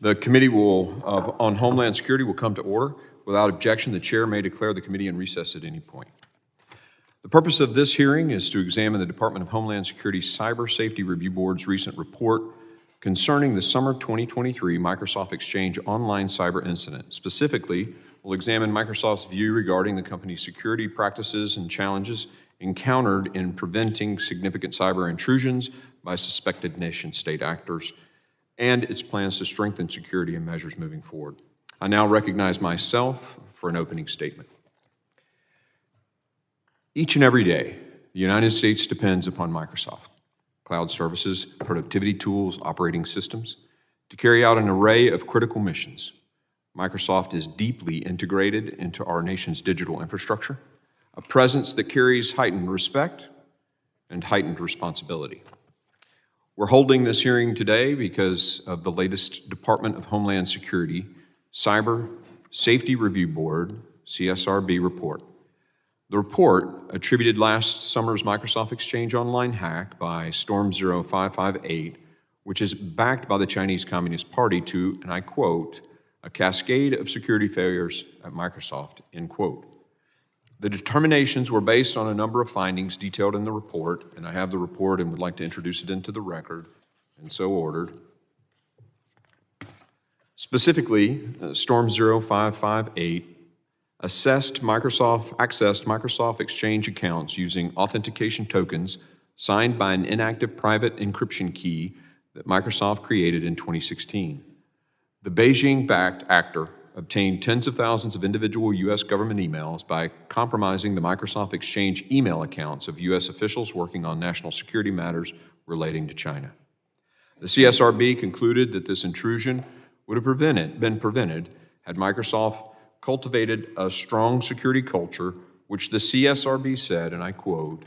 The Committee on Homeland Security will come to order. Without objection, the Chair may declare the committee in recess at any point. The purpose of this hearing is to examine the Department of Homeland Security Cyber Safety Review Board's recent report concerning the summer 2023 Microsoft Exchange online cyber incident. Specifically, we'll examine Microsoft's view regarding the company's security practices and challenges encountered in preventing significant cyber intrusions by suspected nation-state actors, and its plans to strengthen security and measures moving forward. I now recognize myself for an opening statement. Each and every day, the United States depends upon Microsoft, cloud services, productivity tools, operating systems, to carry out an array of critical missions. Microsoft is deeply integrated into our nation's digital infrastructure, a presence that carries heightened respect and heightened responsibility. We're holding this hearing today because of the latest Department of Homeland Security Cyber Safety Review Board, CSRB report. The report, attributed last summer's Microsoft Exchange online hack by Storm 0558, which is backed by the Chinese Communist Party to, and I quote, a cascade of security failures at Microsoft, end quote. The determinations were based on a number of findings detailed in the report, and I have the report and would like to introduce it into the record, and so ordered. Specifically, Storm 0558 accessed Microsoft Exchange accounts using authentication tokens signed by an inactive private encryption key that Microsoft created in 2016. The Beijing-backed actor obtained tens of thousands of individual U.S. government emails by compromising the Microsoft Exchange email accounts of U.S. officials working on national security matters relating to China. The CSRB concluded that this intrusion would have been prevented had Microsoft cultivated a strong security culture, which the CSRB said, and I quote,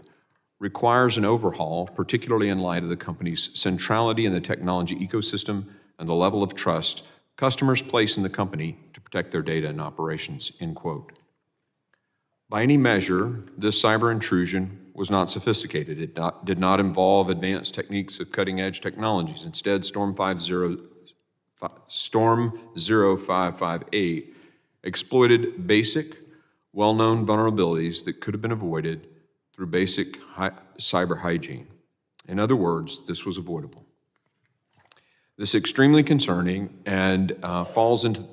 requires an overhaul, particularly in light of the company's centrality in the technology ecosystem and the level of trust customers place in the company to protect their data and operations, end quote. By any measure, this cyber intrusion was not sophisticated. It did not involve advanced techniques of cutting-edge technologies. Instead, Storm 0558 exploited basic, well-known vulnerabilities that could have been avoided through basic cyber hygiene. In other words, this was avoidable. This is extremely concerning and falls to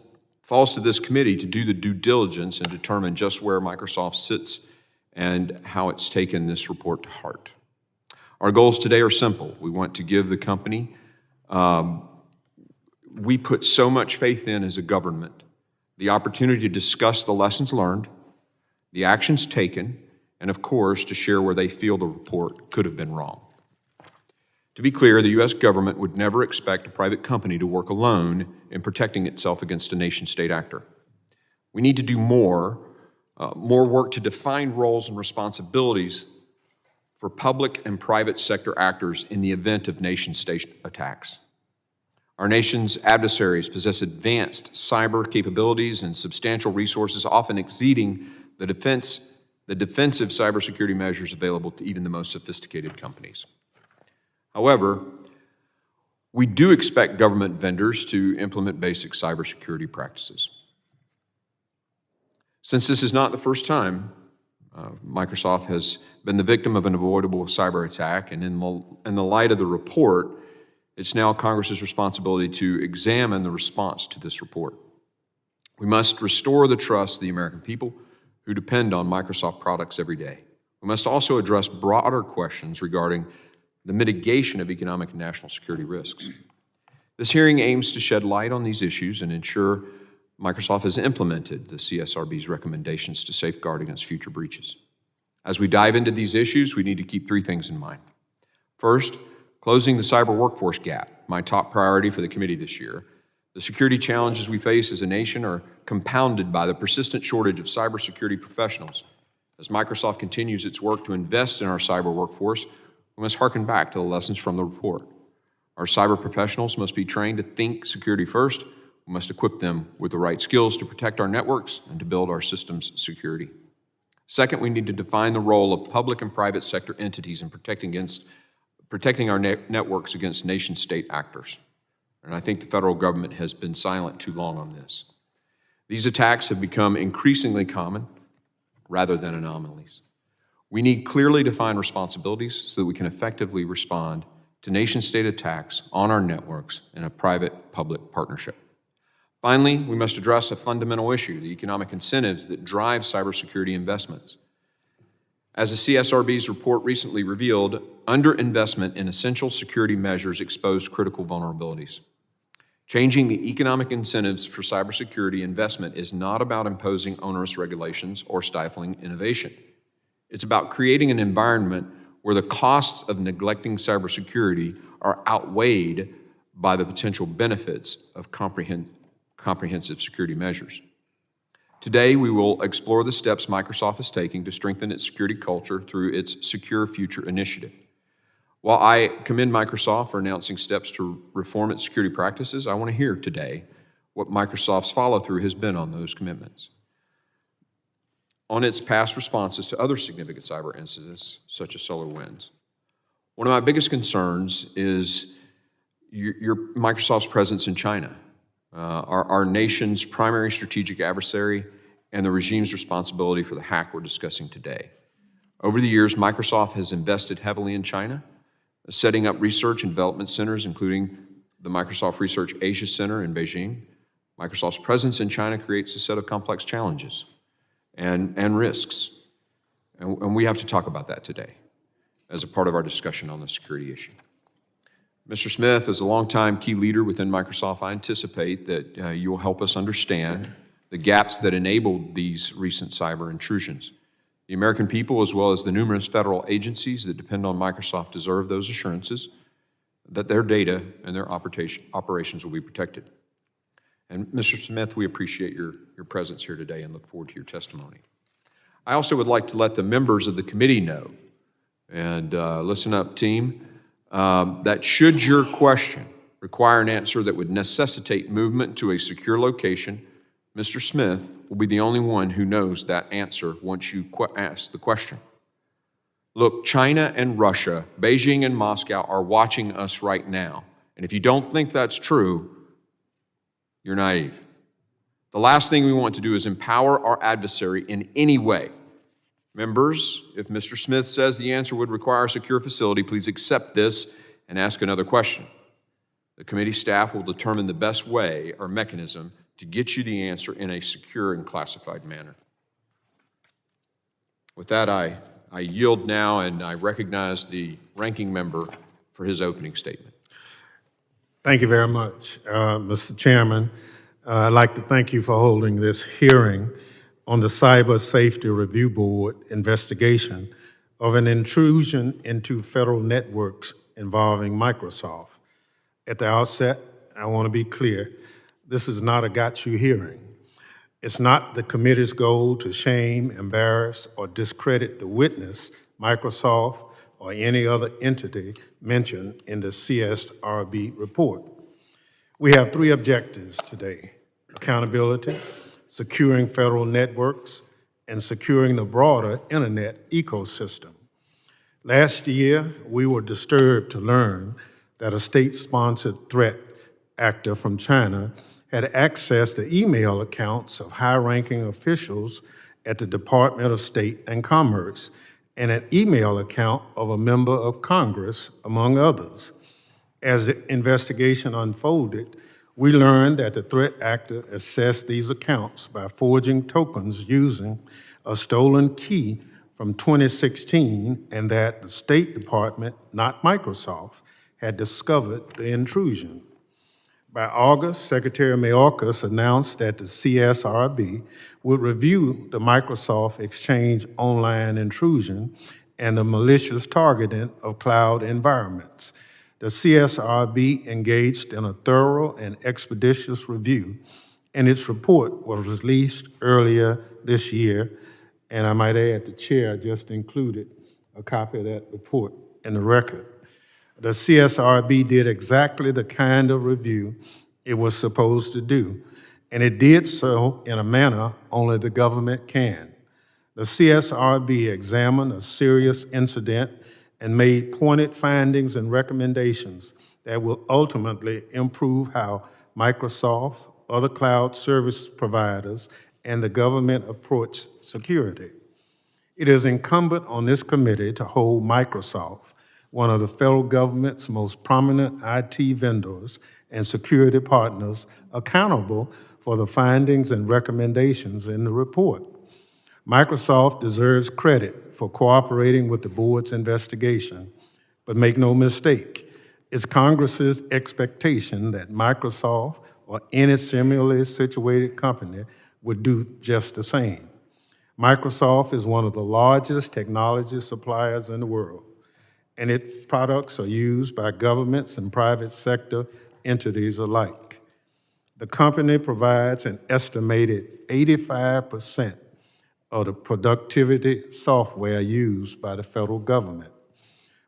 this committee to do the due diligence and determine just where Microsoft sits and how it's taken this report to heart. Our goals today are simple. We want to give the company we put so much faith in as a government the opportunity to discuss the lessons learned, the actions taken, and of course, to share where they feel the report could have been wrong. To be clear, the U.S. government would never expect a private company to work alone in protecting itself against a nation-state actor. We need to do more work to define roles and responsibilities for public and private sector actors in the event of nation-state attacks. Our nation's adversaries possess advanced cyber capabilities and substantial resources, often exceeding the defensive cybersecurity measures available to even the most sophisticated companies. However, we do expect government vendors to implement basic cybersecurity practices. Since this is not the first time Microsoft has been the victim of an avoidable cyber attack, and in the light of the report, it's now Congress's responsibility to examine the response to this report. We must restore the trust of the American people who depend on Microsoft products every day. We must also address broader questions regarding the mitigation of economic and national security risks. This hearing aims to shed light on these issues and ensure Microsoft has implemented the CSRB's recommendations to safeguard against future breaches. As we dive into these issues, we need to keep three things in mind. First, closing the cyber workforce gap, my top priority for the committee this year. The security challenges we face as a nation are compounded by the persistent shortage of cybersecurity professionals. As Microsoft continues its work to invest in our cyber workforce, we must hearken back to the lessons from the report. Our cyber professionals must be trained to think security first. We must equip them with the right skills to protect our networks and to build our systems security. Second, we need to define the role of public and private sector entities in protecting our networks against nation-state actors. and I think the federal government has been silent too long on this. These attacks have become increasingly common rather than anomalies. We need clearly defined responsibilities so that we can effectively respond to nation-state attacks on our networks in a private-public partnership. Finally, we must address a fundamental issue, the economic incentives that drive cybersecurity investments. As the CSRB's report recently revealed, underinvestment in essential security measures exposed critical vulnerabilities. Changing the economic incentives for cybersecurity investment is not about imposing onerous regulations or stifling innovation. It's about creating an environment where the costs of neglecting cybersecurity are outweighed by the potential benefits of comprehensive security measures. Today, we will explore the steps Microsoft is taking to strengthen its security culture through its Secure Future initiative. While I commend Microsoft for announcing steps to reform its security practices, I want to hear today what Microsoft's follow-through has been on those commitments, on its past responses to other significant cyber incidents, such as SolarWinds. One of my biggest concerns is Microsoft's presence in China, our nation's primary strategic adversary, and the regime's responsibility for the hack we're discussing today. Over the years, Microsoft has invested heavily in China, setting up research and development centers, including the Microsoft Research Asia Center in Beijing. Microsoft's presence in China creates a set of complex challenges and risks, and we have to talk about that today as a part of our discussion on the security issue. Mr. Smith, as a longtime key leader within Microsoft, I anticipate that you will help us understand the gaps that enabled these recent cyber intrusions. The American people, as well as the numerous federal agencies that depend on Microsoft, deserve those assurances that their data and their operations will be protected. And Mr. Smith, we appreciate your presence here today and look forward to your testimony. I also would like to let the members of the committee know, and listen up, team, that should your question require an answer that would necessitate movement to a secure location, Mr. Smith will be the only one who knows that answer once you ask the question. Look, China and Russia, Beijing and Moscow are watching us right now. And if you don't think that's true, you're naive. The last thing we want to do is empower our adversary in any way. Members, if Mr. Smith says the answer would require a secure facility, please accept this and ask another question. The committee staff will determine the best way or mechanism to get you the answer in a secure and classified manner. With that, I yield now, and I recognize the ranking member for his opening statement. Thank you very much, Mr. Chairman. I'd like to thank you for holding this hearing on the Cyber Safety Review Board investigation of an intrusion into federal networks involving Microsoft. At the outset, I want to be clear, this is not a got you hearing. It's not the committee's goal to shame, embarrass, or discredit the witness, Microsoft, or any other entity mentioned in the CSRB report. We have three objectives today: accountability, securing federal networks, and securing the broader internet ecosystem. Last year, we were disturbed to learn that a state-sponsored threat actor from China had accessed the email accounts of high-ranking officials at the Department of State and Commerce and an email account of a member of Congress, among others. As the investigation unfolded, we learned that the threat actor accessed these accounts by forging tokens using a stolen key from 2016, and that the State Department, not Microsoft, had discovered the intrusion. By August, Secretary Mayorkas announced that the CSRB would review the Microsoft Exchange online intrusion and the malicious targeting of cloud environments. The CSRB engaged in a thorough and expeditious review, and its report was released earlier this year. And I might add, the chair just included a copy of that report in the record. The CSRB did exactly the kind of review it was supposed to do, and it did so in a manner only the government can. The CSRB examined a serious incident and made pointed findings and recommendations that will ultimately improve how Microsoft, other cloud service providers, and the government approach security. It is incumbent on this committee to hold Microsoft, one of the federal government's most prominent IT vendors and security partners, accountable for the findings and recommendations in the report. Microsoft deserves credit for cooperating with the board's investigation, but make no mistake, it's Congress's expectation that Microsoft or any similarly situated company would do just the same. Microsoft is one of the largest technology suppliers in the world, and its products are used by governments and private sector entities alike. The company provides an estimated 85% of the productivity software used by the federal government.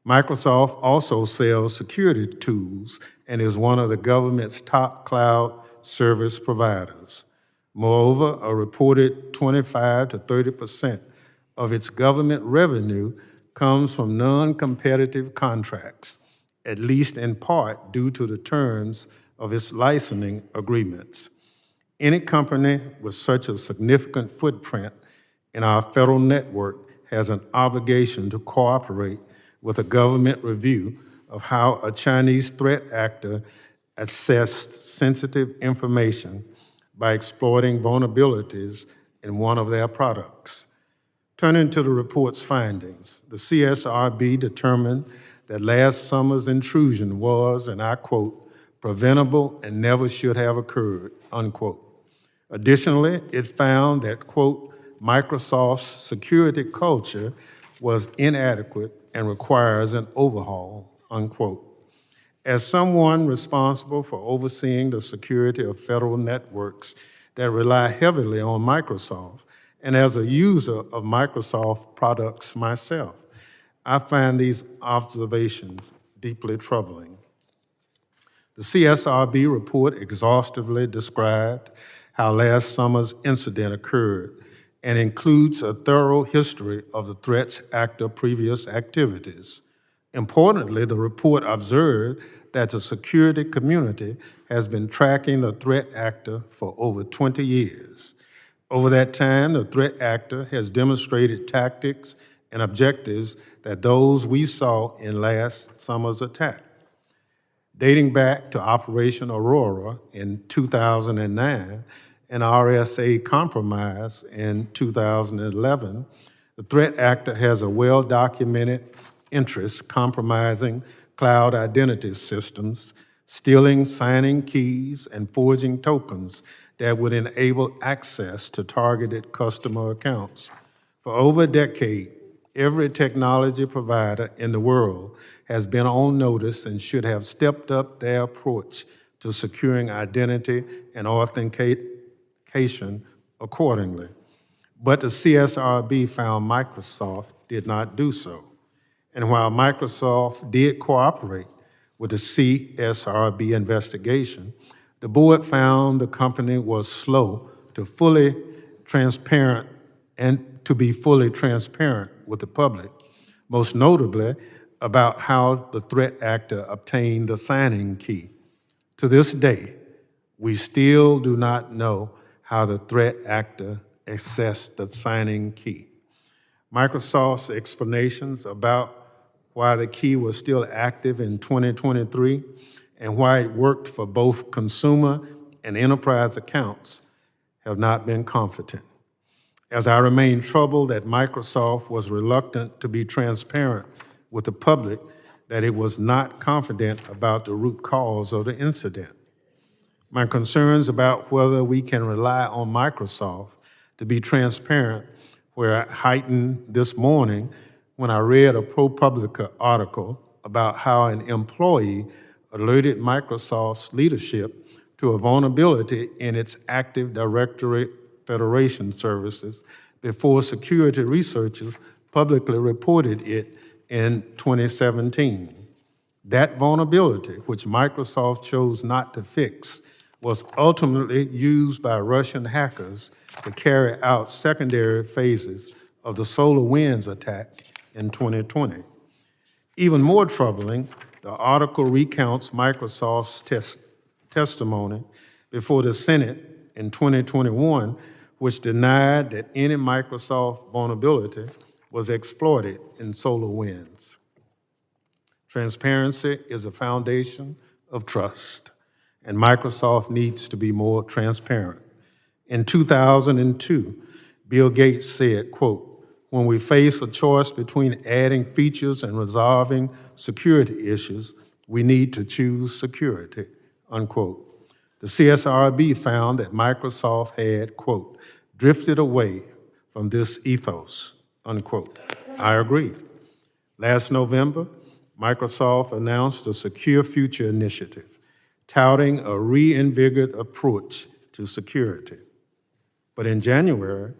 Microsoft also sells security tools and is one of the government's top cloud service providers. Moreover, a reported 25 to 30% of its government revenue comes from non-competitive contracts, at least in part due to the terms of its licensing agreements. Any company with such a significant footprint in our federal network has an obligation to cooperate with a government review of how a Chinese threat actor accessed sensitive information by exploiting vulnerabilities in one of their products. Turning to the report's findings, the CSRB determined that last summer's intrusion was, and I quote, preventable and never should have occurred, unquote. Additionally, it found that, quote, Microsoft's security culture was inadequate and requires an overhaul, unquote. As someone responsible for overseeing the security of federal networks that rely heavily on Microsoft, and as a user of Microsoft products myself, I find these observations deeply troubling. The CSRB report exhaustively described how last summer's incident occurred and includes a thorough history of the threats actor previous activities. Importantly, the report observed that the security community has been tracking the threat actor for over 20 years. Over that time, the threat actor has demonstrated tactics and objectives that those we saw in last summer's attack. Dating back to Operation Aurora in 2009 and RSA Compromise in 2011, the threat actor has a well-documented interest compromising cloud identity systems, stealing signing keys, and forging tokens that would enable access to targeted customer accounts. For over a decade, every technology provider in the world has been on notice and should have stepped up their approach to securing identity and authentication accordingly. But the CSRB found Microsoft did not do so. And while Microsoft did cooperate with the CSRB investigation, the board found the company was slow to be fully transparent with the public, most notably about how the threat actor obtained the signing key. To this day, we still do not know how the threat actor accessed the signing key. Microsoft's explanations about why the key was still active in 2023 and why it worked for both consumer and enterprise accounts have not been comforting. As I remain troubled that Microsoft was reluctant to be transparent with the public that it was not confident about the root cause of the incident. My concerns about whether we can rely on Microsoft to be transparent were heightened this morning when I read a ProPublica article about how an employee alerted Microsoft's leadership to a vulnerability in its Active Directory Federation services before security researchers publicly reported it in 2017. That vulnerability, which Microsoft chose not to fix, was ultimately used by Russian hackers to carry out secondary phases of the SolarWinds attack in 2020. Even more troubling, the article recounts Microsoft's testimony before the Senate in 2021, which denied that any Microsoft vulnerability was exploited in SolarWinds. Transparency is a foundation of trust, and Microsoft needs to be more transparent. In 2002, Bill Gates said, quote, "When we face a choice between adding features and resolving security issues, we need to choose security," unquote. The CSRB found that Microsoft had, quote, "drifted away from this ethos," unquote. I agree. Last November, Microsoft announced a Secure Future initiative, touting a reinvigorated approach to security. But in January,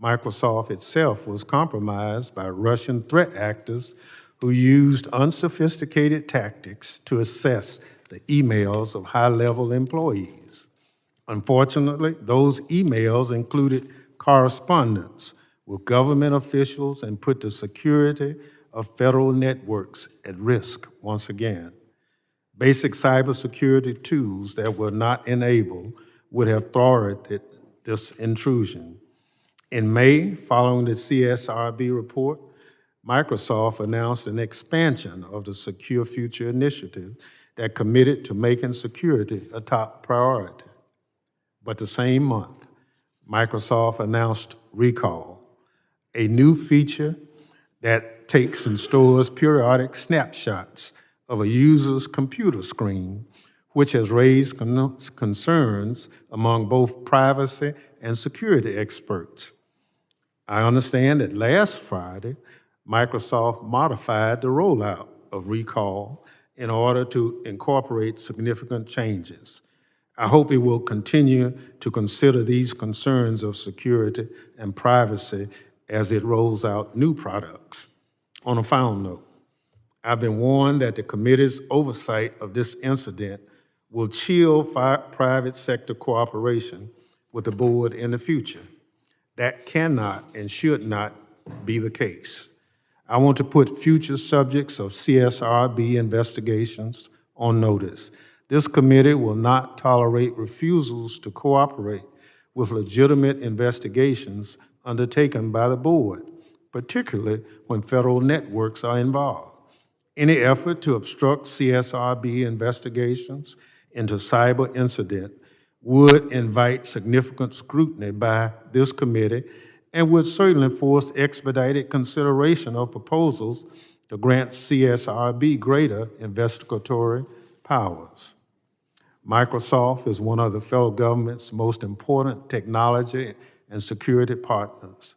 Microsoft itself was compromised by Russian threat actors who used unsophisticated tactics to assess the emails of high-level employees. Unfortunately, those emails included correspondence with government officials and put the security of federal networks at risk once again. Basic cybersecurity tools that were not enabled would have thwarted this intrusion. In May, following the CSRB report, Microsoft announced an expansion of the Secure Future initiative that committed to making security a top priority. But the same month, Microsoft announced Recall, a new feature that takes and stores periodic snapshots of a user's computer screen, which has raised concerns among both privacy and security experts. I understand that last Friday, Microsoft modified the rollout of Recall in order to incorporate significant changes. I hope it will continue to consider these concerns of security and privacy as it rolls out new products. On a final note, I've been warned that the committee's oversight of this incident will chill private sector cooperation with the board in the future. That cannot and should not be the case. I want to put future subjects of CSRB investigations on notice. This committee will not tolerate refusals to cooperate with legitimate investigations undertaken by the board, particularly when federal networks are involved. Any effort to obstruct CSRB investigations into cyber incident would invite significant scrutiny by this committee and would certainly force expedited consideration of proposals to grant CSRB greater investigatory powers. Microsoft is one of the federal government's most important technology and security partners,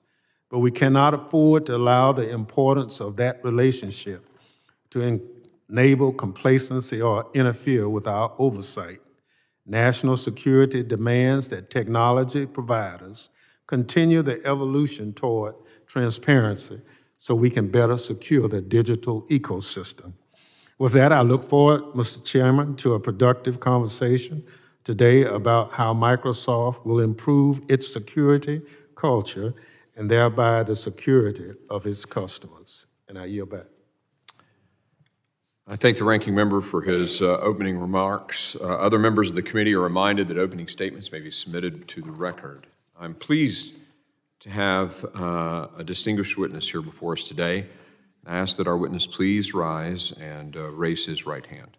but we cannot afford to allow the importance of that relationship to enable complacency or interfere with our oversight. National security demands that technology providers continue the evolution toward transparency so we can better secure the digital ecosystem. With that, I look forward, Mr. Chairman, to a productive conversation today about how Microsoft will improve its security culture and thereby the security of its customers. And I yield back. I thank the ranking member for his opening remarks. Other members of the committee are reminded that opening statements may be submitted to the record. I'm pleased to have a distinguished witness here before us today. I ask that our witness please rise and raise his right hand.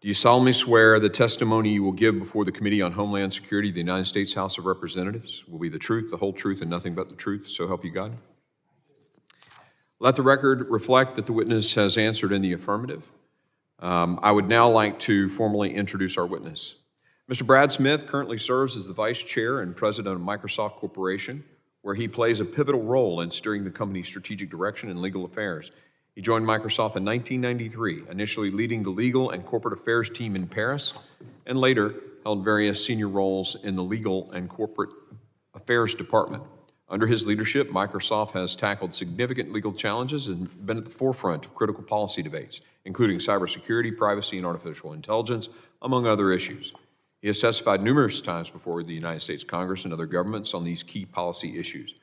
Do you solemnly swear the testimony you will give before the Committee on Homeland Security of the United States House of Representatives will be the truth, the whole truth, and nothing but the truth, so help you God? Let the record reflect that the witness has answered in the affirmative. I would now like to formally introduce our witness. Mr. Brad Smith currently serves as the Vice Chair and President of Microsoft Corporation, where he plays a pivotal role in steering the company's strategic direction and legal affairs. He joined Microsoft in 1993, initially leading the legal and corporate affairs team in Paris, and later held various senior roles in the legal and corporate affairs department. Under his leadership, Microsoft has tackled significant legal challenges and been at the forefront of critical policy debates, including cybersecurity, privacy, and artificial intelligence, among other issues. He has testified numerous times before the United States Congress and other governments on these key policy issues.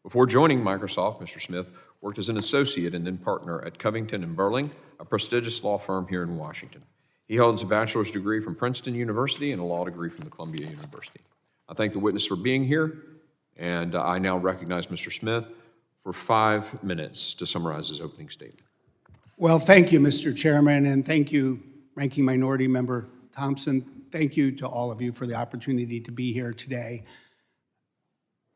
Before joining Microsoft, Mr. Smith worked as an associate and then partner at Covington & Burling, a prestigious law firm here in Washington. He holds a bachelor's degree from Princeton University and a law degree from the Columbia University. I thank the witness for being here, and I now recognize Mr. Smith for 5 minutes to summarize his opening statement. Well, thank you, Mr. Chairman, and thank you, Ranking Minority Member Thompson. Thank you to all of you for the opportunity to be here today.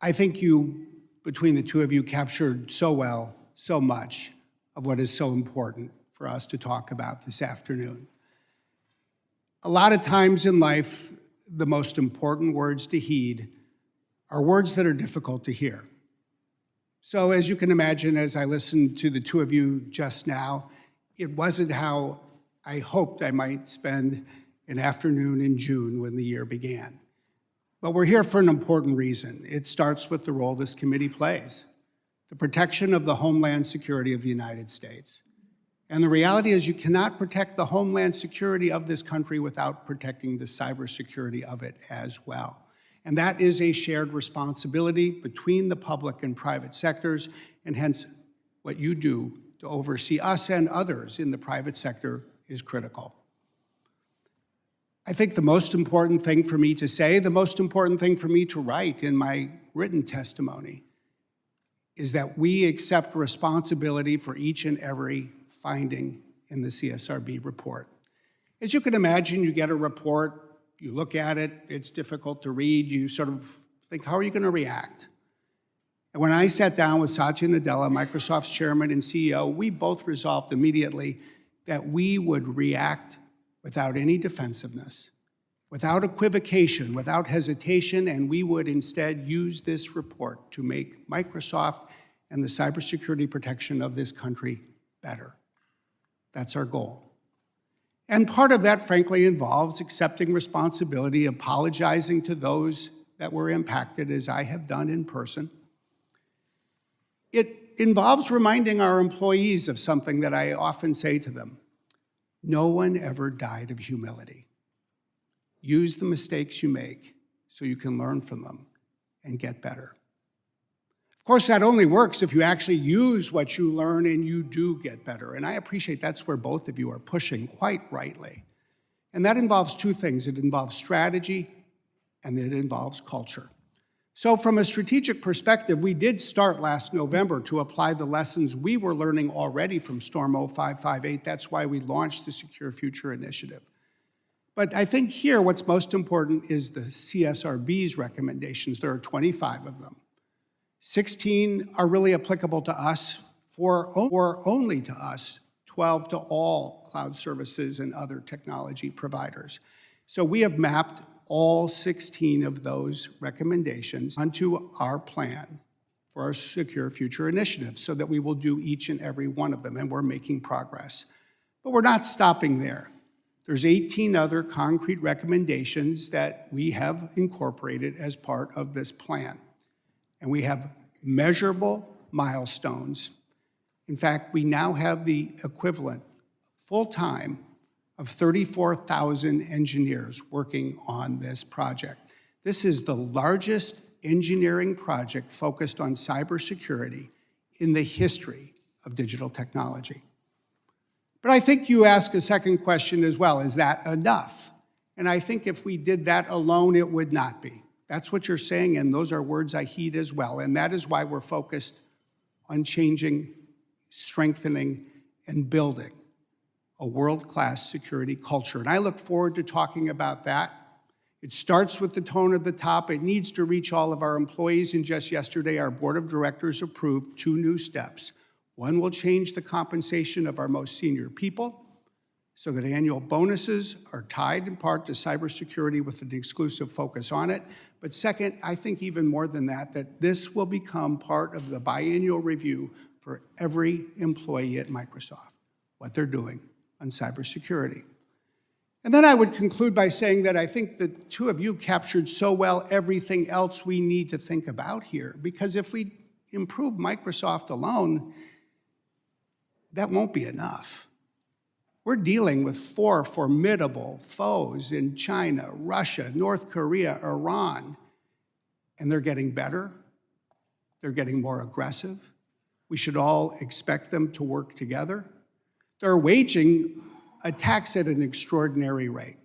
I think you, between the two of you, captured so well, so much of what is so important for us to talk about this afternoon. A lot of times in life, the most important words to heed are words that are difficult to hear. So as you can imagine, as I listened to the two of you just now, it wasn't how I hoped I might spend an afternoon in June when the year began. But we're here for an important reason. It starts with the role this committee plays, the protection of the homeland security of the United States. And the reality is you cannot protect the homeland security of this country without protecting the cybersecurity of it as well. And that is a shared responsibility between the public and private sectors, and hence what you do to oversee us and others in the private sector is critical. I think the most important thing for me to say, the most important thing for me to write in my written testimony is that we accept responsibility for each and every finding in the CSRB report. As you can imagine, you get a report, you look at it, it's difficult to read, you sort of think, how are you going to react? And when I sat down with Satya Nadella, Microsoft's chairman and CEO, we both resolved immediately that we would react without any defensiveness, without equivocation, without hesitation, and we would instead use this report to make Microsoft and the cybersecurity protection of this country better. That's our goal. And part of that, frankly, involves accepting responsibility, apologizing to those that were impacted, as I have done in person. It involves reminding our employees of something that I often say to them. No one ever died of humility. Use the mistakes you make so you can learn from them and get better. Of course, that only works if you actually use what you learn and you do get better. And I appreciate that's where both of you are pushing quite rightly. And that involves two things. It involves strategy and it involves culture. So from a strategic perspective, we did start last November to apply the lessons we were learning already from Storm 0558. That's why we launched the Secure Future Initiative. But I think here what's most important is the CSRB's recommendations. There are 25 of them. 16 are really applicable to us, 4 only to us, 12 to all cloud services and other technology providers. So we have mapped all 16 of those recommendations onto our plan for our Secure Future Initiative so that we will do each and every one of them, and we're making progress. But we're not stopping there. There's 18 other concrete recommendations that we have incorporated as part of this plan. And we have measurable milestones. In fact, we now have the equivalent full-time of 34,000 engineers working on this project. This is the largest engineering project focused on cybersecurity in the history of digital technology. But I think you ask a second question as well, is that enough? And I think if we did that alone, it would not be. That's what you're saying, and those are words I heed as well. And that is why we're focused on changing, strengthening, and building a world-class security culture. And I look forward to talking about that. It starts with the tone at the top. It needs to reach all of our employees. And just yesterday, our board of directors approved 2 new steps. One will change the compensation of our most senior people so that annual bonuses are tied in part to cybersecurity with an exclusive focus on it. But second, I think even more than that, that this will become part of the biannual review for every employee at Microsoft, what they're doing on cybersecurity. And then I would conclude by saying that I think the two of you captured so well everything else we need to think about here, because if we improve Microsoft alone, that won't be enough. We're dealing with 4 formidable foes in China, Russia, North Korea, Iran, and they're getting better They're getting more aggressive. We should all expect them to work together. They're waging attacks at an extraordinary rate.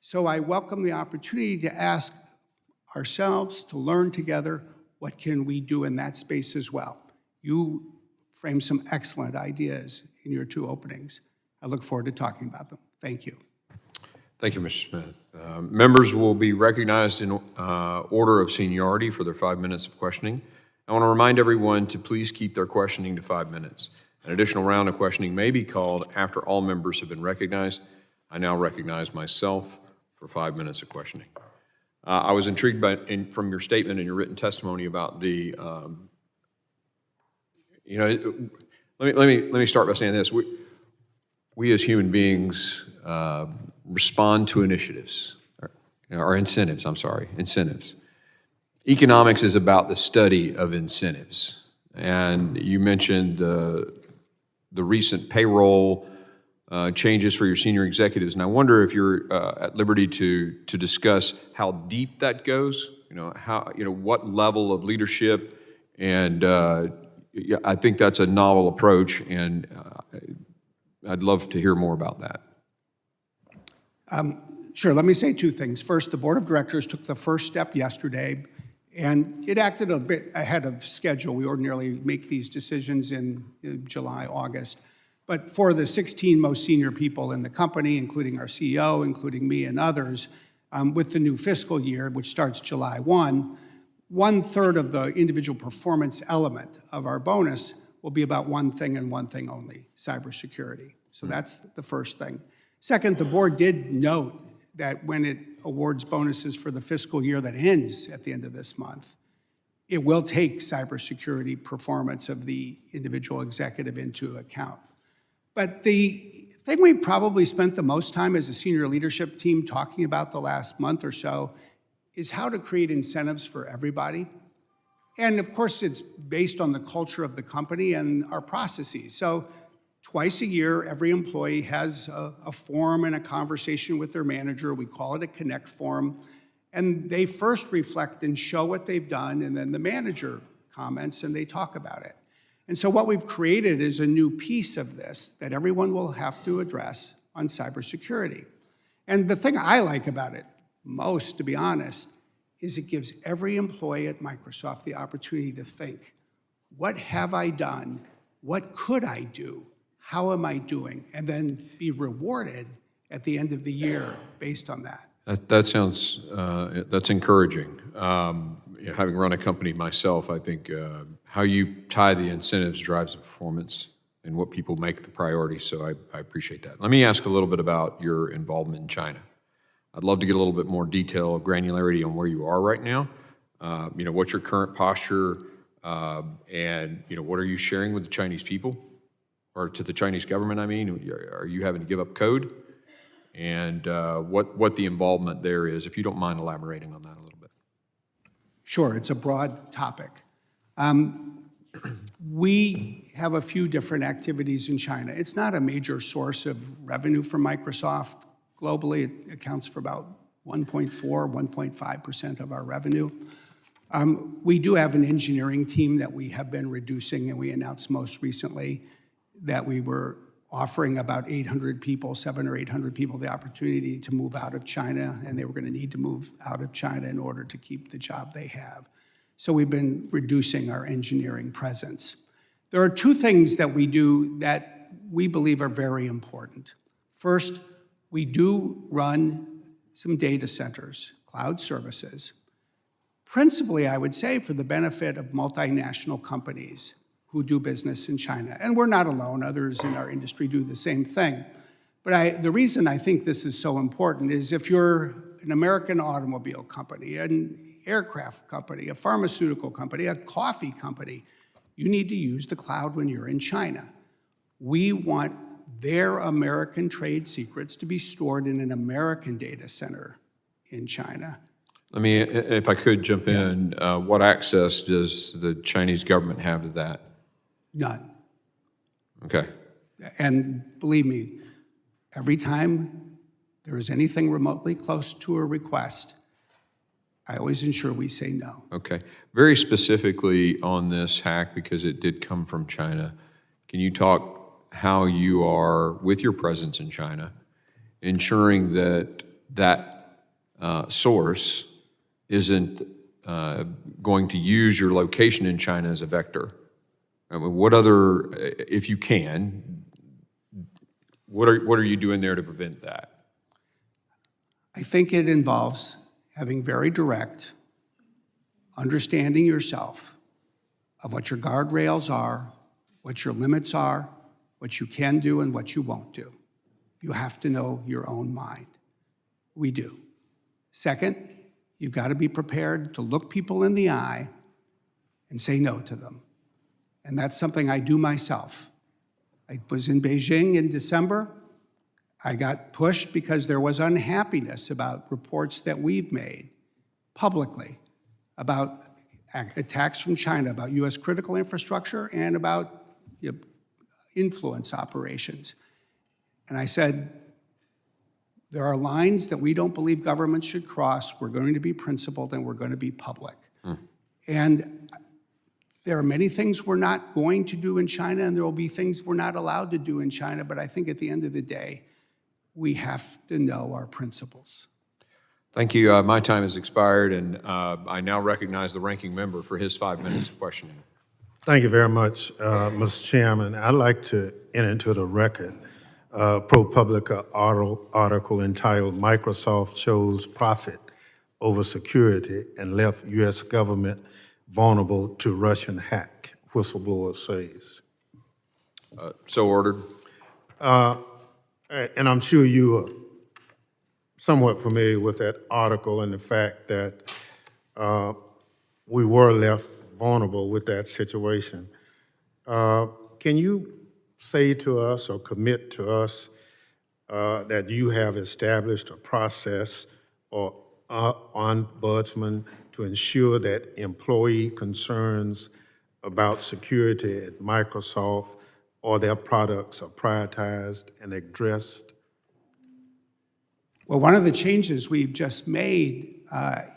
So I welcome the opportunity to ask ourselves to learn together what can we do in that space as well. You framed some excellent ideas in your 2 openings. I look forward to talking about them. Thank you. Thank you, Mr. Smith. Members will be recognized in order of seniority for their 5 minutes of questioning. I want to remind everyone to please keep their questioning to 5 minutes. An additional round of questioning may be called after all members have been recognized. I now recognize myself for 5 minutes of questioning. I was intrigued from your statement and your written testimony about the, let me start by saying this. We as human beings respond to initiatives, or incentives, incentives. Economics is about the study of incentives. And you mentioned the recent payroll changes for your senior executives, and I wonder if you're at liberty to discuss how deep that goes. What level of leadership, and I think that's a novel approach, and I'd love to hear more about that. Sure, let me say 2 things. First, the board of directors took the first step yesterday, and it acted a bit ahead of schedule. We ordinarily make these decisions in July, August. But for the 16 most senior people in the company, including our CEO, including me and others, with the new fiscal year, which starts July 1, 1/3 of the individual performance element of our bonus will be about one thing and one thing only: cybersecurity. So that's the first thing. Second, the board did note that when it awards bonuses for the fiscal year that ends at the end of this month, it will take cybersecurity performance of the individual executive into account. But the thing we probably spent the most time as a senior leadership team talking about the last month or so is how to create incentives for everybody. And of course, it's based on the culture of the company and our processes. So twice a year, every employee has a forum and a conversation with their manager. We call it a Connect forum. And they first reflect and show what they've done, and then the manager comments and they talk about it. And so what we've created is a new piece of this that everyone will have to address on cybersecurity. And the thing I like about it most, to be honest, is it gives every employee at Microsoft the opportunity to think, what have I done? What could I do? How am I doing? And then be rewarded at the end of the year based on that. That sounds, that's encouraging. Having run a company myself, I think how you tie the incentives drives the performance and what people make the priority, so I appreciate that. Let me ask a little bit about your involvement in China. I'd love to get a little bit more detail, granularity on where you are right now. What's your current posture, and what are you sharing with the Chinese people, or to the Chinese government, I mean? Are you having to give up code? And what the involvement there is, if you don't mind elaborating on that a little bit. Sure, it's a broad topic. We have a few different activities in China. It's not a major source of revenue for Microsoft. Globally, it accounts for about 1.4, 1.5% of our revenue. We do have an engineering team that we have been reducing, and we announced most recently that we were offering about 800 people, 700 or 800 people, the opportunity to move out of China, and they were going to need to move out of China in order to keep the job they have. So we've been reducing our engineering presence. There are 2 things that we do that we believe are very important. First, we do run some data centers, cloud services, principally, I would say, for the benefit of multinational companies who do business in China. And we're not alone. Others in our industry do the same thing. But the reason I think this is so important is if you're an American automobile company, an aircraft company, a pharmaceutical company, a coffee company, you need to use the cloud when you're in China. We want their American trade secrets to be stored in an American data center in China. Let me, if I could jump in, what access does the Chinese government have to that? None. Okay. And believe me, every time there is anything remotely close to a request, I always ensure we say no. Okay. Very specifically on this hack, because it did come from China, can you talk how you are, with your presence in China, ensuring that that source isn't going to use your location in China as a vector? I mean, what other, if you can, what are you doing there to prevent that? I think it involves having very direct, understanding yourself of what your guardrails are, what your limits are, what you can do and what you won't do. You have to know your own mind. We do. Second, you've got to be prepared to look people in the eye and say no to them. And that's something I do myself. I was in Beijing in December. I got pushed because there was unhappiness about reports that we've made publicly about attacks from China, about US critical infrastructure, and about influence operations. And I said, there are lines that we don't believe governments should cross. We're going to be principled and we're going to be public. And there are many things we're not going to do in China, and there will be things we're not allowed to do in China, but I think at the end of the day, we have to know our principles. Thank you. My time has expired, and I now recognize the ranking member for his 5 minutes of questioning. Thank you very much, Mr. Chairman. I'd like to enter into the record ProPublica article entitled "Microsoft Chose Profit Over Security and Left U.S. Government Vulnerable to Russian Hack," whistleblower says. So ordered. And I'm sure you are somewhat familiar with that article and the fact that we were left vulnerable with that situation. Can you say to us or commit to us that you have established a process or ombudsman to ensure that employee concerns about security at Microsoft or their products are prioritized and addressed? Well, one of the changes we've just made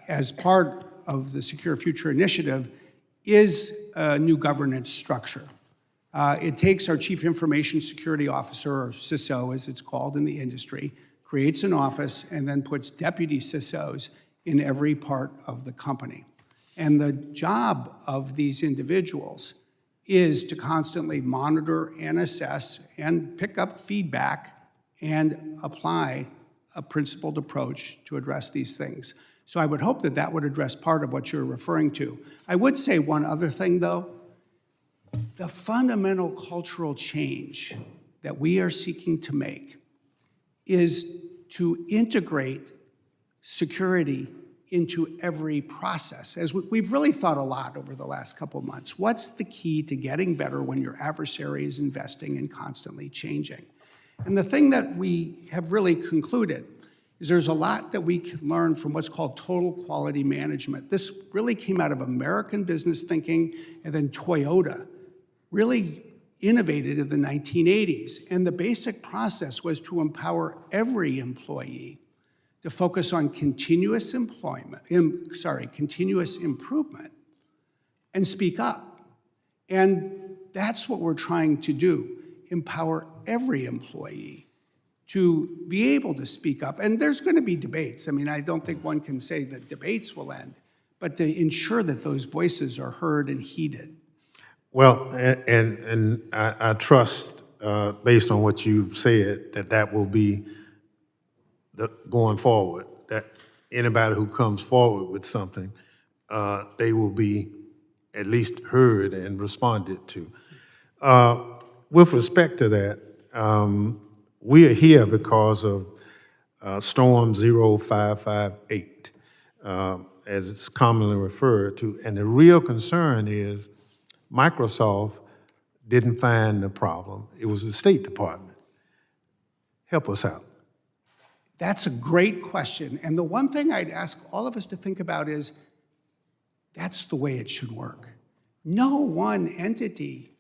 as part of the Secure Future Initiative is a new governance structure. It takes our Chief Information Security Officer, or CISO as it's called in the industry, creates an office, and then puts deputy CISOs in every part of the company. And the job of these individuals is to constantly monitor and assess and pick up feedback and apply a principled approach to address these things. So I would hope that that would address part of what you're referring to. I would say one other thing, though. The fundamental cultural change that we are seeking to make is to integrate security into every process. As we've really thought a lot over the last couple of months. What's the key to getting better when your adversary is investing and constantly changing? And the thing that we have really concluded is there's a lot that we can learn from what's called total quality management. This really came out of American business thinking, and then Toyota really innovated in the 1980s. And the basic process was to empower every employee to focus on continuous improvement and speak up. And that's what we're trying to do, empower every employee to be able to speak up. And there's going to be debates. I mean, I don't think one can say that debates will end, but to ensure that those voices are heard and heeded. Well, and I trust, based on what you've said, that will be going forward, that anybody who comes forward with something, they will be at least heard and responded to. With respect to that, we are here because of Storm 0558, as it's commonly referred to, and the real concern is Microsoft didn't find the problem. It was the State Department. Help us out. That's a great question. And the one thing I'd ask all of us to think about is that's the way it should work. No one entity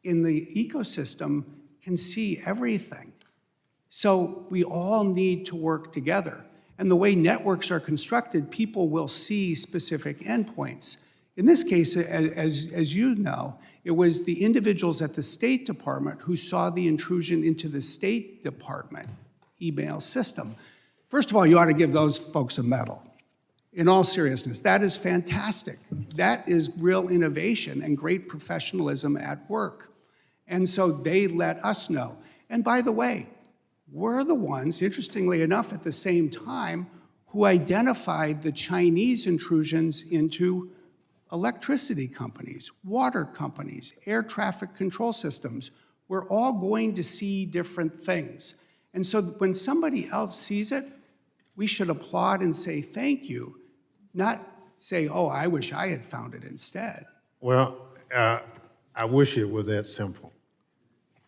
in the ecosystem can see everything. So we all need to work together. And the way networks are constructed, people will see specific endpoints. In this case, as you know, it was the individuals at the State Department who saw the intrusion into the State Department email system. First of all, you ought to give those folks a medal. In all seriousness, that is fantastic. That is real innovation and great professionalism at work. And so they let us know. And by the way, we're the ones, interestingly enough, at the same time, who identified the Chinese intrusions into electricity companies, water companies, air traffic control systems. We're all going to see different things. And so when somebody else sees it, we should applaud and say thank you, not say, oh, I wish I had found it instead. Well, I wish it were that simple,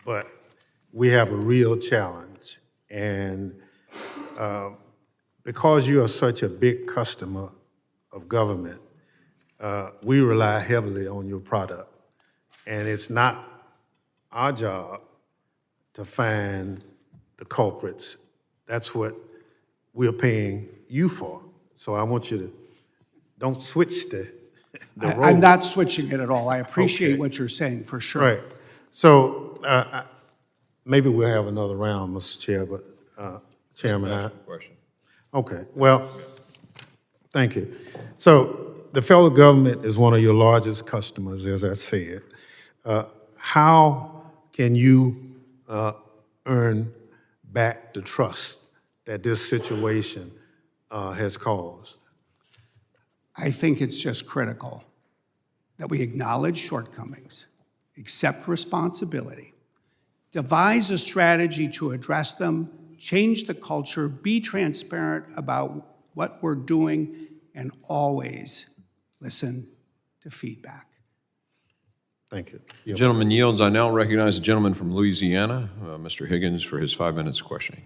but we have a real challenge. And because you are such a big customer of government, we rely heavily on your product. And it's not our job to find the culprits. That's what we're paying you for. So I want you to, don't switch the role. I'm not switching it at all. I appreciate Okay. what you're saying, for sure. Right. So maybe we'll have another round, Mr. Chair, but Chairman, Question. okay, well, thank you. So the federal government is one of your largest customers, as I said. How can you earn back the trust that this situation has caused? I think it's just critical that we acknowledge shortcomings, accept responsibility, devise a strategy to address them, change the culture, be transparent about what we're doing, and always listen to feedback. Thank you. The gentleman yields. I now recognize the gentleman from Louisiana, Mr. Higgins, for his 5 minutes questioning.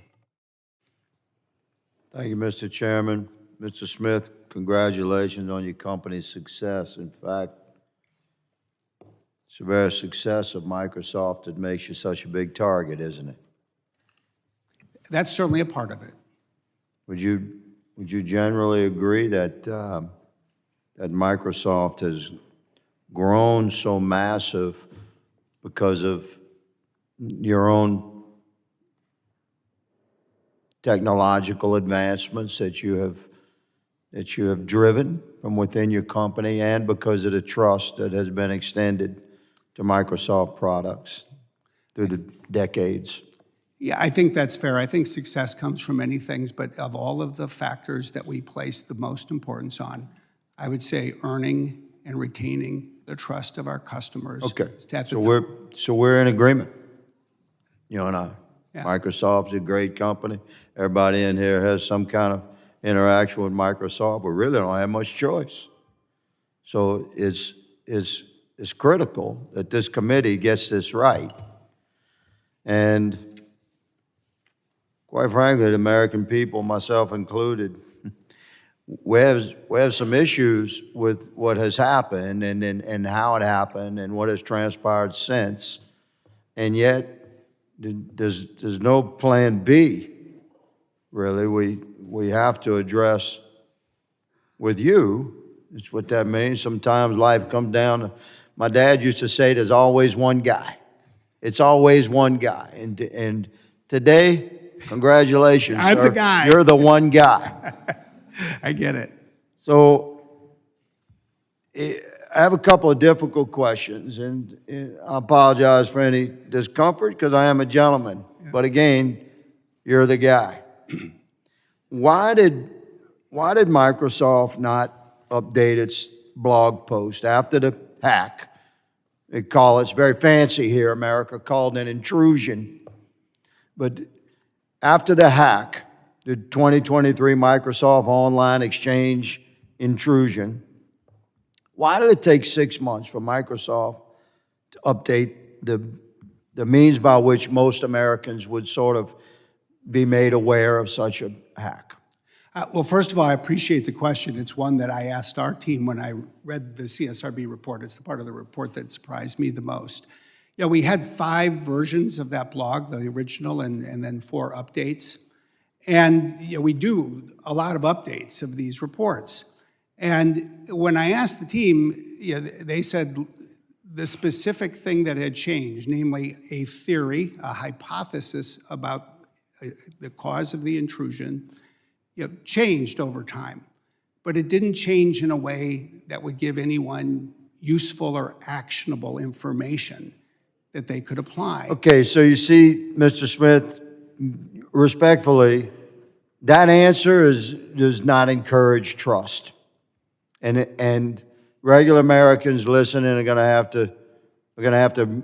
Thank you, Mr. Chairman. Mr. Smith, congratulations on your company's success. In fact, it's the very success of Microsoft that makes you such a big target, isn't it? That's certainly a part of it. Would you generally agree that that Microsoft has grown so massive because of your own technological advancements that you have driven from within your company, and because of the trust that has been extended to Microsoft products through the decades? Yeah, I think that's fair. I think success comes from many things, but of all of the factors that we place the most importance on, I would say earning and retaining the trust of our customers. Okay, is at the so we're in agreement, you and I. Yeah. Microsoft's a great company. Everybody in here has some kind of interaction with Microsoft. We really don't have much choice. So it's critical that this committee gets this right. And quite frankly, the American people, myself included, we have some issues with what has happened and how it happened and what has transpired since. And yet, there's no plan B, really. We have to address with you. It's what that means. Sometimes life comes down to, my dad used to say, there's always one guy. It's always one guy. And today, congratulations, I'm sir. the guy. You're the one guy. I get it. So I have a couple of difficult questions, and I apologize for any discomfort because I am a gentleman. But again, you're the guy. Why did Microsoft not update its blog post after the hack? They call it, it's very fancy here, America, called an intrusion. But after the hack, the 2023 Microsoft Online Exchange intrusion, why did it take 6 months for Microsoft to update the means by which most Americans would sort of be made aware of such a hack? Well, first of all, I appreciate the question. It's one that I asked our team when I read the CSRB report. It's the part of the report that surprised me the most. Yeah, we had 5 versions of that blog, the original, and then 4 updates. And we do a lot of updates of these reports. And when I asked the team, they said the specific thing that had changed, namely a theory, a hypothesis about the cause of the intrusion, changed over time. But it didn't change in a way that would give anyone useful or actionable information that they could apply. Okay, so you see, Mr. Smith, respectfully, that answer does not encourage trust. And regular Americans listening are gonna have to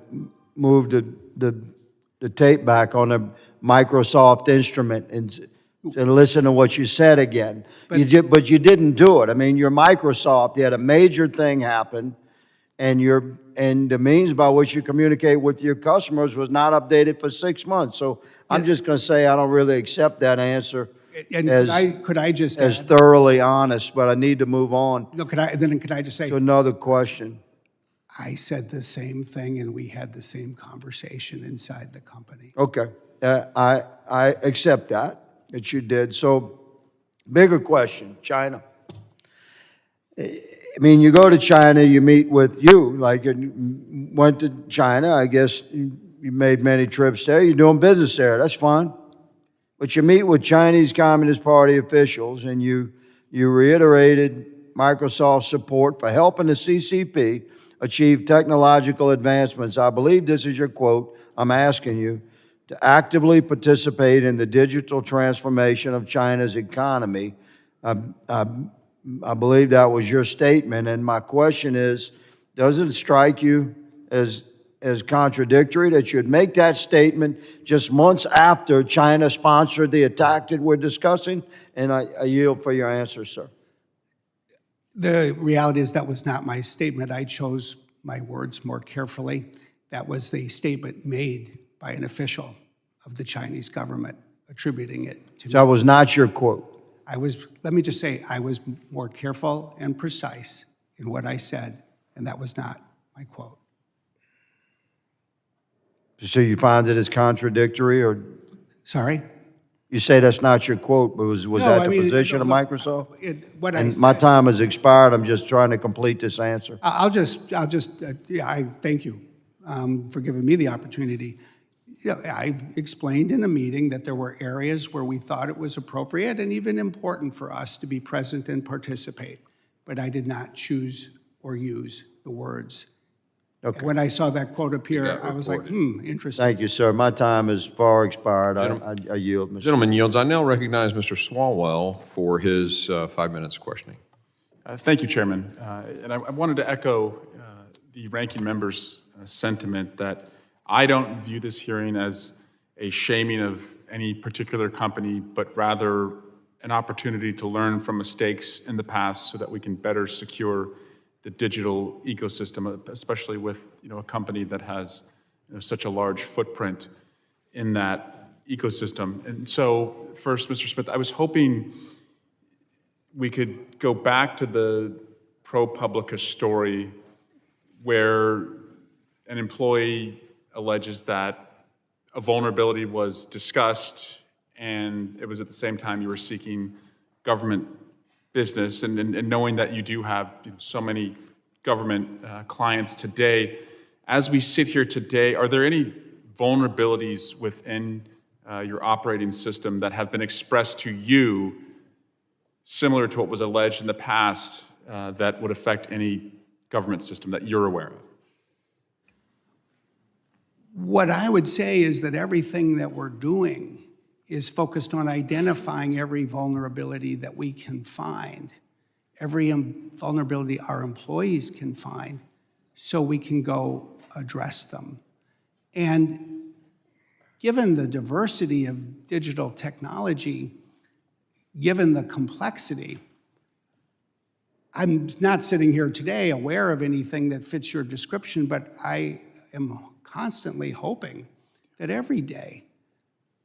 move the tape back on a Microsoft instrument and listen to what you said again. But you didn't do it. I mean, you're Microsoft. You had a major thing happen, and the means by which you communicate with your customers was not updated for 6 months. So I'm just going to say I don't really accept that answer And could I just as add, thoroughly honest, but I need to move on no, could I just say, to another question. I said the same thing and we had the same conversation inside the company. Okay, I accept that you did. So, bigger question, China. I mean, you go to China, you meet with you went to China, I guess you made many trips there, you're doing business there, that's fine. But you meet with Chinese Communist Party officials and you reiterated Microsoft's support for helping the CCP achieve technological advancements. I believe this is your quote, I'm asking you, to actively participate in the digital transformation of China's economy. I believe that was your statement, and my question is, doesn't it strike you as contradictory that you'd make that statement just months after China sponsored the attack that we're discussing? And I yield for your answer, sir. The reality is that was not my statement. I chose my words more carefully. That was the statement made by an official of the Chinese government, attributing it to me. So that was not your quote. Let me just say, I was more careful and precise in what I said, and that was not my quote. So you find it as contradictory, or Sorry? you say that's not your quote, but was that the position of Microsoft? My time has expired. I'm just trying to complete this answer. I thank you for giving me the opportunity. I explained in a meeting that there were areas where we thought it was appropriate and even important for us to be present and participate, but I did not choose or use the words. Okay. When I saw that quote appear, I was like, interesting. Thank you, sir. My time is far expired. I yield, Mr. Gentleman yields. I now recognize Mr. Swalwell for his 5 minutes of questioning. Thank you, Chairman. And I wanted to echo the ranking member's sentiment that I don't view this hearing as a shaming of any particular company, but rather an opportunity to learn from mistakes in the past so that we can better secure the digital ecosystem, especially with a company that has such a large footprint in that ecosystem. And so, first, Mr. Smith, I was hoping we could go back to the ProPublica story where an employee alleges that a vulnerability was discussed and it was at the same time you were seeking government business, and knowing that you do have so many government clients today, as we sit here today, are there any vulnerabilities within your operating system that have been expressed to you similar to what was alleged in the past that would affect any government system that you're aware of? What I would say is that everything that we're doing is focused on identifying every vulnerability that we can find, every vulnerability our employees can find, so we can go address them. And given the diversity of digital technology, given the complexity, I'm not sitting here today aware of anything that fits your description, but I am constantly hoping that every day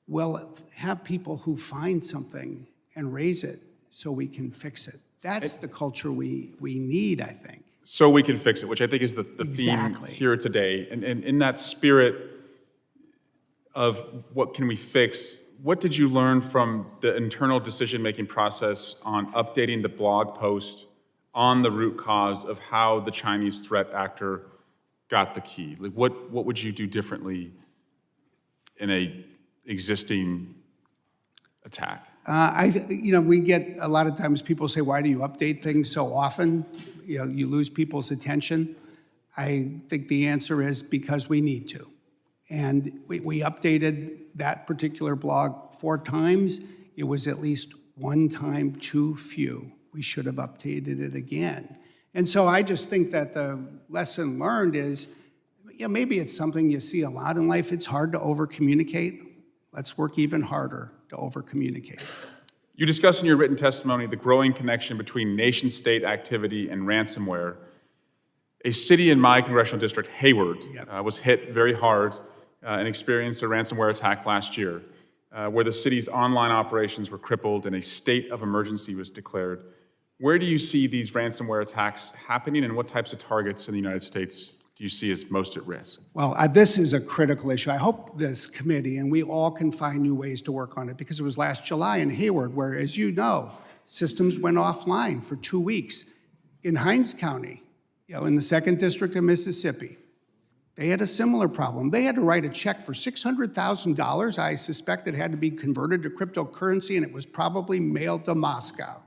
we'll have people who find something and raise it so we can fix it. That's the culture we need, I think. So we can fix it, which I think is the Exactly. theme here today. And in that spirit of what can we fix, what did you learn from the internal decision-making process on updating the blog post on the root cause of how the Chinese threat actor got the key? Like, what would you do differently in a existing attack? We get a lot of times people say, why do you update things so often? You lose people's attention. I think the answer is because we need to. And we updated that particular blog 4 times. It was at least 1 time too few. We should have updated it again. And so I just think that the lesson learned is, maybe it's something you see a lot in life. It's hard to over-communicate. Let's work even harder to over-communicate. You discuss in your written testimony the growing connection between nation-state activity and ransomware. A city in my congressional district, Hayward, was hit very hard and experienced a ransomware attack last year, where the city's online operations were crippled and a state of emergency was declared. Where do you see these ransomware attacks happening, and what types of targets in the United States do you see as most at risk? Well, this is a critical issue. I hope this committee and we all can find new ways to work on it, because it was last July in Hayward where, as you know, systems went offline for 2 weeks. In Hinds County, in the 2nd District of Mississippi, they had a similar problem. They had to write a check for $600,000. I suspect it had to be converted to cryptocurrency, and it was probably mailed to Moscow,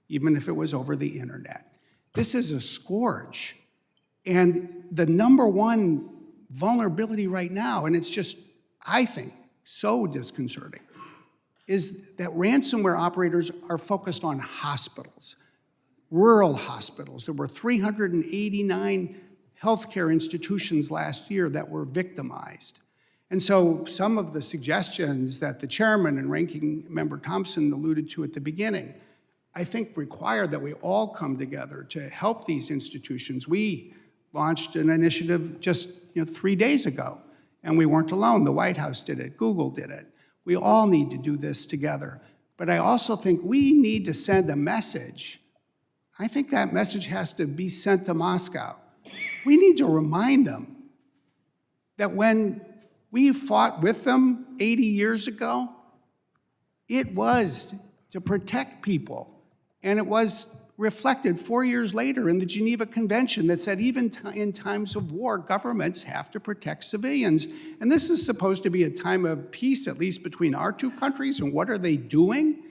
even if it was over the internet. This is a scourge. And the #1 vulnerability right now, and it's just, I think, so disconcerting, is that ransomware operators are focused on hospitals, rural hospitals. There were 389 healthcare institutions last year that were victimized. And so some of the suggestions that the chairman and ranking member Thompson alluded to at the beginning, I think require that we all come together to help these institutions. We launched an initiative just 3 days ago, and we weren't alone. The White House did it, Google did it. We all need to do this together. But I also think we need to send a message. I think that message has to be sent to Moscow. We need to remind them that when we fought with them 80 years ago, it was to protect people. And it was reflected 4 years later in the Geneva Convention that said even in times of war, governments have to protect civilians. And this is supposed to be a time of peace, at least between our 2 countries. And what are they doing?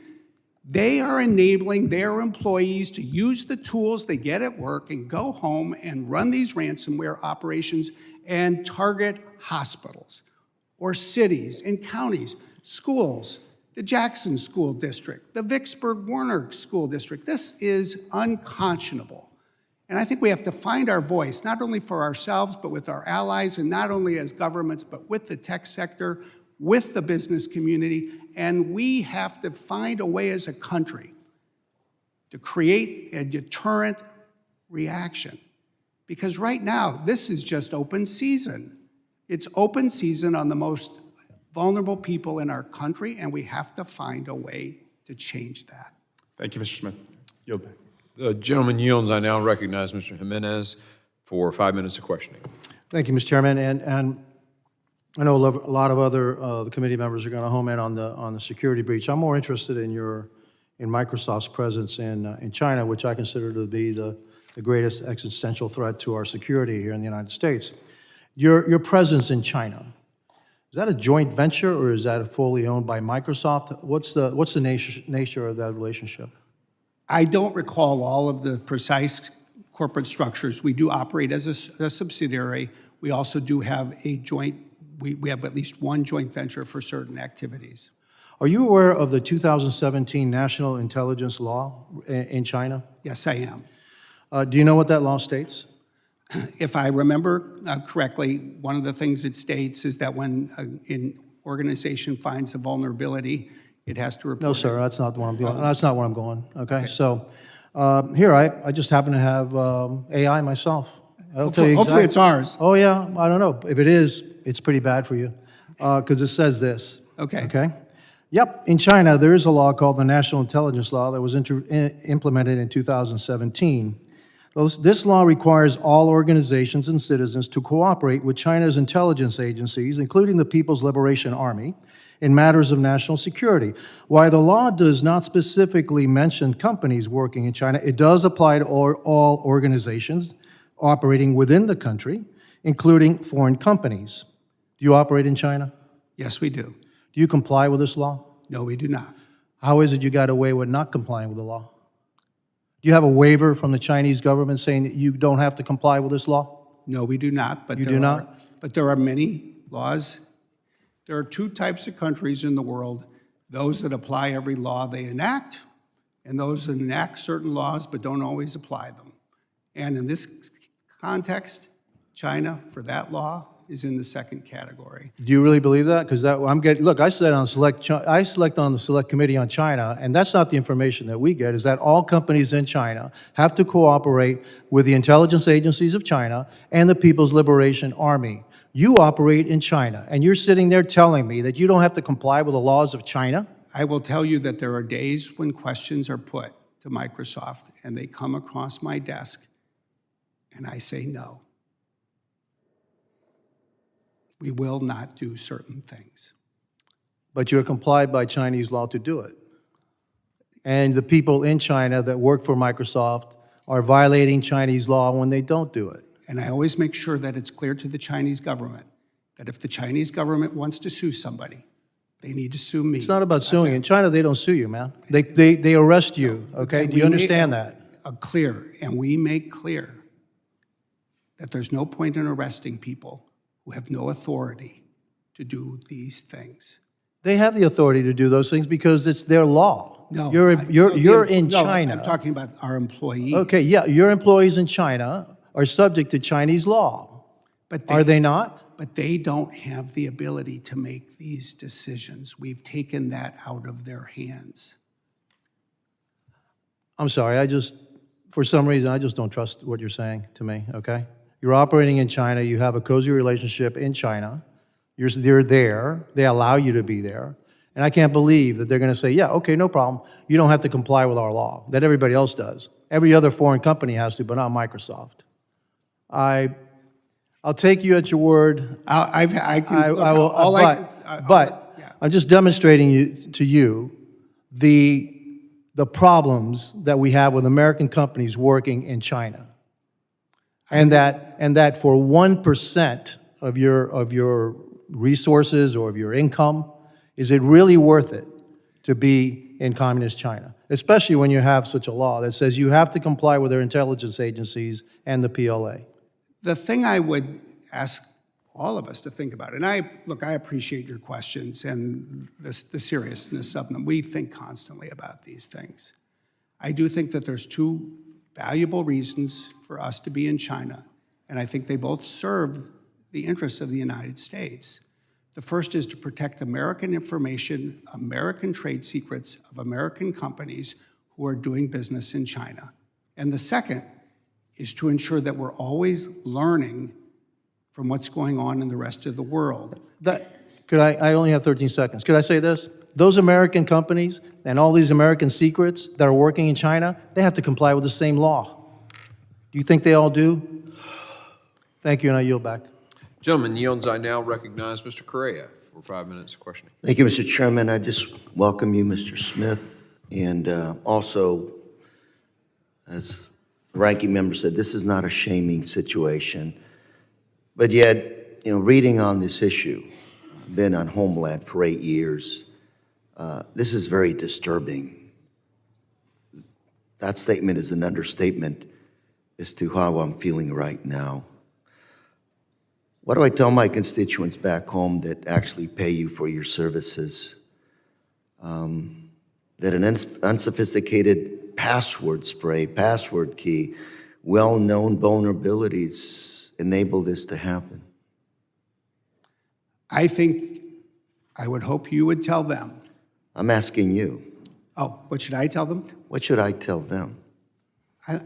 They are enabling their employees to use the tools they get at work and go home and run these ransomware operations and target hospitals or cities and counties, schools, the Jackson School District, the Vicksburg Warner School District. This is unconscionable. And I think we have to find our voice, not only for ourselves, but with our allies, and not only as governments, but with the tech sector, with the business community. And we have to find a way as a country to create a deterrent reaction. Because right now, this is just open season. It's open season on the most vulnerable people in our country, and we have to find a way to change that. Thank you, Mr. Smith. Yield back. The gentleman yields. I now recognize Mr. Jimenez for 5 minutes of questioning. Thank you, Mr. Chairman. And I know a lot of other committee members are going to home in on the security breach. I'm more interested in Microsoft's presence in China, which I consider to be the greatest existential threat to our security here in the United States. Your presence in China, is that a joint venture or is that fully owned by Microsoft? What's the nature of that relationship? I don't recall all of the precise corporate structures. We do operate as a subsidiary. We also do have a joint, we have at least one joint venture for certain activities. Are you aware of the 2017 National Intelligence Law in China? Yes, I am. Do you know what that law states? If I remember correctly, one of the things it states is that when an organization finds a vulnerability, it has to report. No, sir, that's not where I'm going. That's not where I'm going. Okay. So here, I just happen to have AI myself. I'll tell you Hopefully it's ours. Oh yeah, I don't know. If it is, it's pretty bad for you, because it says this. Okay. Okay. Yep. In China, there is a law called the National Intelligence Law that was implemented in 2017. This law requires all organizations and citizens to cooperate with China's intelligence agencies, including the People's Liberation Army, in matters of national security. While the law does not specifically mention companies working in China, it does apply to all organizations operating within the country, including foreign companies. Do you operate in China? Yes, we do. Do you comply with this law? No, we do not. How is it you got away with not complying with the law? Do you have a waiver from the Chinese government saying that you don't have to comply with this law? No, we do not. But You there do are- not? But there are many laws. There are two types of countries in the world, those that apply every law they enact, and those that enact certain laws but don't always apply them. And in this context, China, for that law, is in the second category. Do you really believe that? Because look, I select on the select committee on China, and that's not the information that we get, is that all companies in China have to cooperate with the intelligence agencies of China and the People's Liberation Army. You operate in China, and you're sitting there telling me that you don't have to comply with the laws of China? I will tell you that there are days when questions are put to Microsoft and they come across my desk and I say no. We will not do certain things. But you're complied by Chinese law to do it. And the people in China that work for Microsoft are violating Chinese law when they don't do it. And I always make sure that it's clear to the Chinese government that if the Chinese government wants to sue somebody, they need to sue me. It's not about suing. In China, they don't sue you, man. They arrest you, okay? Do you understand that? And we make clear that there's no point in arresting people who have no authority to do these things. They have the authority to do those things because it's their law. No. You're in No, China. I'm talking about our employees. Okay, yeah, your employees in China are subject to Chinese law. But Are they not? But they don't have the ability to make these decisions. We've taken that out of their hands. I'm sorry, for some reason, I just don't trust what you're saying to me, okay? You're operating in China, you have a cozy relationship in China, they're there, they allow you to be there, and I can't believe that they're gonna say, yeah, okay, no problem, you don't have to comply with our law, that everybody else does. Every other foreign company has to, but not Microsoft. I'll take you at your word. But I'm just demonstrating to you the problems that we have with American companies working in China. And that for 1% of your resources or of your income, is it really worth it to be in communist China? Especially when you have such a law that says you have to comply with their intelligence agencies and the PLA. The thing I would ask all of us to think about, and I appreciate your questions and the seriousness of them. We think constantly about these things. I do think that there's two valuable reasons for us to be in China, and I think they both serve the interests of the United States. The first is to protect American information, American trade secrets of American companies who are doing business in China. And the second is to ensure that we're always learning from what's going on in the rest of the world. I only have 13 seconds. Could I say this? Those American companies and all these American secrets that are working in China, they have to comply with the same law. Do you think they all do? Thank you, and I yield back. Gentlemen, yields, I now recognize Mr. Correa for 5 minutes of questioning. Thank you, Mr. Chairman. I just welcome you, Mr. Smith, and also, as the ranking member said, this is not a shaming situation. But yet, reading on this issue, I've been on Homeland for 8 years, this is very disturbing. That statement is an understatement as to how I'm feeling right now. What do I tell my constituents back home that actually pay you for your services? That an unsophisticated password spray, password key, well-known vulnerabilities enable this to happen? I would hope you would tell them. I'm asking you. Oh, what should I tell them? What should I tell them?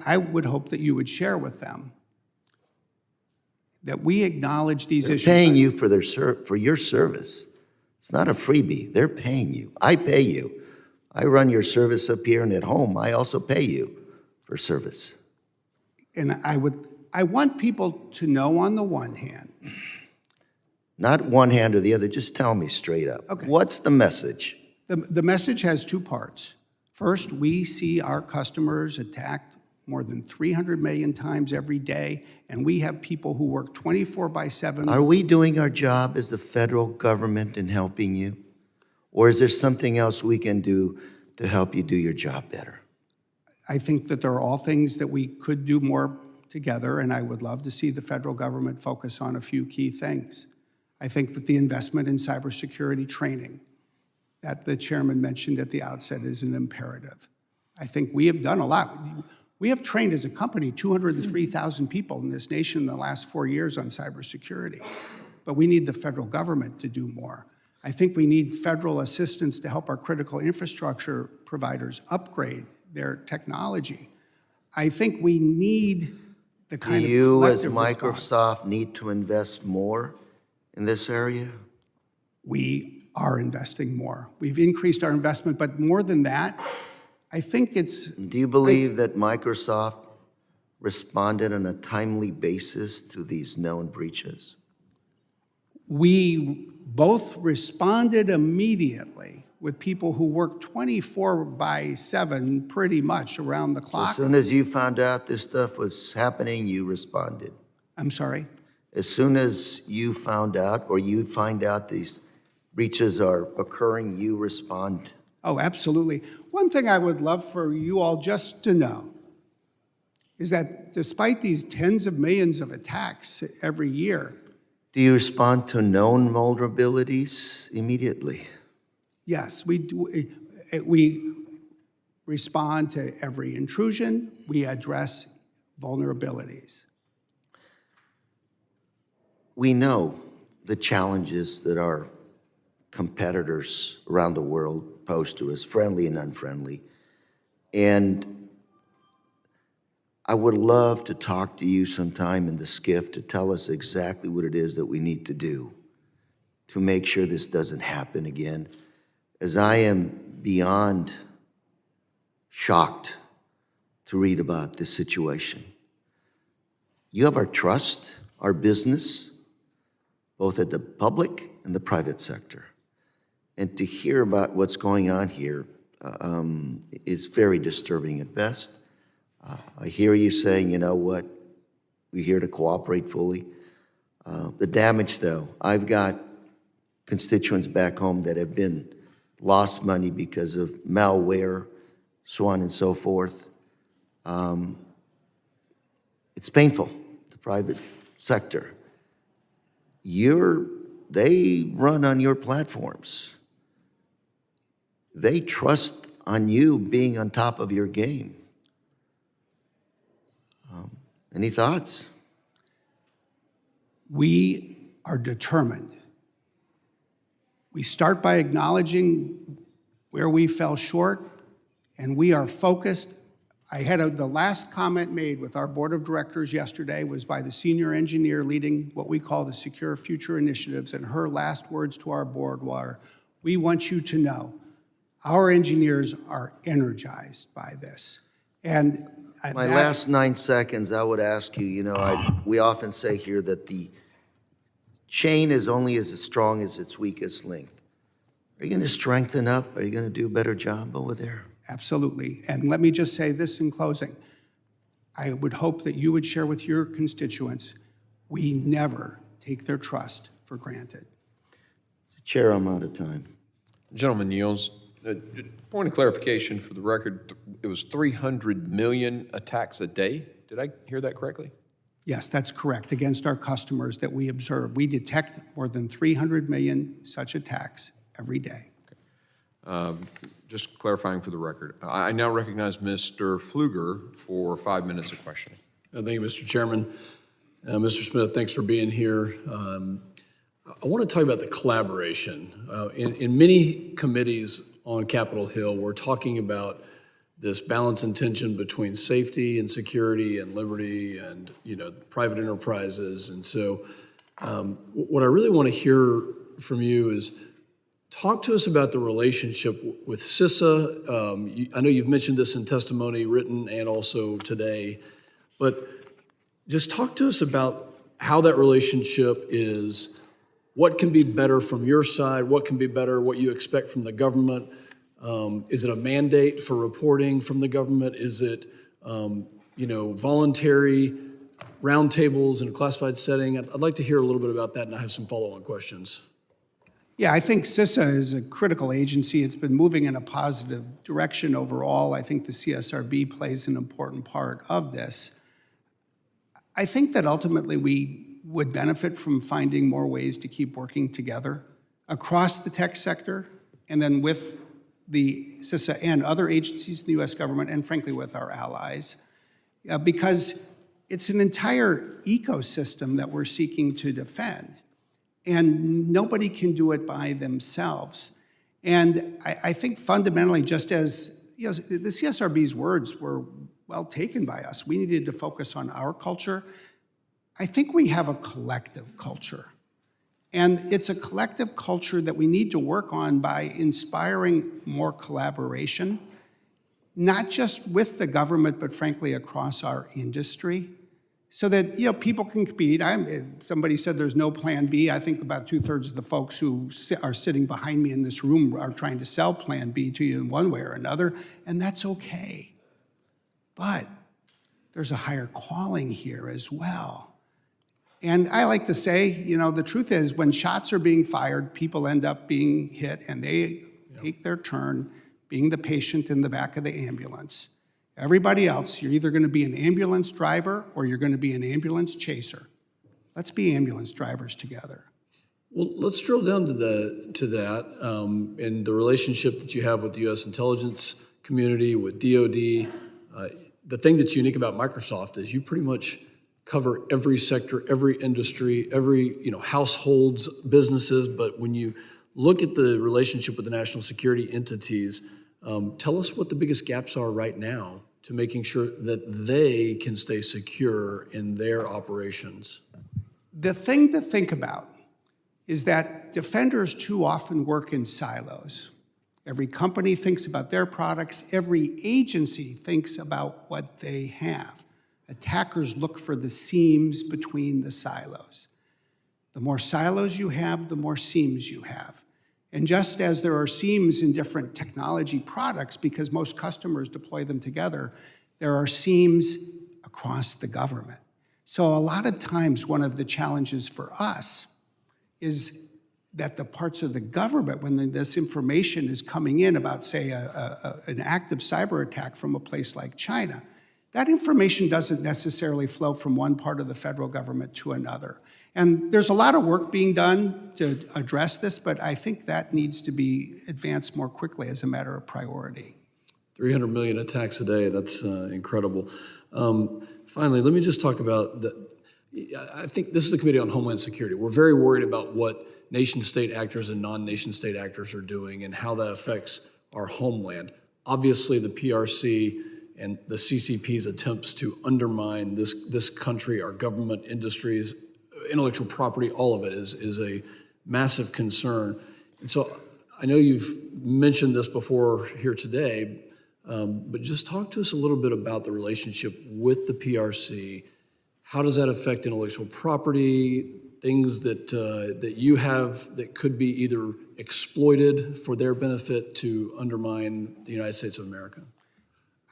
I would hope that you would share with them that we acknowledge these They're issues. paying you for your service. It's not a freebie. They're paying you. I pay you. I run your service up here and at home. I also pay you for service. And I want people to know on the one hand, Not one hand or the other, just tell me straight up. Okay. What's the message? the message has two parts. First, we see our customers attacked more than 300 million times every day, and we have people who work 24/7. Are we doing our job as the federal government in helping you? Or is there something else we can do to help you do your job better? I think that there are all things that we could do more together, and I would love to see the federal government focus on a few key things. I think that the investment in cybersecurity training that the chairman mentioned at the outset is an imperative. I think we have done a lot. We have trained as a company 203,000 people in this nation in the last 4 years on cybersecurity, but we need the federal government to do more. I think we need federal assistance to help our critical infrastructure providers upgrade their technology. I think we need the Do kind of you, as collective response. Microsoft, need to invest more in this area? We are investing more. We've increased our investment, but more than that, I think it's, Do you believe that Microsoft responded on a timely basis to these known breaches? we both responded immediately with people who work 24/7 pretty much around the As clock. soon as you found out this stuff was happening, you responded. I'm sorry? As soon as you found out or you find out these breaches are occurring, you respond. Oh, absolutely. One thing I would love for you all just to know is that despite these tens of millions of attacks every year, Do you respond to known vulnerabilities immediately? yes, we respond to every intrusion, we address vulnerabilities. We know the challenges that our competitors around the world pose to us, friendly and unfriendly. And I would love to talk to you sometime in the skiff to tell us exactly what it is that we need to do to make sure this doesn't happen again, as I am beyond shocked to read about this situation. You have our trust, our business, both at the public and the private sector. And to hear about what's going on here is very disturbing at best. I hear you saying, you know what, we're here to cooperate fully. The damage, though, I've got constituents back home that have been lost money because of malware, so on and so forth. It's painful, the private sector. They run on your platforms. They trust on you being on top of your game. Any thoughts? We are determined. We start by acknowledging where we fell short, and we are focused. The last comment made with our board of directors yesterday was by the senior engineer leading what we call the Secure Future Initiatives, and her last words to our board were, "We want you to know our engineers are energized by this." And My last 9 seconds, I would ask you, we often say here that the chain is only as strong as its weakest link. Are you going to strengthen up? Are you going to do a better job over there? Absolutely. And let me just say this in closing. I would hope that you would share with your constituents, we never take their trust for granted. Chair, I'm out of time. Gentleman yields. Point of clarification for the record, it was 300 million attacks a day? Did I hear that correctly? Yes, that's correct, against our customers that we observe. We detect more than 300 million such attacks every day. Just clarifying for the record. I now recognize Mr. Pfluger for 5 minutes of questioning. Thank you, Mr. Chairman. Mr. Smith, thanks for being here. I want to talk about the collaboration. In many committees on Capitol Hill, we're talking about this balance and tension between safety and security and liberty and private enterprises. And so what I really want to hear from you is talk to us about the relationship with CISA. I know you've mentioned this in testimony written and also today, but just talk to us about how that relationship is, what can be better from your side, what can be better, what you expect from the government. Is it a mandate for reporting from the government? Is it, voluntary roundtables in a classified setting? I'd like to hear a little bit about that, and I have some follow-on questions. Yeah, I think CISA is a critical agency. It's been moving in a positive direction overall. I think the CSRB plays an important part of this. I think that ultimately we would benefit from finding more ways to keep working together across the tech sector, and then with the CISA and other agencies in the US government, and frankly with our allies, because it's an entire ecosystem that we're seeking to defend. And nobody can do it by themselves. And I think fundamentally, just as the CSRB's words were well taken by us, we needed to focus on our culture. I think we have a collective culture. And it's a collective culture that we need to work on by inspiring more collaboration, not just with the government, but frankly across our industry, so that people can compete. Somebody said there's no plan B. I think about 2/3 of the folks who are sitting behind me in this room are trying to sell plan B to you in one way or another, and that's okay. But there's a higher calling here as well. And I like to say, the truth is when shots are being fired, people end up being hit, and they take their turn being the patient in the back of the ambulance. Everybody else, you're either going to be an ambulance driver or you're going to be an ambulance chaser. Let's be ambulance drivers together. Well, let's drill down to that and the relationship that you have with the U.S. intelligence community, with DoD. The thing that's unique about Microsoft is you pretty much cover every sector, every industry, every households, businesses. But when you look at the relationship with the national security entities, tell us what the biggest gaps are right now to making sure that they can stay secure in their operations. The thing to think about is that defenders too often work in silos. Every company thinks about their products. Every agency thinks about what they have. Attackers look for the seams between the silos. The more silos you have, the more seams you have. And just as there are seams in different technology products, because most customers deploy them together, there are seams across the government. So a lot of times, one of the challenges for us is that the parts of the government, when this information is coming in about, say, an active cyber attack from a place like China, that information doesn't necessarily flow from one part of the federal government to another. And there's a lot of work being done to address this, but I think that needs to be advanced more quickly as a matter of priority. 300 million attacks a day, that's incredible. Finally, let me just talk about I think this is the Committee on Homeland Security. We're very worried about what nation-state actors and non-nation-state actors are doing and how that affects our homeland. Obviously, the PRC and the CCP's attempts to undermine this country, our government, industries, intellectual property, all of it is a massive concern. And so I know you've mentioned this before here today, but just talk to us a little bit about the relationship with the PRC. How does that affect intellectual property, things that you have that could be either exploited for their benefit to undermine the United States of America?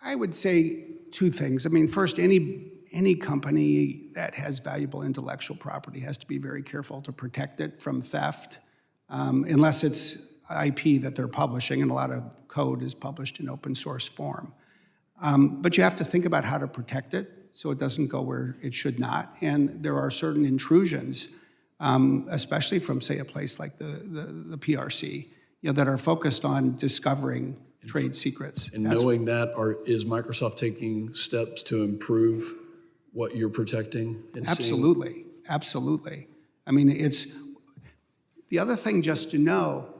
I would say two things. I mean, first, any company that has valuable intellectual property has to be very careful to protect it from theft, unless it's IP that they're publishing, and a lot of code is published in open source form. But you have to think about how to protect it so it doesn't go where it should not. And there are certain intrusions, especially from, say, a place like the PRC, that are focused on discovering trade secrets. And knowing that, is Microsoft taking steps to improve what you're protecting and Absolutely, seeing? Absolutely. I mean, the other thing just to know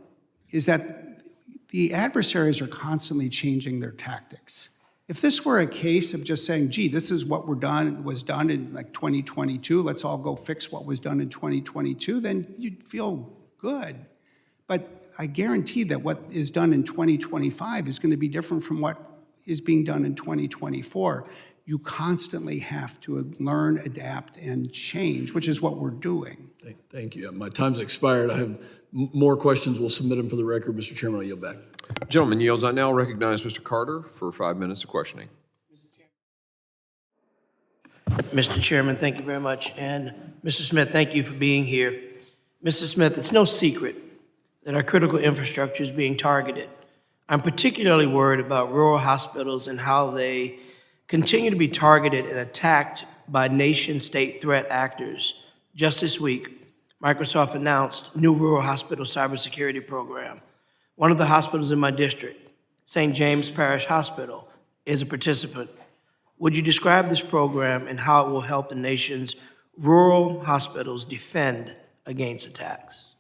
is that the adversaries are constantly changing their tactics. If this were a case of just saying, gee, this is what was done in like 2022, let's all go fix what was done in 2022, then you'd feel good. But I guarantee that what is done in 2025 is going to be different from what is being done in 2024. you constantly have to learn, adapt, and change, which is what we're doing. Thank you. My time's expired. I have more questions. We'll submit them for the record. Mr. Chairman, I'll yield back. Gentleman yields. I now recognize Mr. Carter for 5 minutes of questioning. Mr. Chairman, thank you very much. And Mr. Smith, thank you for being here. Mr. Smith, it's no secret that our critical infrastructure is being targeted. I'm particularly worried about rural hospitals and how they continue to be targeted and attacked by nation-state threat actors. Just this week, Microsoft announced new rural hospital cybersecurity program. One of the hospitals in my district, St. James Parish Hospital, is a participant. Would you describe this program and how it will help the nation's rural hospitals defend against attacks?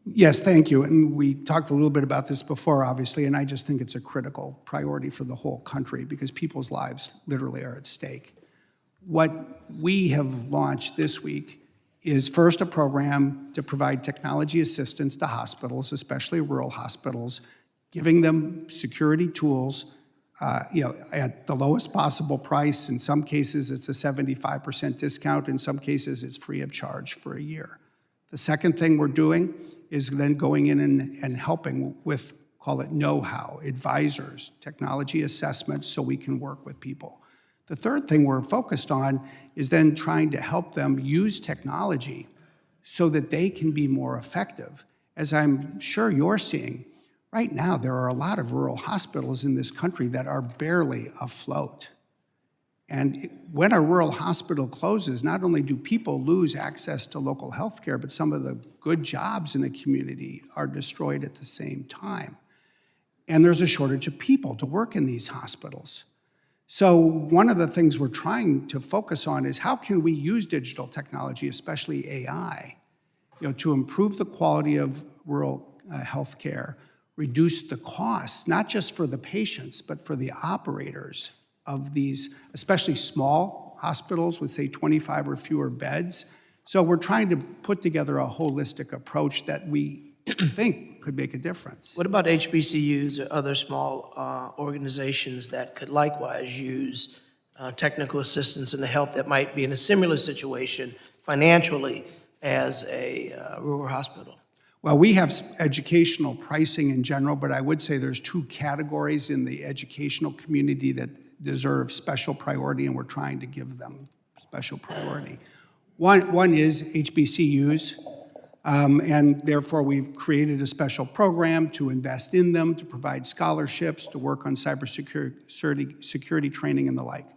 Yes, thank you. And we talked a little bit about this before, obviously, and I just think it's a critical priority for the whole country because people's lives literally are at stake. What we have launched this week is first a program to provide technology assistance to hospitals, especially rural hospitals, giving them security tools at the lowest possible price. In some cases, it's a 75% discount. In some cases, it's free of charge for a year. The second thing we're doing is then going in and helping with, call it know-how, advisors, technology assessments, so we can work with people. The third thing we're focused on is then trying to help them use technology so that they can be more effective. As I'm sure you're seeing, right now there are a lot of rural hospitals in this country that are barely afloat. And when a rural hospital closes, not only do people lose access to local health care, but some of the good jobs in a community are destroyed at the same time. And there's a shortage of people to work in these hospitals. So one of the things we're trying to focus on is how can we use digital technology, especially AI, to improve the quality of rural health care, reduce the costs, not just for the patients, but for the operators of these, especially small hospitals with, say, 25 or fewer beds. So we're trying to put together a holistic approach that we think could make a difference. What about HBCUs or other small organizations that could likewise use technical assistance and the help that might be in a similar situation financially as a rural hospital? Well, we have educational pricing in general, but I would say there's two categories in the educational community that deserve special priority, and we're trying to give them special priority. One is HBCUs, and therefore we've created a special program to invest in them, to provide scholarships, to work on cybersecurity training and the like.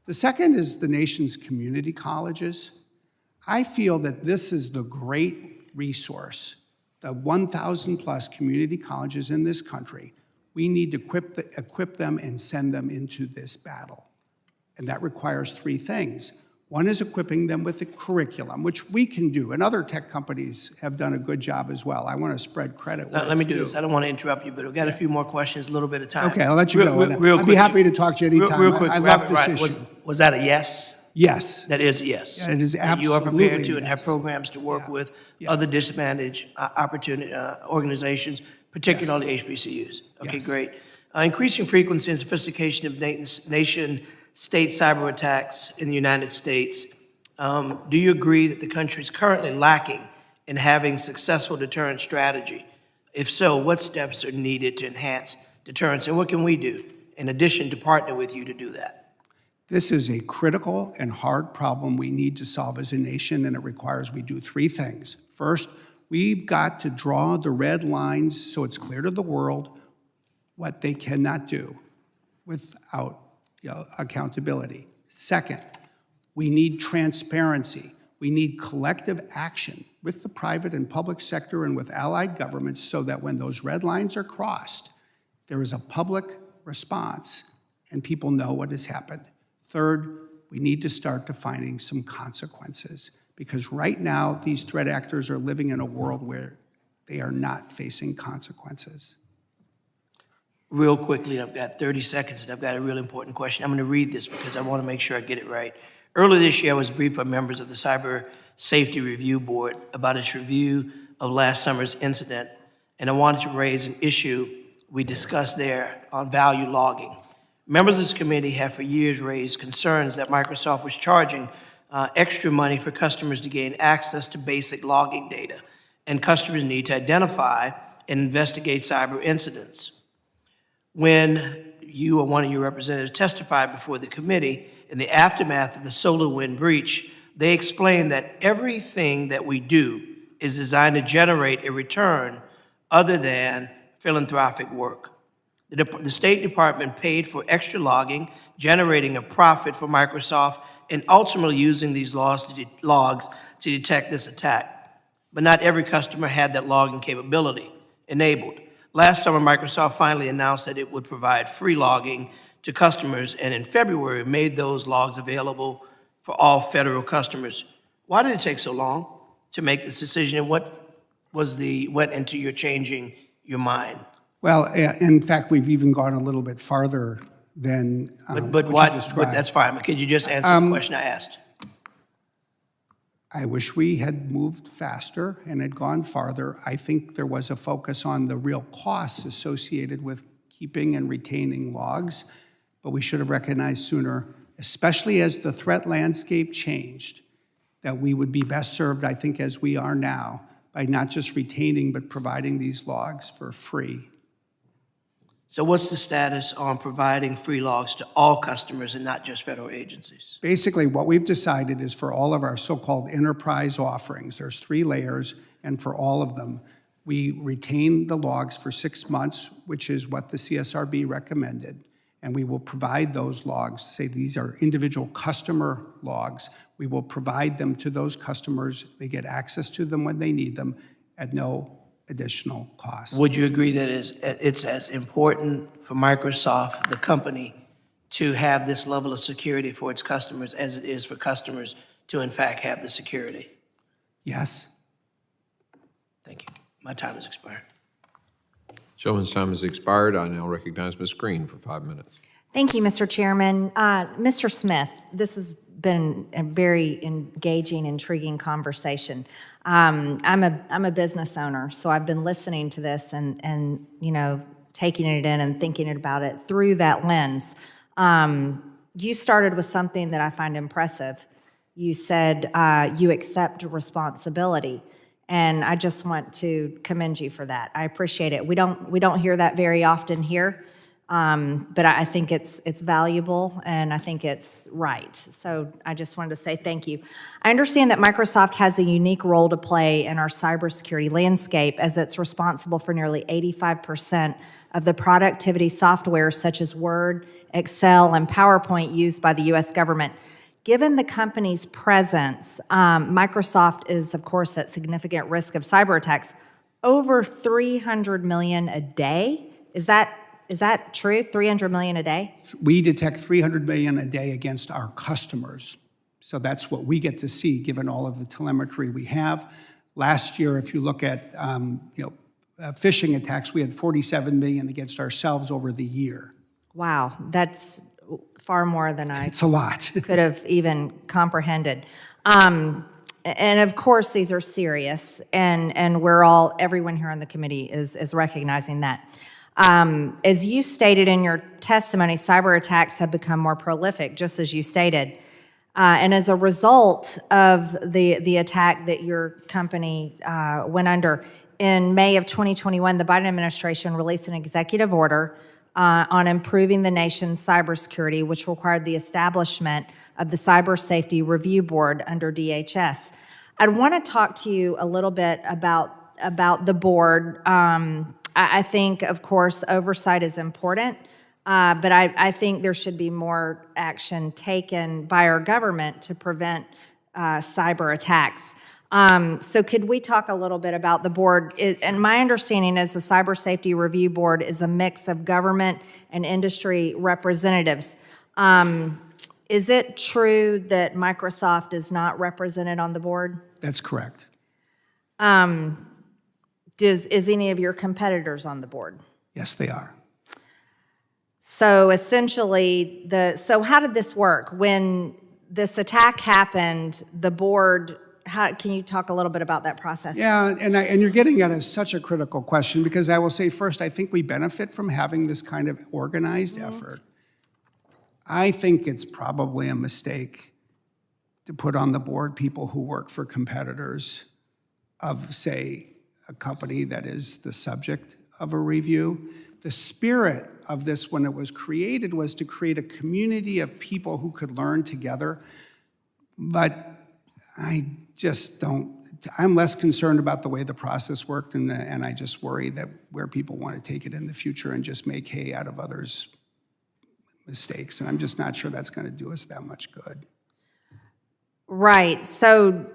The second is the nation's community colleges. I feel that this is the great resource. The 1,000 plus community colleges in this country, we need to equip them and send them into this battle. And that requires three things. One is equipping them with the curriculum, which we can do, and other tech companies have done a good job as well. I want to spread credit. Let me do this. I don't want to interrupt you, but we've got a few more questions, a little bit of time. Okay, I'll let you go. I'd be happy to talk to you anytime. Real quick, I love this issue. Was that a yes? Yes. That is a yes. Yeah, it is absolutely You are prepared to and yes. have programs to work with other disadvantaged organizations, particularly HBCUs. Okay, Yes. great. Increasing frequency and sophistication of nation-state cyber attacks in the United States. Do you agree that the country is currently lacking in having successful deterrent strategy? If so, what steps are needed to enhance deterrence, and what can we do in addition to partner with you to do that? This is a critical and hard problem we need to solve as a nation, and it requires we do three things. First, we've got to draw the red lines so it's clear to the world what they cannot do without accountability. Second, we need transparency. We need collective action with the private and public sector and with allied governments so that when those red lines are crossed, there is a public response and people know what has happened. Third, we need to start defining some consequences because right now these threat actors are living in a world where they are not facing consequences. Real quickly, I've got 30 seconds and I've got a real important question. I'm going to read this because I want to make sure I get it right. Earlier this year, I was briefed by members of the Cyber Safety Review Board about its review of last summer's incident, and I wanted to raise an issue we discussed there on value logging. Members of this committee have for years raised concerns that Microsoft was charging extra money for customers to gain access to basic logging data, and customers need to identify and investigate cyber incidents. When you or one of your representatives testified before the committee in the aftermath of the SolarWinds breach, they explained that everything that we do is designed to generate a return other than philanthropic work. The State Department paid for extra logging, generating a profit for Microsoft, and ultimately using these logs to detect this attack. But not every customer had that logging capability enabled. Last summer, Microsoft finally announced that it would provide free logging to customers, and in February, made those logs available for all federal customers. Why did it take so long to make this decision, and what went into your changing your mind? Well, in fact, we've even gone a little bit farther than But what what? you described. But that's fine. But could you just answer the question I asked? I wish we had moved faster and had gone farther. I think there was a focus on the real costs associated with keeping and retaining logs, but we should have recognized sooner, especially as the threat landscape changed, that we would be best served, I think, as we are now, by not just retaining, but providing these logs for free. So what's the status on providing free logs to all customers and not just federal agencies? Basically, what we've decided is for all of our so-called enterprise offerings, there's 3 layers, and for all of them, we retain the logs for 6 months, which is what the CSRB recommended, and we will provide those logs. Say these are individual customer logs. We will provide them to those customers. They get access to them when they need them at no additional cost. Would you agree that it's as important for Microsoft, the company, to have this level of security for its customers as it is for customers to, in fact, have the security? Yes. Thank you. My time has expired. Gentleman's time has expired. I now recognize Ms. Green for 5 minutes. Thank you, Mr. Chairman. Mr. Smith, this has been a very engaging, intriguing conversation. I'm a business owner, so I've been listening to this and taking it in and thinking about it through that lens. You started with something that I find impressive. You said you accept responsibility, and I just want to commend you for that. I appreciate it. We don't hear that very often here. But I think it's valuable, and I think it's right. So I just wanted to say thank you. I understand that Microsoft has a unique role to play in our cybersecurity landscape, as it's responsible for nearly 85% of the productivity software such as Word, Excel, and PowerPoint used by the U.S. government. Given the company's presence, Microsoft is, of course, at significant risk of cyber attacks. Over 300 million a day? Is that true? 300 million a day? We detect 300 million a day against our customers. So that's what we get to see, given all of the telemetry we have. Last year, if you look at phishing attacks, we had 47 million against ourselves over the year. Wow, that's far more than I It's a lot. could have even comprehended. And of course, these are serious, and everyone here on the committee is recognizing that. As you stated in your testimony, cyber attacks have become more prolific, just as you stated. And as a result of the attack that your company went under, in May of 2021, the Biden administration released an executive order on improving the nation's cybersecurity, which required the establishment of the Cyber Safety Review Board under DHS. I'd want to talk to you a little bit about the board. I think, of course, oversight is important, but I think there should be more action taken by our government to prevent cyber attacks. So could we talk a little bit about the board? And my understanding is the Cyber Safety Review Board is a mix of government and industry representatives. Is it true that Microsoft is not represented on the board? That's correct. Is any of your competitors on the board? Yes, they are. So essentially, so how did this work? When this attack happened, the board, can you talk a little bit about that process? Yeah, and you're getting at such a critical question, because I will say first, I think we benefit from having this kind of organized effort. I think it's probably a mistake to put on the board people who work for competitors of, say, a company that is the subject of a review. The spirit of this, when it was created, was to create a community of people who could learn together. But I just don't, I'm less concerned about the way the process worked, and I just worry that where people want to take it in the future and just make hay out of others' mistakes. And I'm just not sure that's going to do us that much good. Right. So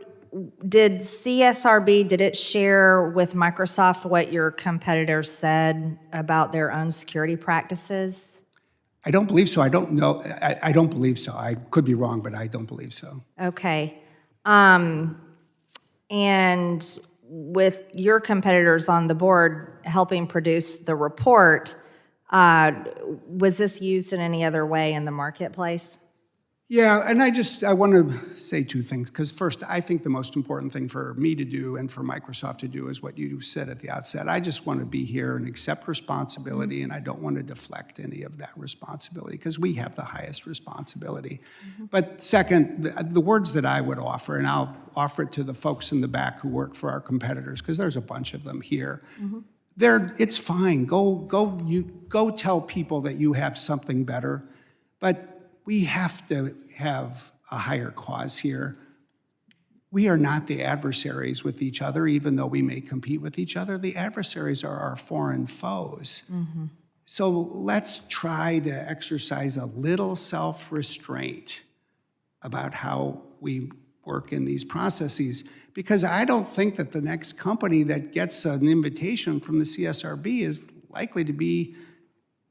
did CSRB, did it share with Microsoft what your competitors said about their own security practices? I don't believe so. I don't know. I don't believe so. I could be wrong, but I don't believe so. Okay. And with your competitors on the board helping produce the report, was this used in any other way in the marketplace? Yeah, and I want to say two things, because first, I think the most important thing for me to do and for Microsoft to do is what you said at the outset. I just want to be here and accept responsibility, and I don't want to deflect any of that responsibility, because we have the highest responsibility. But second, the words that I would offer, and I'll offer it to the folks in the back who work for our competitors, because there's a bunch of them here. It's fine. Go tell people that you have something better, but we have to have a higher cause here. We are not the adversaries with each other, even though we may compete with each other. The adversaries are our foreign foes. So let's try to exercise a little self-restraint about how we work in these processes, because I don't think that the next company that gets an invitation from the CSRB is likely to be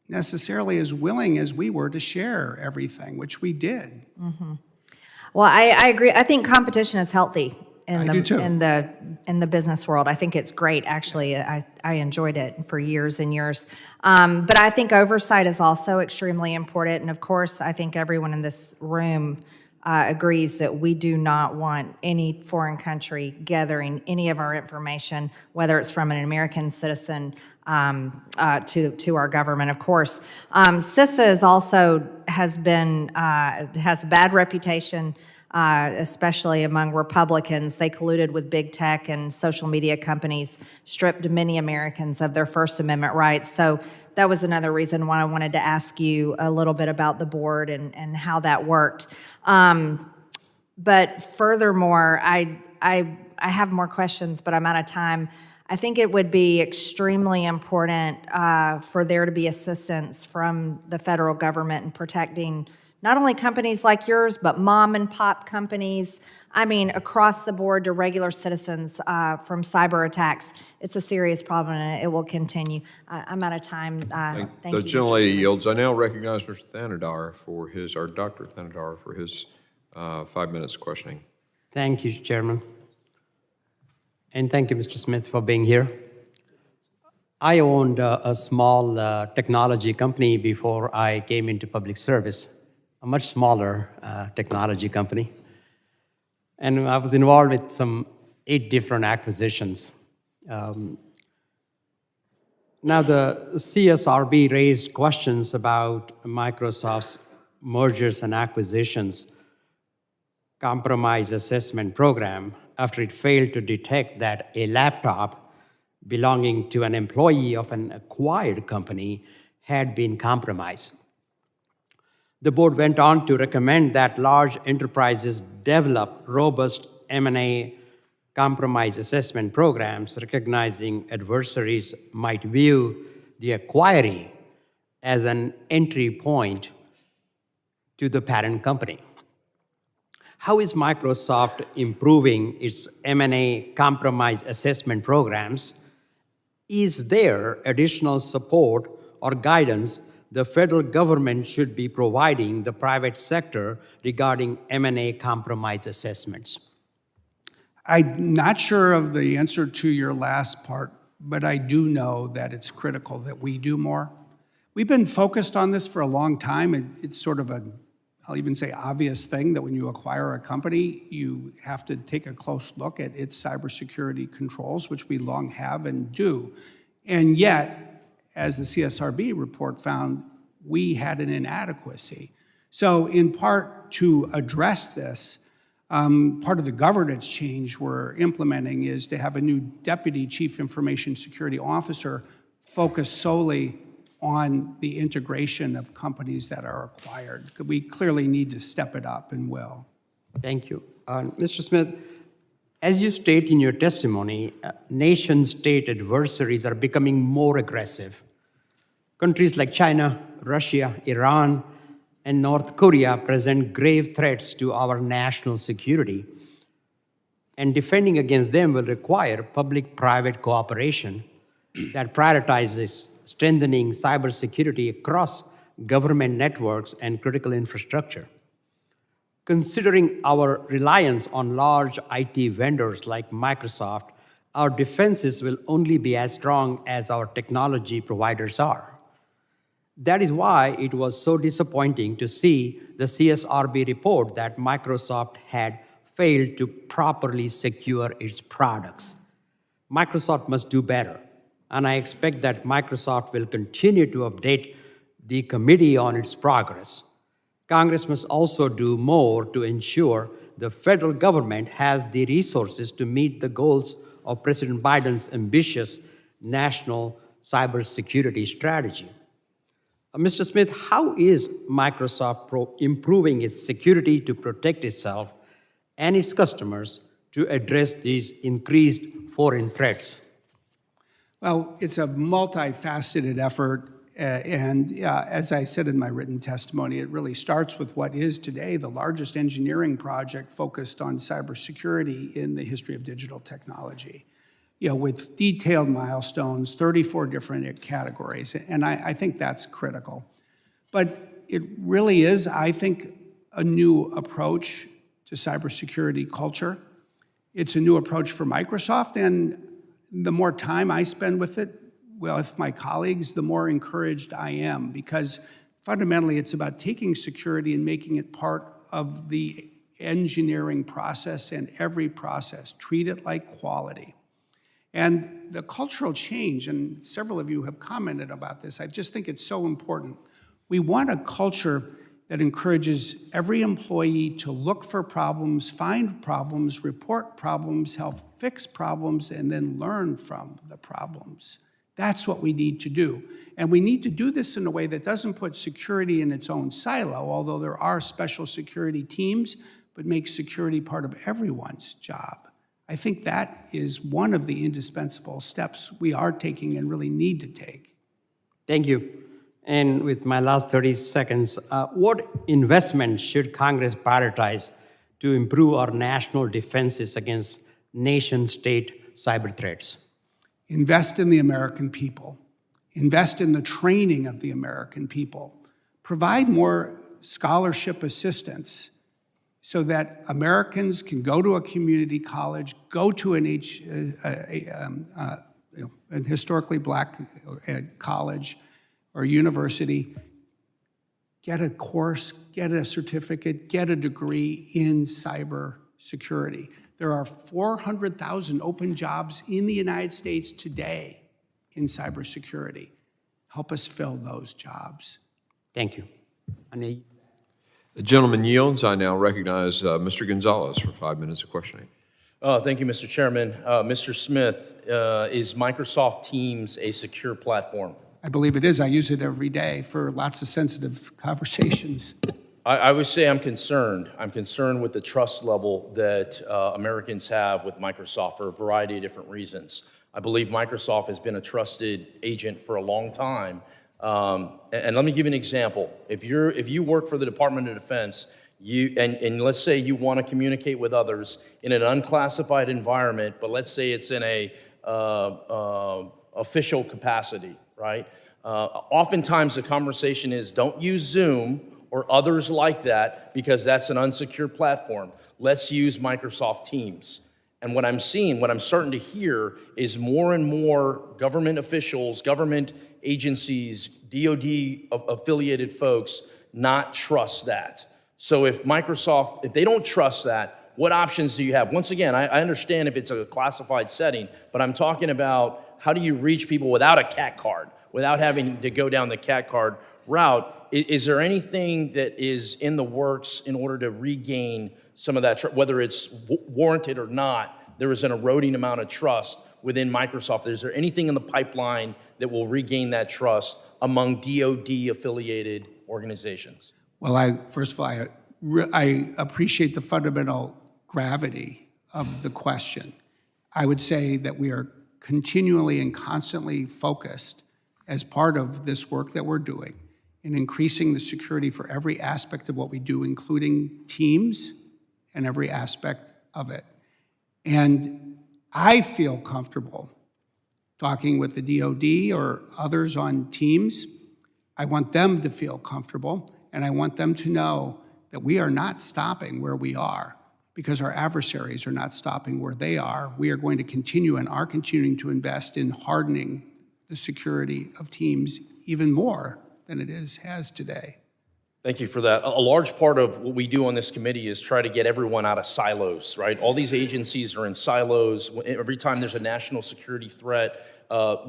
necessarily as willing as we were to share everything, which we did. Well, I agree. I think competition is healthy in do too. in the business world. I think it's great. Actually, I enjoyed it for years and years. But I think oversight is also extremely important. And of course, I think everyone in this room agrees that we do not want any foreign country gathering any of our information, whether it's from an American citizen to our government, of course. CISA is also has a bad reputation, especially among Republicans. They colluded with big tech and social media companies, stripped many Americans of their First Amendment rights. So that was another reason why I wanted to ask you a little bit about the board and how that worked. But furthermore, I have more questions, but I'm out of time. I think it would be extremely important for there to be assistance from the federal government in protecting not only companies like yours, but mom and pop companies. I mean, across the board to regular citizens from cyber attacks. It's a serious problem, and it will continue. I'm out of time. Thank you, The Mr. gentlelady Chairman. yields. I now recognize Mr. Thanedar for his, or Dr. Thanedar for his 5 minutes questioning. Thank you, Chairman. And thank you, Mr. Smith, for being here. I owned a small technology company before I came into public service, a much smaller technology company. And I was involved with some 8 different acquisitions. Now, the CSRB raised questions about Microsoft's mergers and acquisitions compromise assessment program after it failed to detect that a laptop belonging to an employee of an acquired company had been compromised. The board went on to recommend that large enterprises develop robust M&A compromise assessment programs, recognizing adversaries might view the acquiree as an entry point to the parent company. How is Microsoft improving its M&A compromise assessment programs? Is there additional support or guidance the federal government should be providing the private sector regarding M&A compromise assessments? I'm not sure of the answer to your last part, but I do know that it's critical that we do more. We've been focused on this for a long time. It's sort of I'll even say obvious thing that when you acquire a company, you have to take a close look at its cybersecurity controls, which we long have and do. And yet, as the CSRB report found, we had an inadequacy. So in part to address this, part of the governance change we're implementing is to have a new Deputy Chief Information Security Officer focus solely on the integration of companies that are acquired. We clearly need to step it up and will. Thank you. Mr. Smith, as you state in your testimony, nation-state adversaries are becoming more aggressive. Countries like China, Russia, Iran, and North Korea present grave threats to our national security, and defending against them will require public-private cooperation that prioritizes strengthening cybersecurity across government networks and critical infrastructure. Considering our reliance on large IT vendors like Microsoft, our defenses will only be as strong as our technology providers are. That is why it was so disappointing to see the CSRB report that Microsoft had failed to properly secure its products. Microsoft must do better, and I expect that Microsoft will continue to update the committee on its progress. Congress must also do more to ensure the federal government has the resources to meet the goals of President Biden's ambitious national cybersecurity strategy. Mr. Smith, how is Microsoft improving its security to protect itself and its customers to address these increased foreign threats? Well, it's a multifaceted effort, and as I said in my written testimony, it really starts with what is today the largest engineering project focused on cybersecurity in the history of digital technology. With detailed milestones, 34 different categories, and I think that's critical. But it really is, I think, a new approach to cybersecurity culture. It's a new approach for Microsoft, and the more time I spend with it, with my colleagues, the more encouraged I am, because fundamentally it's about taking security and making it part of the engineering process and every process. Treat it like quality. And the cultural change, and several of you have commented about this, I just think it's so important. We want a culture that encourages every employee to look for problems, find problems, report problems, help fix problems, and then learn from the problems. That's what we need to do. And we need to do this in a way that doesn't put security in its own silo, although there are special security teams, but makes security part of everyone's job. I think that is one of the indispensable steps we are taking and really need to take. Thank you. And with my last 30 seconds, what investment should Congress prioritize to improve our national defenses against nation-state cyber threats? Invest in the American people. Invest in the training of the American people. Provide more scholarship assistance so that Americans can go to a community college, go to an historically black college or university, get a course, get a certificate, get a degree in cybersecurity. There are 400,000 open jobs in the United States today in cybersecurity. Help us fill those jobs. Thank you. The gentleman yields. I now recognize Mr. Gonzalez for 5 minutes of questioning. Thank you, Mr. Chairman. Mr. Smith, is Microsoft Teams a secure platform? I believe it is. I use it every day for lots of sensitive conversations. I would say I'm concerned. I'm concerned with the trust level that Americans have with Microsoft for a variety of different reasons. I believe Microsoft has been a trusted agent for a long time. And let me give you an example. If you work for the Department of Defense, and let's say you want to communicate with others in an unclassified environment, but let's say it's in a official capacity, right? Oftentimes the conversation is, don't use Zoom or others like that because that's an unsecure platform. Let's use Microsoft Teams. And what I'm seeing, what I'm starting to hear is more and more government officials, government agencies, DoD affiliated folks not trust that. So if Microsoft, if they don't trust that, what options do you have? Once again, I understand if it's a classified setting, but I'm talking about how do you reach people without a CAT card, without having to go down the CAT card route. Is there anything that is in the works in order to regain some of that, whether it's warranted or not? There is an eroding amount of trust within Microsoft. Is there anything in the pipeline that will regain that trust among DoD-affiliated organizations? Well, first of all, I appreciate the fundamental gravity of the question. I would say that we are continually and constantly focused as part of this work that we're doing in increasing the security for every aspect of what we do, including teams and every aspect of it. And I feel comfortable talking with the DoD or others on teams. I want them to feel comfortable, and I want them to know that we are not stopping where we are because our adversaries are not stopping where they are. We are going to continue and are continuing to invest in hardening the security of teams even more than it has today. Thank you for that. A large part of what we do on this committee is try to get everyone out of silos, right? All these agencies are in silos. Every time there's a national security threat,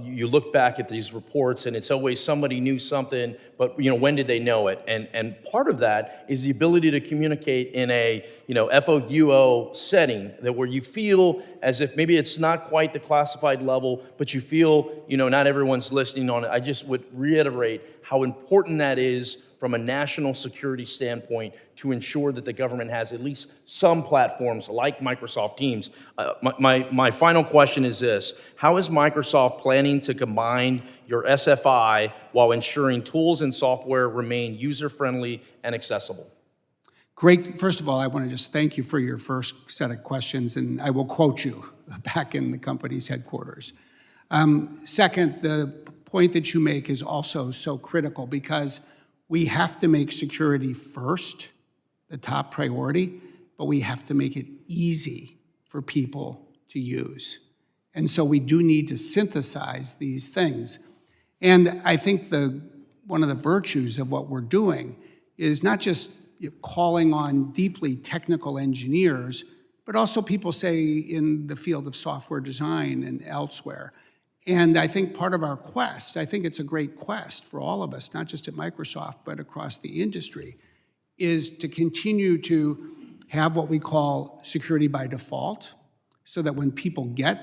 you look back at these reports and it's always somebody knew something, but when did they know it? And part of that is the ability to communicate in a FOUO setting that where you feel as if maybe it's not quite the classified level, but you feel not everyone's listening on it. I just would reiterate how important that is from a national security standpoint to ensure that the government has at least some platforms like Microsoft Teams. My final question is this: how is Microsoft planning to combine your SFI while ensuring tools and software remain user-friendly and accessible? Great. First of all, I want to just thank you for your first set of questions, and I will quote you back in the company's headquarters. Second, the point that you make is also so critical because we have to make security first, the top priority, but we have to make it easy for people to use. And so we do need to synthesize these things. And I think one of the virtues of what we're doing is not just calling on deeply technical engineers, but also people, say, in the field of software design and elsewhere. And I think part of our quest, I think it's a great quest for all of us, not just at Microsoft, but across the industry, is to continue to have what we call security by default, so that when people get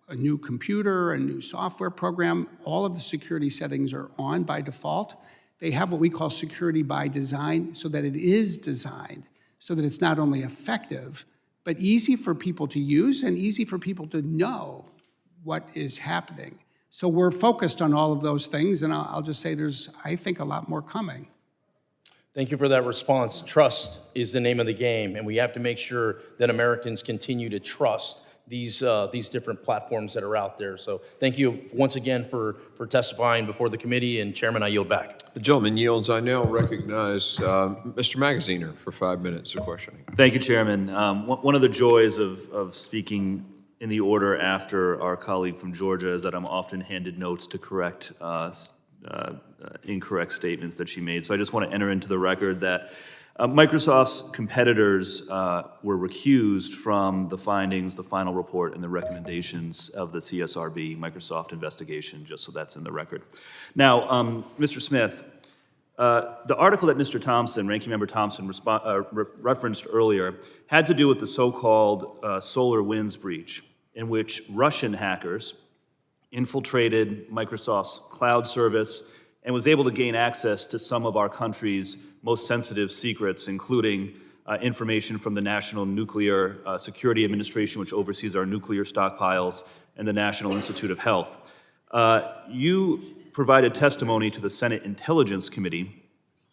a new computer, a new software program, all of the security settings are on by default. They have what we call security by design, so that it is designed so that it's not only effective, but easy for people to use and easy for people to know what is happening. So we're focused on all of those things, and I'll just say there's, I think, a lot more coming. Thank you for that response. Trust is the name of the game, and we have to make sure that Americans continue to trust these different platforms that are out there. So thank you once again for testifying before the committee, and Chairman, I yield back. The gentleman yields. I now recognize Mr. Magaziner for 5 minutes of questioning. Thank you, Chairman. One of the joys of speaking in the order after our colleague from Georgia is that I'm often handed notes to correct incorrect statements that she made. So I just want to enter into the record that Microsoft's competitors were recused from the findings, the final report, and the recommendations of the CSRB Microsoft investigation, just so that's in the record. Now, Mr. Smith, the article that Mr. Thompson, Ranking Member Thompson, referenced earlier had to do with the so-called SolarWinds breach, in which Russian hackers infiltrated Microsoft's cloud service and was able to gain access to some of our country's most sensitive secrets, including information from the National Nuclear Security Administration, which oversees our nuclear stockpiles, and the National Institute of Health. You provided testimony to the Senate Intelligence Committee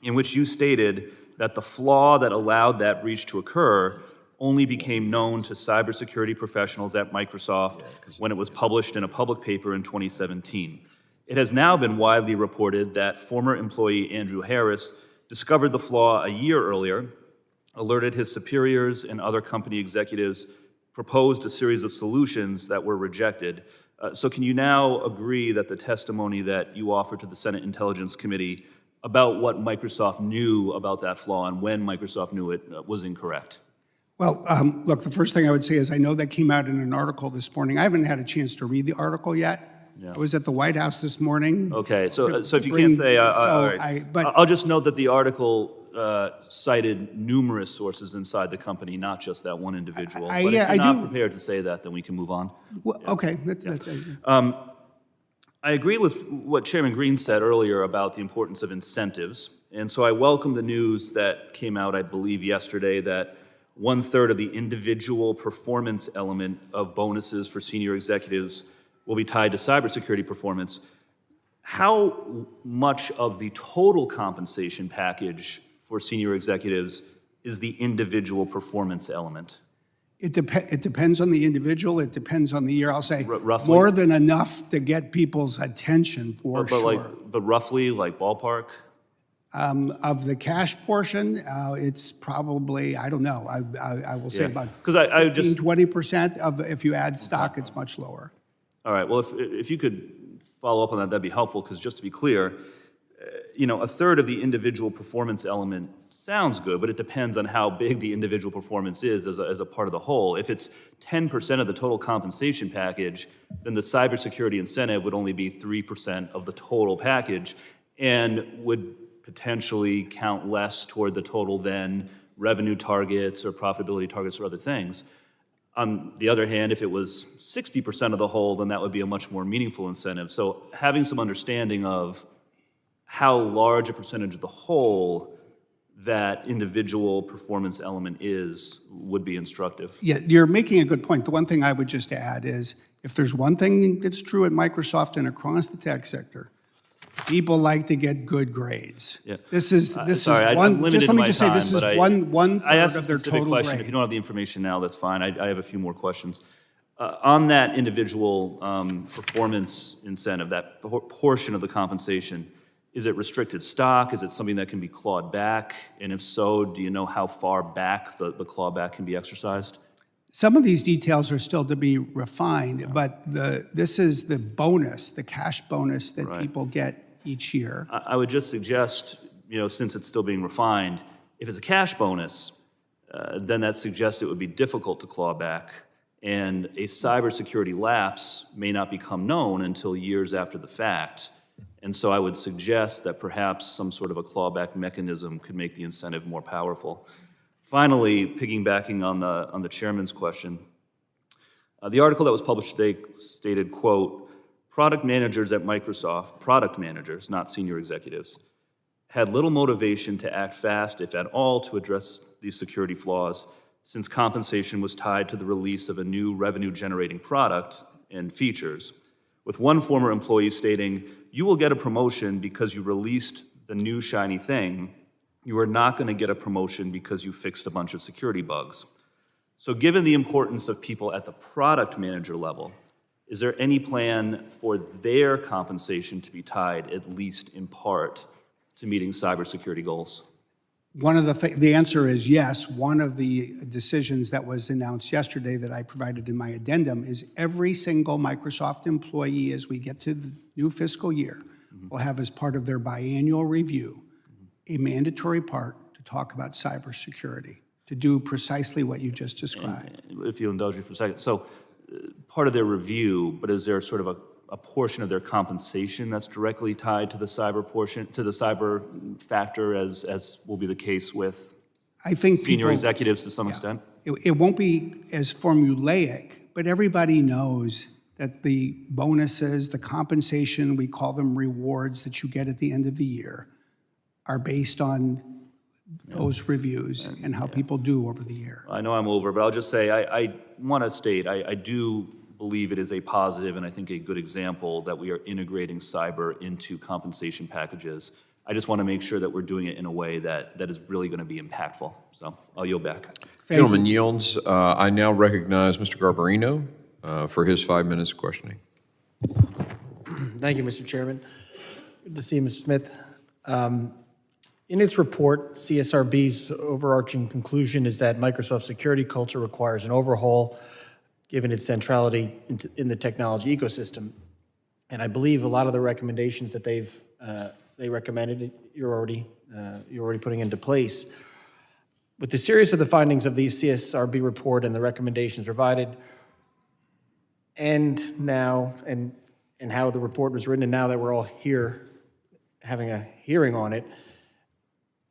in which you stated that the flaw that allowed that breach to occur only became known to cybersecurity professionals at Microsoft when it was published in a public paper in 2017. It has now been widely reported that former employee Andrew Harris discovered the flaw a year earlier, alerted his superiors and other company executives, proposed a series of solutions that were rejected. So can you now agree that the testimony that you offered to the Senate Intelligence Committee about what Microsoft knew about that flaw and when Microsoft knew it was incorrect? Well, look, the first thing I would say is I know that came out in an article this morning. I haven't had a chance to read the article yet, I was at the White House this morning. Okay, so to if you bring- can't say, all so right. but I'll just note that the article cited numerous sources inside the company, not just that one individual. But if yeah, you're I not do- prepared to say that, then we can move on. well, okay, that's I agree with what Chairman Green said earlier about the importance of incentives. And so I welcome the news that came out, I believe, yesterday that 1/3 of the individual performance element of bonuses for senior executives will be tied to cybersecurity performance. How much of the total compensation package for senior executives is the individual performance element? It depends on the individual, it depends on the year. I'll say roughly? more than enough to get people's attention for But sure. but roughly, like ballpark? Of the cash portion, it's probably, I don't know, I will say Yeah. about 'Cause I just- 20% of, if you add stock, it's much lower. All right, well, if you could follow up on that, that'd be helpful, because just to be clear, 1/3 of the individual performance element sounds good, but it depends on how big the individual performance is as a part of the whole. If it's 10% of the total compensation package, then the cybersecurity incentive would only be 3% of the total package and would potentially count less toward the total than revenue targets or profitability targets or other things. On the other hand, if it was 60% of the whole, then that would be a much more meaningful incentive. So having some understanding of how large a percentage of the whole that individual performance element is would be instructive. Yeah, you're making a good point. The one thing I would just add is, if there's one thing that's true at Microsoft and across the tech sector, people like to get good grades. Yeah. This is Sorry, I'm one, limited just let in me my just say, time, this is but I one asked third a of their specific total question. If grade. you don't have the information now, that's fine. I have a few more questions. On that individual performance incentive, that portion of the compensation, is it restricted stock? Is it something that can be clawed back? And if so, do you know how far back the clawback can be exercised? Some of these details are still to be refined, but this is the bonus, the cash bonus that Right. people get each year. I would just suggest, since it's still being refined, if it's a cash bonus, then that suggests it would be difficult to claw back, and a cybersecurity lapse may not become known until years after the fact. And so I would suggest that perhaps some sort of a clawback mechanism could make the incentive more powerful. Finally, piggybacking on the chairman's question, the article that was published today stated, quote, product managers at Microsoft, product managers, not senior executives, had little motivation to act fast, if at all, to address these security flaws, since compensation was tied to the release of a new revenue-generating product and features, with one former employee stating, "You will get a promotion because you released the new shiny thing. You are not going to get a promotion because you fixed a bunch of security bugs." So given the importance of people at the product manager level, is there any plan for their compensation to be tied, at least in part, to meeting cybersecurity goals? One of the answer is yes. One of the decisions that was announced yesterday that I provided in my addendum is every single Microsoft employee, as we get to the new fiscal year, will have as part of their biannual review a mandatory part to talk about cybersecurity, to do precisely what you just described. If you'll indulge me for a second. So part of their review, but is there sort of a portion of their compensation that's directly tied to the cyber portion, to the cyber factor, as will be the case with I think senior executives to some extent? It won't be as formulaic, but everybody knows that the bonuses, the compensation, we call them rewards that you get at the end of the year, are based on those reviews and how people do over the year. I know I'm over, but I'll just say, I want to state, I do believe it is a positive and I think a good example that we are integrating cyber into compensation packages. I just want to make sure that we're doing it in a way that is really going to be impactful. So I'll yield back. Gentleman yields. I now recognize Mr. Garbarino for his 5 minutes of questioning. Thank you, Mr. Chairman. Good to see you, Mr. Smith. In its report, CSRB's overarching conclusion is that Microsoft's security culture requires an overhaul given its centrality in the technology ecosystem. And I believe a lot of the recommendations that they recommended, you're already putting into place. With the series of the findings of the CSRB report and the recommendations provided, and and how the report was written, and now that we're all here having a hearing on it,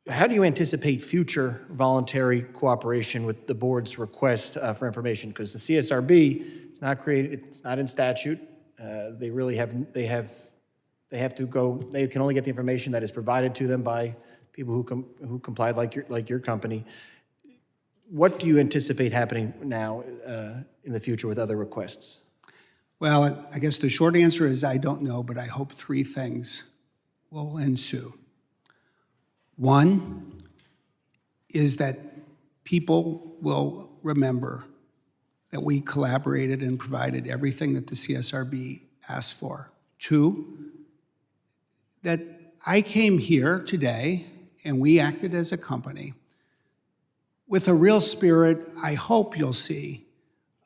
how do you anticipate future voluntary cooperation with the board's request for information? Because the CSRB is not created, it's not in statute. They really have, they have to go, they can only get the information that is provided to them by people who complied like your company. What do you anticipate happening now in the future with other requests? Well, I guess the short answer is I don't know, but I hope three things will ensue. One is that people will remember that we collaborated and provided everything that the CSRB asked for. Two, that I came here today and we acted as a company with a real spirit, I hope you'll see,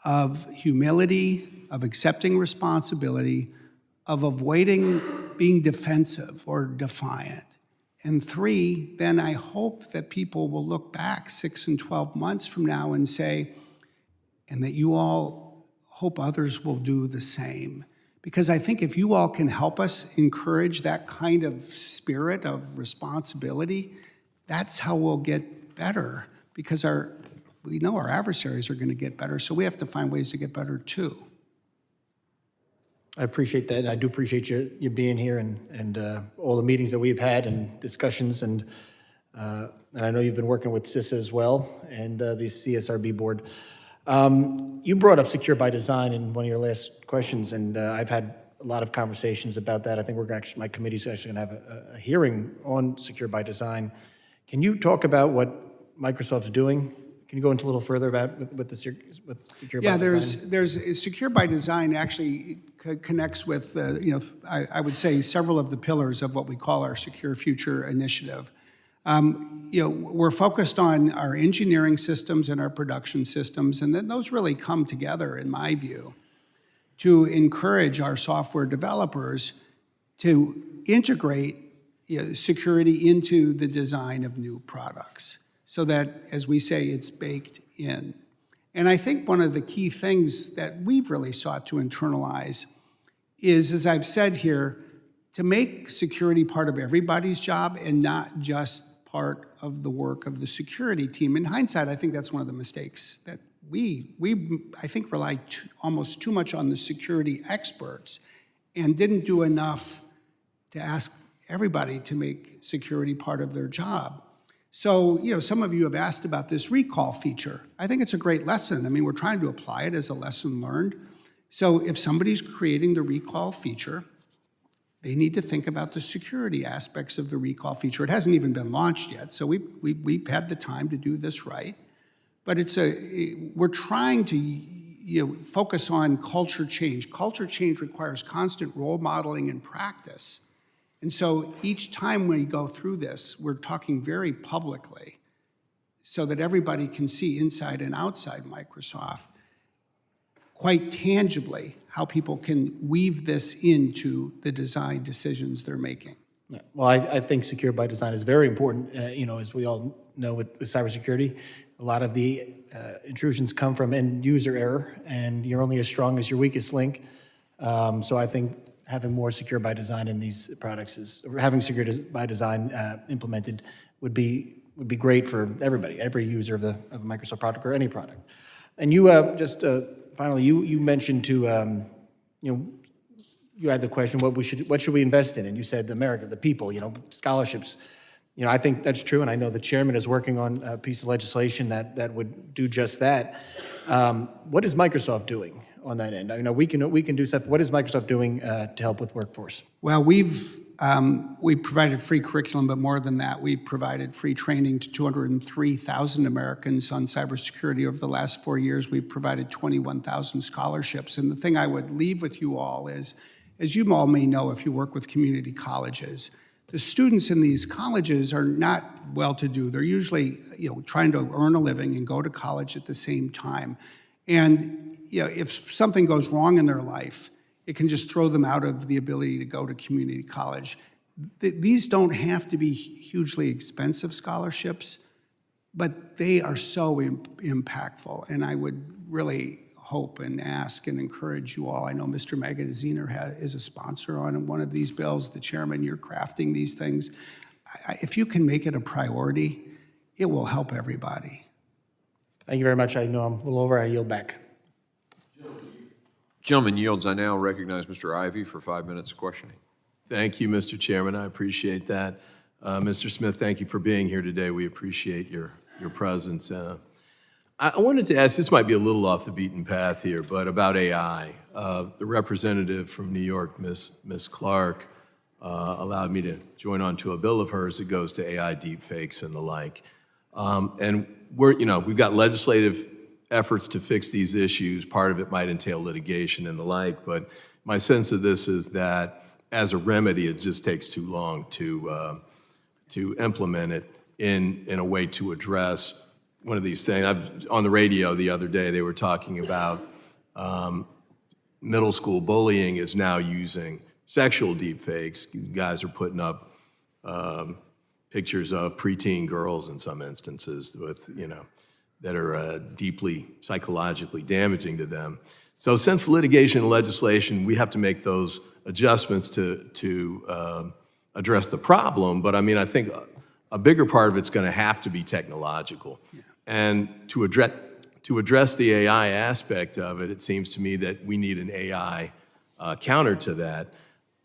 of humility, of accepting responsibility, of avoiding being defensive or defiant. And three, then I hope that people will look back 6 and 12 months from now and say, and that you all hope others will do the same. Because I think if you all can help us encourage that kind of spirit of responsibility, that's how we'll get better. Because we know our adversaries are going to get better, so we have to find ways to get better too. I appreciate that. I do appreciate you being here and all the meetings that we've had and discussions, and I know you've been working with CISA as well and the CSRB board. You brought up Secure by Design in one of your last questions, and I've had a lot of conversations about that. I think my committee's actually going to have a hearing on Secure by Design. Can you talk about what Microsoft's doing? Can you go into a little further about with Secure by Design? Yeah, there's Secure by Design actually connects with, I would say several of the pillars of what we call our Secure Future initiative. We're focused on our engineering systems and our production systems, and then those really come together, in my view, to encourage our software developers to integrate security into the design of new products, so that, as we say, it's baked in. And I think one of the key things that we've really sought to internalize is, as I've said here, to make security part of everybody's job and not just part of the work of the security team. In hindsight, I think that's one of the mistakes that we I think, relied almost too much on the security experts and didn't do enough to ask everybody to make security part of their job. So, some of you have asked about this recall feature. I think it's a great lesson. I mean, we're trying to apply it as a lesson learned. So if somebody's creating the recall feature, they need to think about the security aspects of the recall feature. It hasn't even been launched yet, so we've had the time to do this right. But we're trying to focus on culture change. Culture change requires constant role modeling and practice. And so each time we go through this, we're talking very publicly so that everybody can see inside and outside Microsoft quite tangibly how people can weave this into the design decisions they're making. Yeah. Well, I think Secure by Design is very important. As we all know with cybersecurity, a lot of the intrusions come from end user error, and you're only as strong as your weakest link. So I think having more Secure by Design in these products having Secure by Design implemented would be great for everybody, every user of a Microsoft product or any product. And you finally, you mentioned you had the question, what should we invest in? And you said America, the people, scholarships. I think that's true, and I know the chairman is working on a piece of legislation that would do just that. What is Microsoft doing on that end? We can do stuff. What is Microsoft doing to help with workforce? Well, we've provided free curriculum, but more than that, we've provided free training to 203,000 Americans on cybersecurity over the last 4 years. We've provided 21,000 scholarships. And the thing I would leave with you all is, as you all may know if you work with community colleges, the students in these colleges are not well-to-do. They're usually trying to earn a living and go to college at the same time. And if something goes wrong in their life, it can just throw them out of the ability to go to community college. These don't have to be hugely expensive scholarships, but they are so impactful. And I would really hope and ask and encourage you all. I know Mr. Magaziner is a sponsor on one of these bills. The chairman, you're crafting these things. If you can make it a priority, it will help everybody. Thank you very much. I know I'm a little over. I yield back. Gentleman yields. I now recognize Mr. Ivy for 5 minutes of questioning. Thank you, Mr. Chairman. I appreciate that. Mr. Smith, thank you for being here today. We appreciate your presence. I wanted to ask, this might be a little off the beaten path here, but about AI. The representative from New York, Ms. Clark, allowed me to join on to a bill of hers that goes to AI deepfakes and the like. And we've got legislative efforts to fix these issues. Part of it might entail litigation and the like, but my sense of this is that as a remedy, it just takes too long to implement it in a way to address one of these things. On the radio the other day, they were talking about middle school bullying is now using sexual deepfakes. Guys are putting up pictures of preteen girls in some instances with, that are deeply psychologically damaging to them. So since litigation and legislation, we have to make those adjustments to address the problem. But I mean, I think a bigger part of it's going to have to be technological. Yeah. And to address the AI aspect of it, it seems to me that we need an AI counter to that.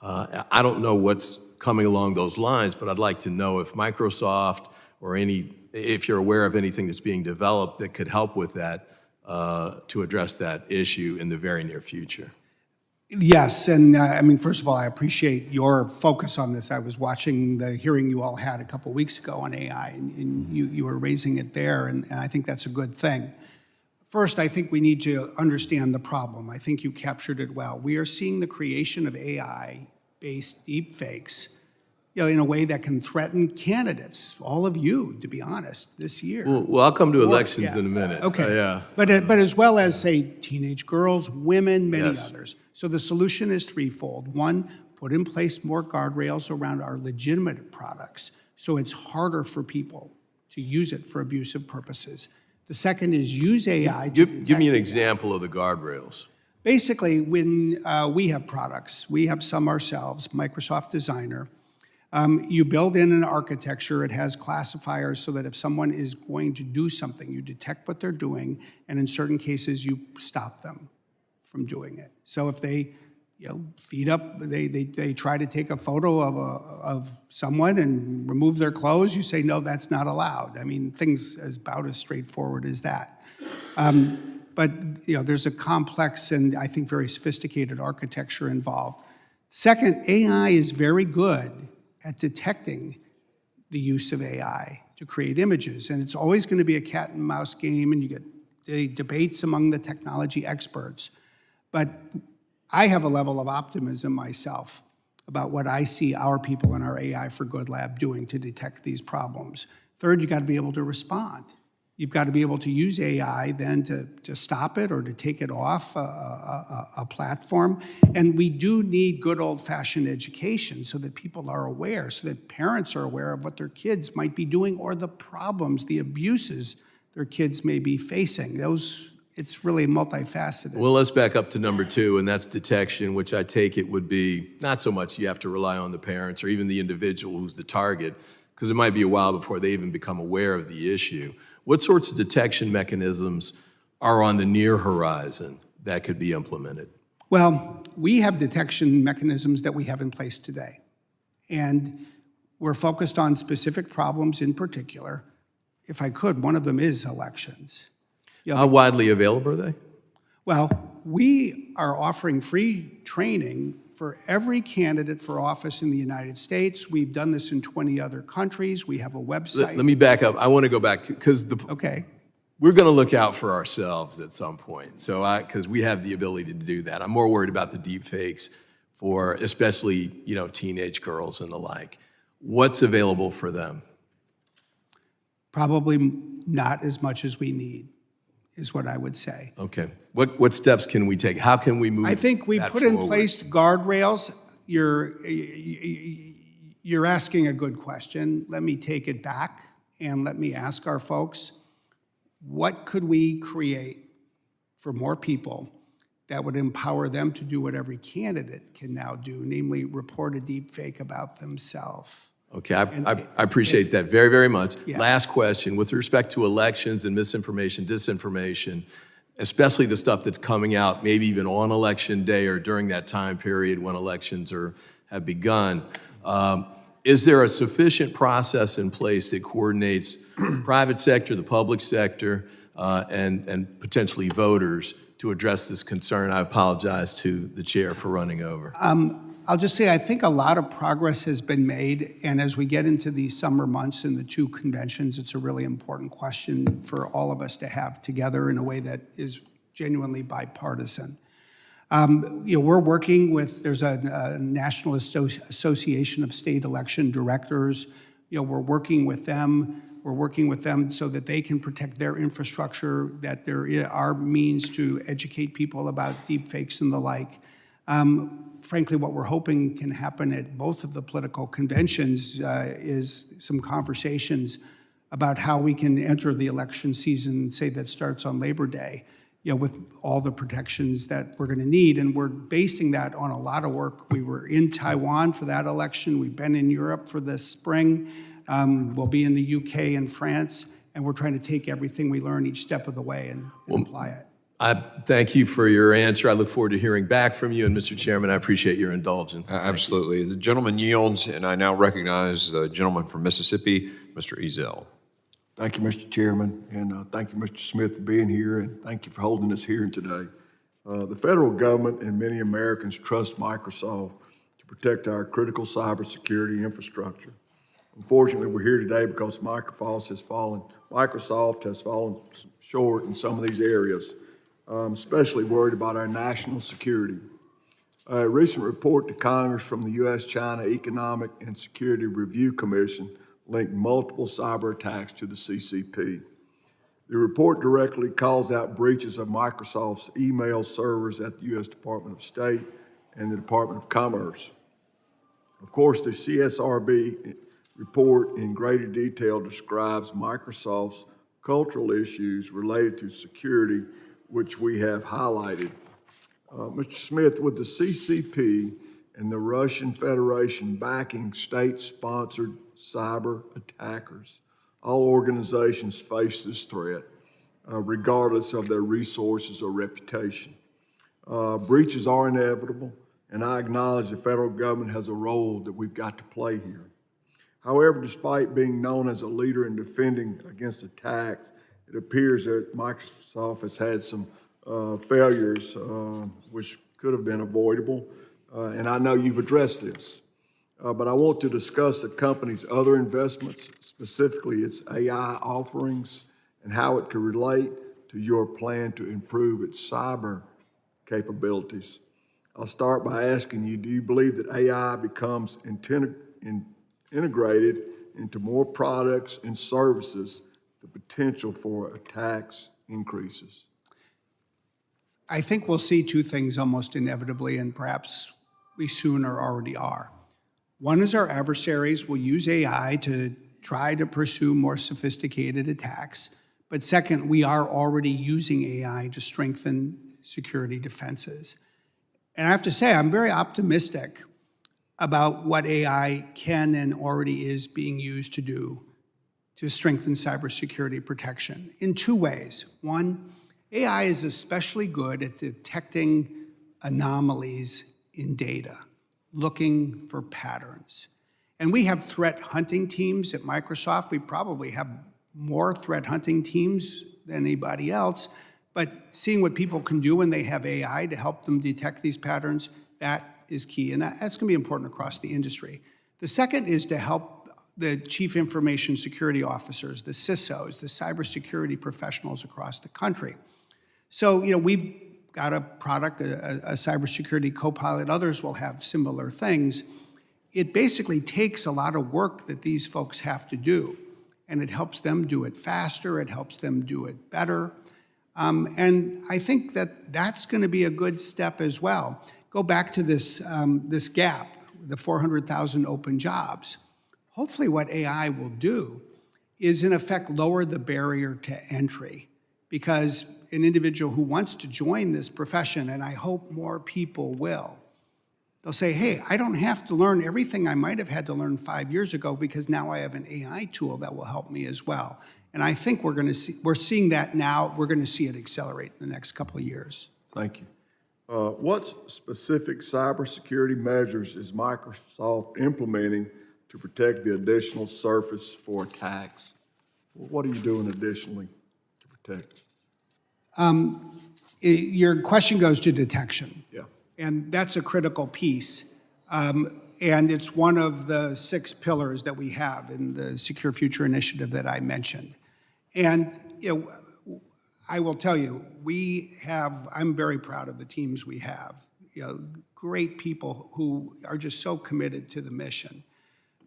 I don't know what's coming along those lines, but I'd like to know if Microsoft or if you're aware of anything that's being developed that could help with that to address that issue in the very near future. Yes, and I mean, first of all, I appreciate your focus on this. I was watching the hearing you all had a couple weeks ago on AI, and you were raising it there, and I think that's a good thing. First, I think we need to understand the problem. I think you captured it well. We are seeing the creation of AI-based deepfakes, in a way that can threaten candidates, all of you, to be honest, this year. Well, I'll come to elections in a minute. Okay. Yeah. But as well as, say, teenage girls, women, many others. So the solution is threefold. One, put in place more guardrails around our legitimate products so it's harder for people to use it for abusive purposes. The second is use AI to Give me an example of the guardrails. Basically, when we have products, we have some ourselves, Microsoft Designer, you build in an architecture, it has classifiers so that if someone is going to do something, you detect what they're doing, and in certain cases, you stop them from doing it. So if they, feed up, they try to take a photo of someone and remove their clothes, you say, no, that's not allowed. I mean, things about as straightforward as that. But there's a complex and I think very sophisticated architecture involved. Second, AI is very good at detecting the use of AI to create images, and it's always going to be a cat and mouse game, and you get the debates among the technology experts. But I have a level of optimism myself about what I see our people in our AI for Good lab doing to detect these problems. Third, you got to be able to respond. You've got to be able to use AI then to stop it or to take it off a platform. And we do need good old-fashioned education so that people are aware, so that parents are aware of what their kids might be doing or the problems, the abuses their kids may be facing. It's really multifaceted. Well, let's back up to number 2, and that's detection, which I take it would be not so much you have to rely on the parents or even the individual who's the target, because it might be a while before they even become aware of the issue. What sorts of detection mechanisms are on the near horizon that could be implemented? Well, we have detection mechanisms that we have in place today. And we're focused on specific problems in particular. If I could, one of them is elections. How widely available are they? Well, we are offering free training for every candidate for office in the United States. We've done this in 20 other countries. We have a website. Let me back up. I want to go back because we're going to look out for ourselves at some point. So because we have the ability to do that. I'm more worried about the deep fakes for especially, teenage girls and the like. What's available for them? Probably not as much as we need, is what I would say. Okay. What steps can we take? How can we move I think we put in place guardrails. You're asking a good question. Let me take it back and let me ask our folks, what could we create for more people that would empower them to do what every candidate can now do, namely report a deep fake about themselves. Okay, I appreciate that very, very much. Yeah. Last question, with respect to elections and misinformation, disinformation, especially the stuff that's coming out maybe even on election day or during that time period when elections have begun, is there a sufficient process in place that coordinates private sector, the public sector, and potentially voters to address this concern? I apologize to the chair for running over. I'll just say I think a lot of progress has been made, and as we get into these summer months and the two conventions, it's a really important question for all of us to have together in a way that is genuinely bipartisan. We're working with, there's a National Association of State Election Directors. We're working with them. We're working with them so that they can protect their infrastructure, that there are means to educate people about deepfakes and the like. Frankly, what we're hoping can happen at both of the political conventions is some conversations about how we can enter the election season, say that starts on Labor Day, with all the protections that we're going to need. And we're basing that on a lot of work. We were in Taiwan for that election. We've been in Europe for this spring. We'll be in the UK and France. And we're trying to take everything we learn each step of the way and apply it. I thank you for your answer. I look forward to hearing back from you. And Mr. Chairman, I appreciate your indulgence. Absolutely. The gentleman yields, and I now recognize the gentleman from Mississippi, Mr. Ezell. Thank you, Mr. Chairman, and thank you, Mr. Smith, for being here, and thank you for holding this hearing today. The federal government and many Americans trust Microsoft to protect our critical cybersecurity infrastructure. Unfortunately, we're here today because Microsoft has fallen short in some of these areas. I'm especially worried about our national security. A recent report to Congress from the U.S.-China Economic and Security Review Commission linked multiple cyber attacks to the CCP. The report directly calls out breaches of Microsoft's email servers at the U.S. Department of State and the Department of Commerce. Of course, the CSRB report in greater detail describes Microsoft's cultural issues related to security, which we have highlighted. Mr. Smith, with the CCP and the Russian Federation backing state-sponsored cyber attackers, all organizations face this threat, regardless of their resources or reputation. Breaches are inevitable, and I acknowledge the federal government has a role that we've got to play here. However, despite being known as a leader in defending against attacks, it appears that Microsoft has had some failures which could have been avoidable, and I know you've addressed this. But I want to discuss the company's other investments, specifically its AI offerings, and how it could relate to your plan to improve its cyber capabilities. I'll start by asking you, do you believe that AI becomes integrated into more products and services, the potential for attacks increases? I think we'll see two things almost inevitably, and perhaps we soon or already are. One is our adversaries will use AI to try to pursue more sophisticated attacks. But second, we are already using AI to strengthen security defenses. And I have to say, I'm very optimistic about what AI can and already is being used to do to strengthen cybersecurity protection in two ways. One, AI is especially good at detecting anomalies in data, looking for patterns. And we have threat hunting teams at Microsoft. We probably have more threat hunting teams than anybody else. But seeing what people can do when they have AI to help them detect these patterns, that is key. And that's going to be important across the industry. The second is to help the chief information security officers, the CISOs, the cybersecurity professionals across the country. So, we've got a product, a cybersecurity co-pilot. Others will have similar things. It basically takes a lot of work that these folks have to do, and it helps them do it faster. It helps them do it better. And I think that that's going to be a good step as well. Go back to this gap, the 400,000 open jobs. Hopefully what AI will do is, in effect, lower the barrier to entry because an individual who wants to join this profession, and I hope more people will, they'll say, hey, I don't have to learn everything I might have had to learn 5 years ago because now I have an AI tool that will help me as well. And I think we're seeing that now. We're going to see it accelerate in the next couple of years. Thank you. What specific cybersecurity measures is Microsoft implementing to protect the additional surface for attacks? What are you doing additionally to protect? Your question goes to detection. Yeah. And that's a critical piece. And it's one of the 6 pillars that we have in the Secure Future Initiative that I mentioned. And I will tell you, I'm very proud of the teams we have. Great people who are just so committed to the mission.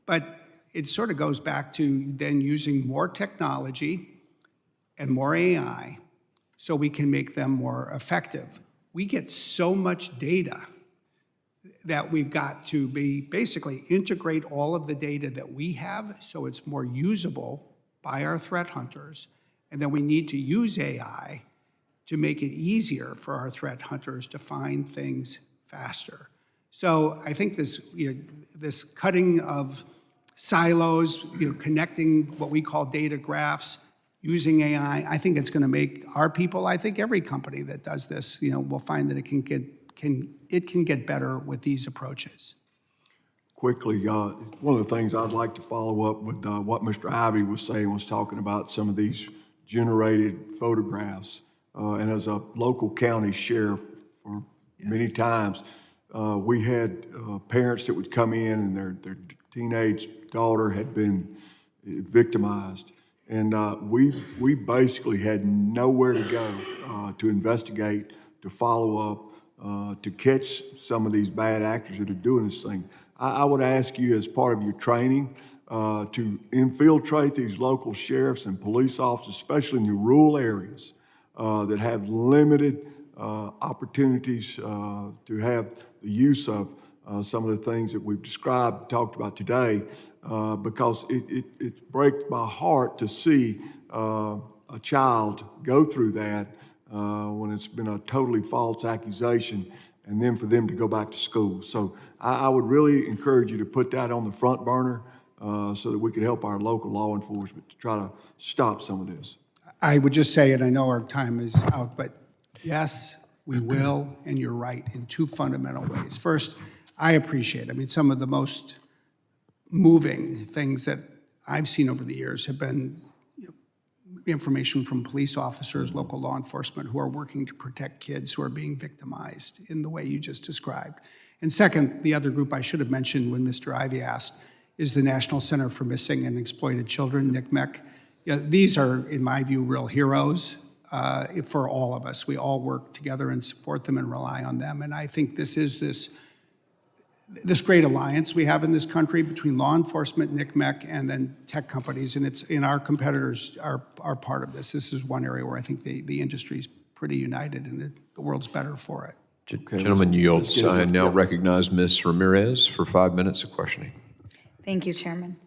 But it sort of goes back to then using more technology and more AI so we can make them more effective. We get so much data that we've got to basically integrate all of the data that we have so it's more usable by our threat hunters. And then we need to use AI to make it easier for our threat hunters to find things faster. So I think this cutting of silos, connecting what we call data graphs, using AI, I think it's going to make our people, I think every company that does this, will find that it can get better with these approaches. Quickly, one of the things I'd like to follow up with what Mr. Ivey was saying, was talking about some of these generated photographs. And as a local county sheriff for many times, we had parents that would come in and their teenage daughter had been victimized. And we basically had nowhere to go to investigate, to follow up, to catch some of these bad actors that are doing this thing. I would ask you, as part of your training, to infiltrate these local sheriffs and police officers, especially in the rural areas that have limited opportunities to have the use of some of the things that we've talked about today, because it breaks my heart to see a child go through that when it's been a totally false accusation, and then for them to go back to school. So I would really encourage you to put that on the front burner so that we could help our local law enforcement to try to stop some of this. I would just say, and I know our time is out, but yes, we will, and you're right, in 2 fundamental ways. First, I appreciate, some of the most moving things that I've seen over the years have been information from police officers, local law enforcement who are working to protect kids who are being victimized in the way you just described. And second, the other group I should have mentioned when Mr. Ivey asked is the National Center for Missing and Exploited Children, NCMEC. These are, in my view, real heroes for all of us. We all work together and support them and rely on them. And I think this is this great alliance we have in this country between law enforcement, NCMEC, and then tech companies, and our competitors are part of this. This is one area where I think the industry is pretty united, and the world's better for it. Gentlemen yields. I now recognize Ms. Ramirez for 5 minutes of questioning. Thank you, Chairman.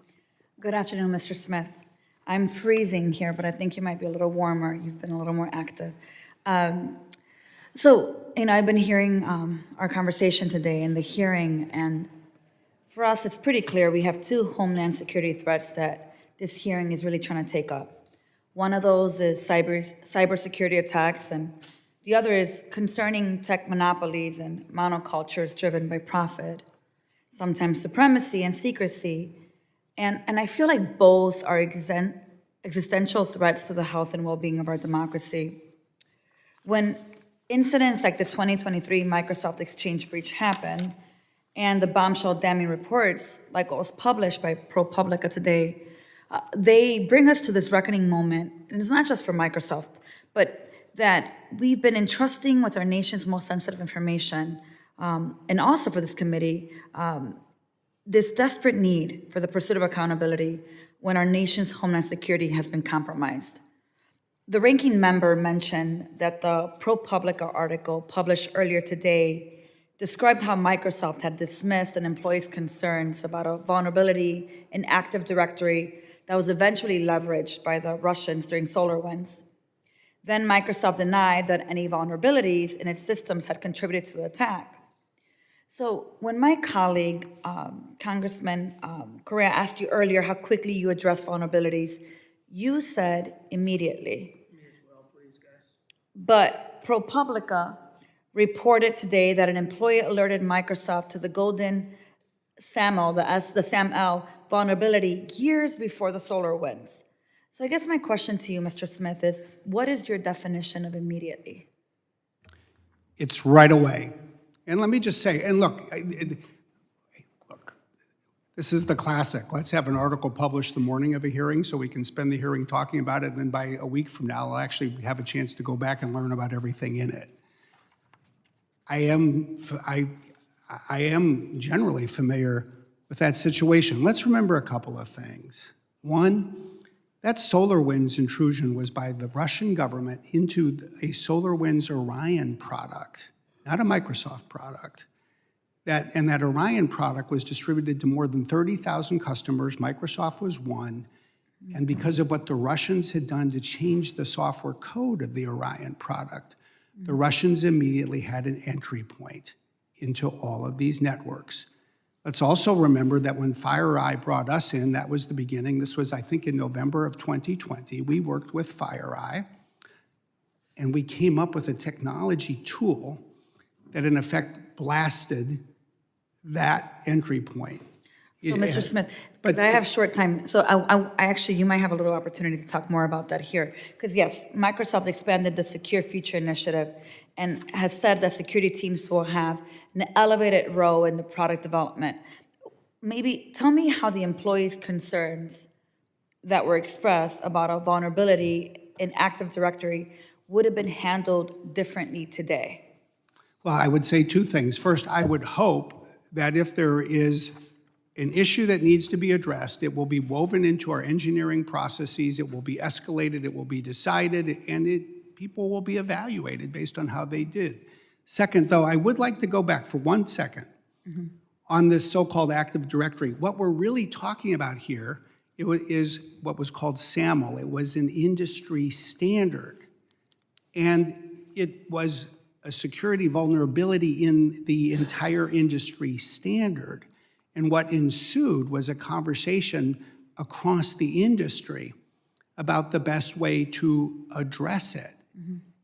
Good afternoon, Mr. Smith. I'm freezing here, but I think you might be a little warmer. You've been a little more active. I've been hearing our conversation today and the hearing, and for us, it's pretty clear we have 2 homeland security threats that this hearing is really trying to take up. One of those is cybersecurity attacks, and the other is concerning tech monopolies and monocultures driven by profit, sometimes supremacy and secrecy. And I feel like both are existential threats to the health and well-being of our democracy. When incidents like the 2023 Microsoft Exchange breach happen, and the bombshell damning reports, like what was published by ProPublica today, they bring us to this reckoning moment, and it's not just for Microsoft, but that we've been entrusting with our nation's most sensitive information, and also for this committee, this desperate need for the pursuit of accountability when our nation's homeland security has been compromised. The ranking member mentioned that the ProPublica article published earlier today described how Microsoft had dismissed an employee's concerns about a vulnerability in Active Directory that was eventually leveraged by the Russians during SolarWinds. Then Microsoft denied that any vulnerabilities in its systems had contributed to the attack. So when my colleague, Congressman Correa, asked you earlier how quickly you address vulnerabilities, you said immediately. But ProPublica reported today that an employee alerted Microsoft to the golden SAML, the SAML vulnerability years before the SolarWinds. So I guess my question to you, Mr. Smith, is what is your definition of immediately? It's right away. And let me just say, and look, this is the classic. Let's have an article published the morning of a hearing so we can spend the hearing talking about it, and then by a week from now, I'll actually have a chance to go back and learn about everything in it. I am generally familiar with that situation. Let's remember a couple of things. One, that SolarWinds intrusion was by the Russian government into a SolarWinds Orion product, not a Microsoft product. That Orion product was distributed to more than 30,000 customers. Microsoft was one. And because of what the Russians had done to change the software code of the Orion product, the Russians immediately had an entry point into all of these networks. Let's also remember that when FireEye brought us in, that was the beginning. This was, I think, in November of 2020. We worked with FireEye, and we came up with a technology tool that, in effect, blasted that entry point. So, Mr. Smith, but I have short time, so I actually, you might have a little opportunity to talk more about that here. Because yes, Microsoft expanded the Secure Future Initiative and has said that security teams will have an elevated role in the product development. Maybe tell me how the employees' concerns that were expressed about a vulnerability in Active Directory would have been handled differently today. Well, I would say two things. First, I would hope that if there is an issue that needs to be addressed, it will be woven into our engineering processes, it will be escalated, it will be decided, and people will be evaluated based on how they did. Second, though, I would like to go back for 1 second on this so-called Active Directory. What we're really talking about here is what was called SAML. It was an industry standard, and it was a security vulnerability in the entire industry standard. And what ensued was a conversation across the industry about the best way to address it.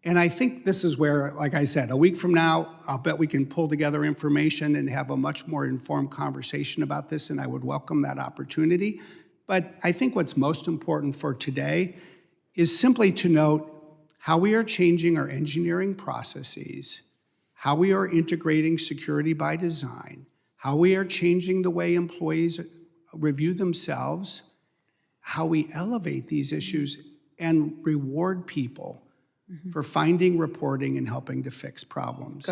And I think this is where, like I said, a week from now, I'll bet we can pull together information and have a much more informed conversation about this, and I would welcome that opportunity. But I think what's most important for today is simply to note how we are changing our engineering processes, how we are integrating security by design, how we are changing the way employees review themselves, how we elevate these issues and reward people for finding, reporting, and helping to fix problems.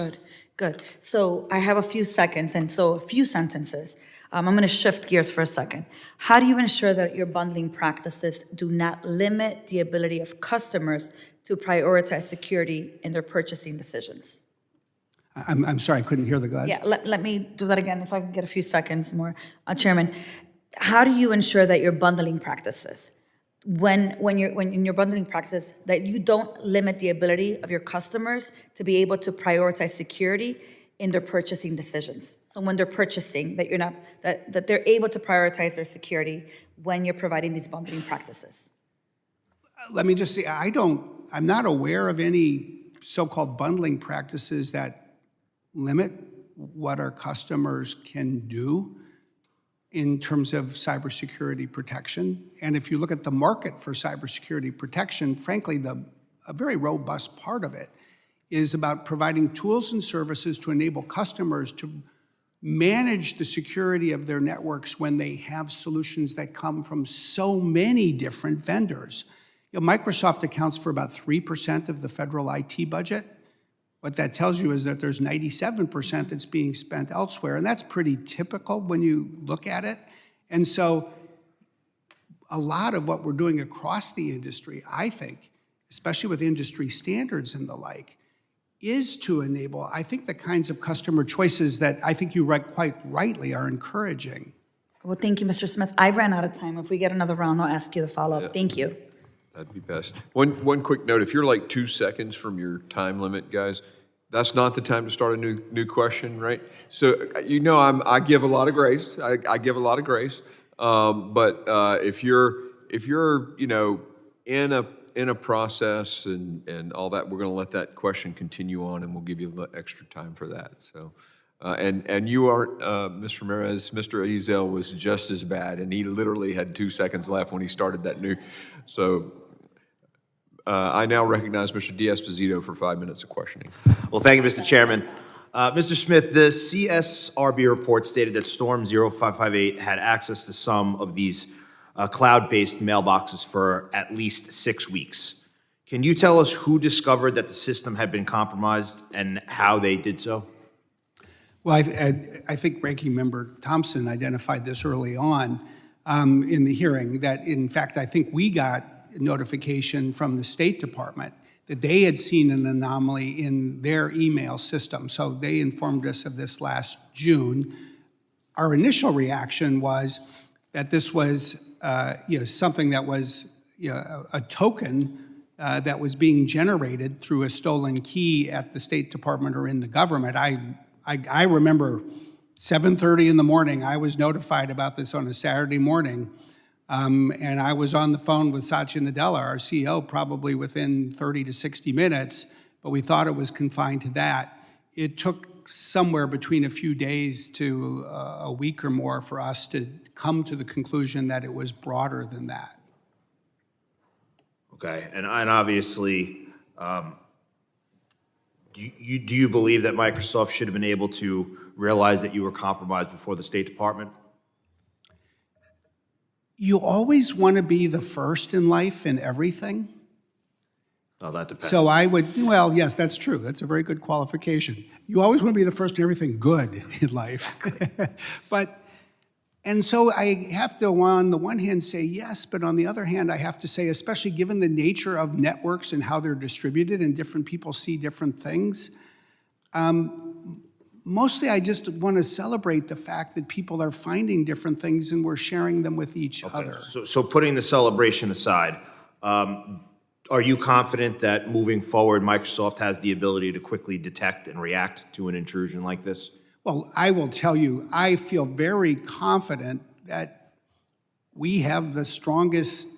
Good. So I have a few seconds, and so a few sentences. I'm going to shift gears for a second. How do you ensure that your bundling practices do not limit the ability of customers to prioritize security in their purchasing decisions? I'm sorry, I couldn't hear the guide. Yeah, let me do that again if I can get a few seconds more. Chairman, how do you ensure that your bundling practices, when in your bundling practice, that you don't limit the ability of your customers to be able to prioritize security in their purchasing decisions? So when they're purchasing, that they're able to prioritize their security when you're providing these bundling practices. Let me just say, I'm not aware of any so-called bundling practices that limit what our customers can do in terms of cybersecurity protection. And if you look at the market for cybersecurity protection, frankly, a very robust part of it is about providing tools and services to enable customers to manage the security of their networks when they have solutions that come from so many different vendors. You know, Microsoft accounts for about 3% of the federal IT budget. What that tells you is that there's 97% that's being spent elsewhere, and that's pretty typical when you look at it. And so a lot of what we're doing across the industry, I think, especially with industry standards and the like, is to enable, I think, the kinds of customer choices that I think you quite rightly are encouraging. Well, thank you, Mr. Smith. I ran out of time. If we get another round, I'll ask you the follow-up. Thank you. That'd be best. One quick note, if you're like 2 seconds from your time limit, guys, that's not the time to start a new question, right? So, I give a lot of grace. I give a lot of grace. But if you're in a process and all that, we're going to let that question continue on, and we'll give you a little extra time for that. So, and you aren't, Mr. Ramirez. Mr. Ezel was just as bad, and he literally had 2 seconds left when he started that new. So, I now recognize Mr. D'Esposito for 5 minutes of questioning. Well, thank you, Mr. Chairman. Mr. Smith, the CSRB report stated that Storm 0558 had access to some of these cloud-based mailboxes for at least 6 weeks. Can you tell us who discovered that the system had been compromised and how they did so? Well, I think Ranking Member Thompson identified this early on in the hearing, that in fact, I think we got notification from the State Department that they had seen an anomaly in their email system. So they informed us of this last June. Our initial reaction was that this was something that was a token that was being generated through a stolen key at the State Department or in the government. I remember 7:30 in the morning, I was notified about this on a Saturday morning. And I was on the phone with Satya Nadella, our CEO, probably within 30 to 60 minutes, but we thought it was confined to that. It took somewhere between a few days to a week or more for us to come to the conclusion that it was broader than that. Okay, and obviously, do you believe that Microsoft should have been able to realize that you were compromised before the State Department? You always want to be the first in life in everything. Oh, that depends. So well, yes, that's true. That's a very good qualification. You always want to be the first in everything good in life. And so I have to, on the one hand, say yes, but on the other hand, I have to say, especially given the nature of networks and how they're distributed and different people see different things, mostly I just want to celebrate the fact that people are finding different things and we're sharing them with each other. So putting the celebration aside, are you confident that moving forward, Microsoft has the ability to quickly detect and react to an intrusion like this? Well, I will tell you, I feel very confident that we have the strongest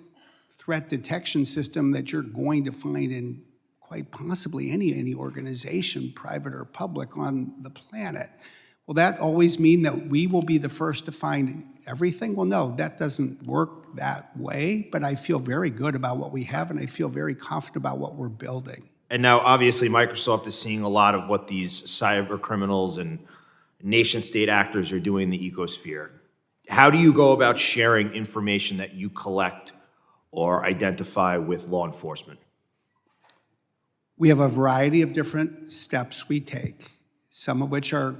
threat detection system that you're going to find in quite possibly any organization, private or public, on the planet. Will that always mean that we will be the first to find everything? Well, no, that doesn't work that way, but I feel very good about what we have, and I feel very confident about what we're building. And now, obviously, Microsoft is seeing a lot of what these cyber criminals and nation-state actors are doing in the ecosphere. How do you go about sharing information that you collect or identify with law enforcement? We have a variety of different steps we take, some of which are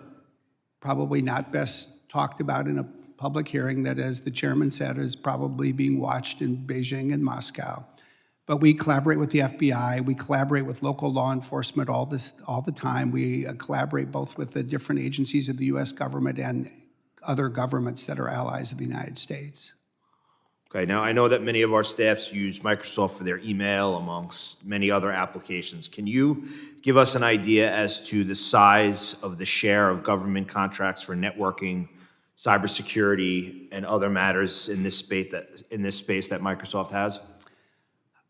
probably not best talked about in a public hearing that, as the chairman said, is probably being watched in Beijing and Moscow. But we collaborate with the FBI, we collaborate with local law enforcement all the time. We collaborate both with the different agencies of the US government and other governments that are allies of the United States. Okay, now I know that many of our staffs use Microsoft for their email amongst many other applications. Can you give us an idea as to the size of the share of government contracts for networking, cybersecurity, and other matters in this space that Microsoft has?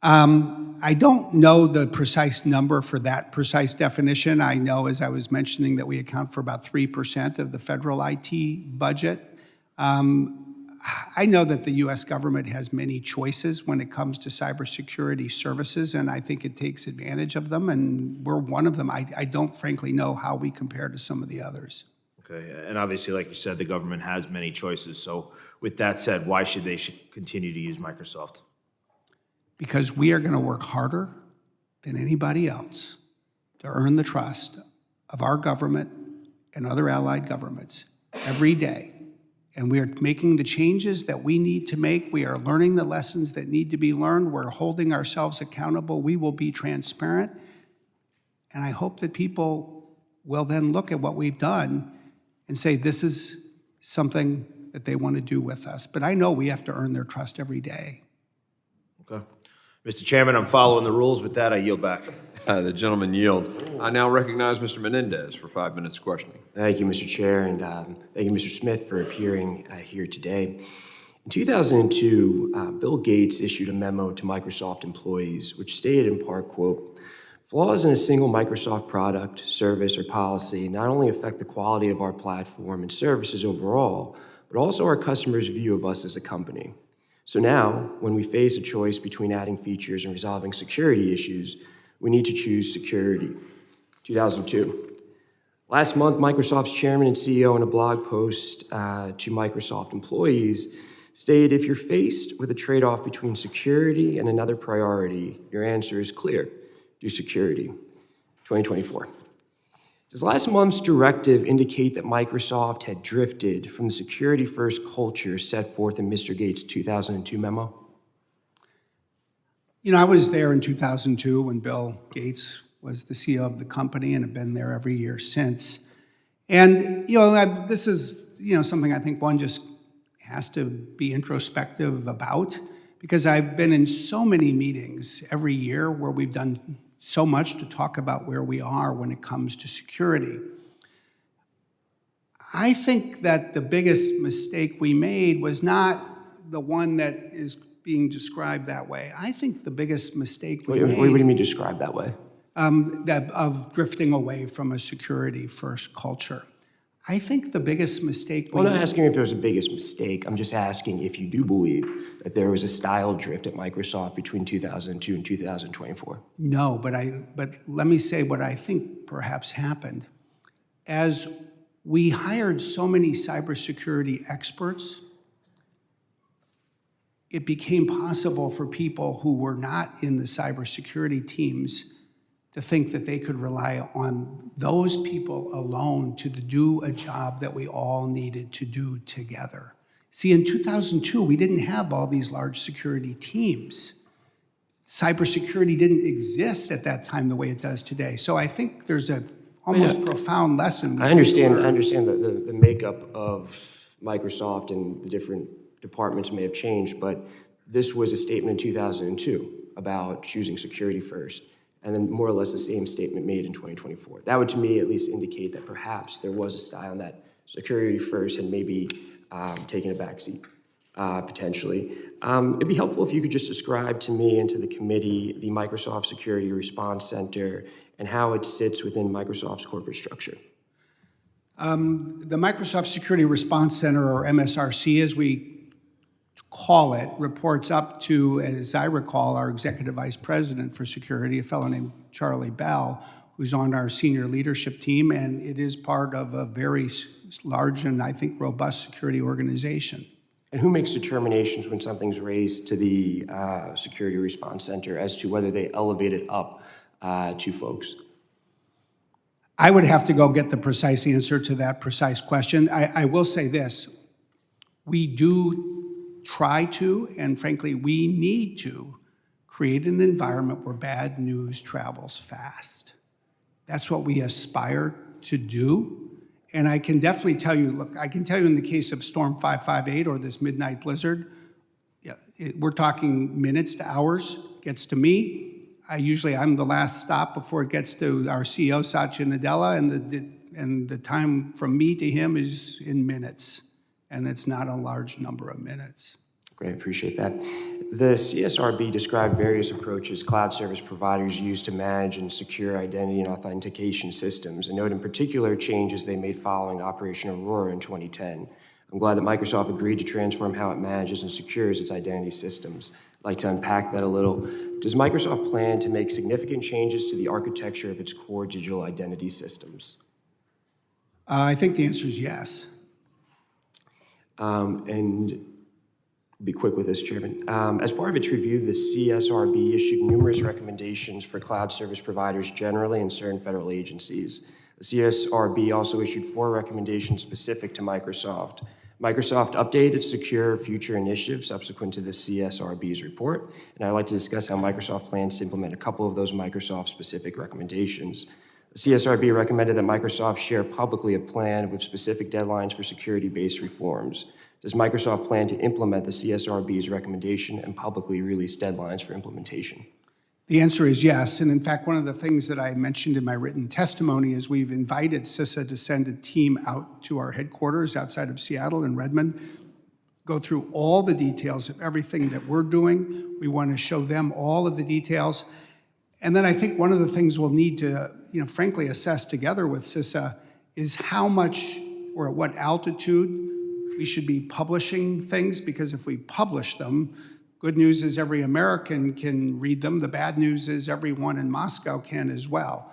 I don't know the precise number for that precise definition. I know, as I was mentioning, that we account for about 3% of the federal IT budget. I know that the U.S. government has many choices when it comes to cybersecurity services, and I think it takes advantage of them, and we're one of them. I don't frankly know how we compare to some of the others. Okay, and obviously, like you said, the government has many choices. So with that said, why should they continue to use Microsoft? Because we are going to work harder than anybody else to earn the trust of our government and other allied governments every day. And we are making the changes that we need to make. We are learning the lessons that need to be learned. We're holding ourselves accountable. We will be transparent. And I hope that people will then look at what we've done and say, this is something that they want to do with us. But I know we have to earn their trust every day. Okay. Mr. Chairman, I'm following the rules. With that, I yield back. The gentleman yield. I now recognize Mr. Menendez for 5 minutes questioning. Thank you, Mr. Chair, and thank you, Mr. Smith, for appearing here today. In 2002, Bill Gates issued a memo to Microsoft employees, which stated in part, quote, "Flaws in a single Microsoft product, service, or policy not only affect the quality of our platform and services overall, but also our customers' view of us as a company. So now, when we face a choice between adding features and resolving security issues, we need to choose security." 2002. Last month, Microsoft's chairman and CEO in a blog post to Microsoft employees stated, "If you're faced with a trade-off between security and another priority, your answer is clear. Do security." 2024. Does last month's directive indicate that Microsoft had drifted from the security-first culture set forth in Mr. Gates' 2002 memo? You know, I was there in 2002 when Bill Gates was the CEO of the company and have been there every year since. And, this is, something I think one just has to be introspective about, because I've been in so many meetings every year where we've done so much to talk about where we are when it comes to security. I think that the biggest mistake we made was not the one that is being described that way. I think the biggest mistake we made... What do you mean described that way? That of drifting away from a security-first culture. I think the biggest mistake I'm not asking if there was a biggest mistake. I'm just asking if you do believe that there was a style drift at Microsoft between 2002 and 2024. No, but let me say what I think perhaps happened. As we hired so many cybersecurity experts, it became possible for people who were not in the cybersecurity teams to think that they could rely on those people alone to do a job that we all needed to do together. See, in 2002, we didn't have all these large security teams. Cybersecurity didn't exist at that time the way it does today. So I think there's a almost profound lesson. I understand the makeup of Microsoft and the different departments may have changed, but this was a statement in 2002 about choosing security first, and then more or less the same statement made in 2024. That would, to me, at least indicate that perhaps there was a style that security first had maybe taken a backseat, potentially. It'd be helpful if you could just describe to me and to the committee the Microsoft Security Response Center and how it sits within Microsoft's corporate structure. The Microsoft Security Response Center, or MSRC as we call it, reports up to, as I recall, our Executive Vice President for Security, a fellow named Charlie Bell, who's on our senior leadership team, and it is part of a very large and, I think, robust security organization. And who makes determinations when something's raised to the Security Response Center as to whether they elevate it up to folks? I would have to go get the precise answer to that precise question. I will say this. We do try to, and frankly, we need to create an environment where bad news travels fast. That's what we aspire to do. And I can definitely tell you, look, I can tell you in the case of Storm 558 or this midnight blizzard, we're talking minutes to hours. Gets to me, I'm the last stop before it gets to our CEO, Satya Nadella, and the time from me to him is in minutes. And it's not a large number of minutes. Great, appreciate that. The CSRB described various approaches cloud service providers use to manage and secure identity and authentication systems, and note in particular changes they made following Operation Aurora in 2010. I'm glad that Microsoft agreed to transform how it manages and secures its identity systems. I'd like to unpack that a little. Does Microsoft plan to make significant changes to the architecture of its core digital identity systems? I think the answer is yes. And be quick with this, Chairman. As part of its review, the CSRB issued numerous recommendations for cloud service providers generally and certain federal agencies. The CSRB also issued 4 recommendations specific to Microsoft. Microsoft updated its secure future initiative subsequent to the CSRB's report, and I'd like to discuss how Microsoft plans to implement a couple of those Microsoft-specific recommendations. The CSRB recommended that Microsoft share publicly a plan with specific deadlines for security-based reforms. Does Microsoft plan to implement the CSRB's recommendation and publicly release deadlines for implementation? The answer is yes. And in fact, one of the things that I mentioned in my written testimony is we've invited CISA to send a team out to our headquarters outside of Seattle in Redmond, go through all the details of everything that we're doing. We want to show them all of the details. And then I think one of the things we'll need to, frankly, assess together with CISA is how much or at what altitude we should be publishing things, because if we publish them, good news is every American can read them. The bad news is everyone in Moscow can as well.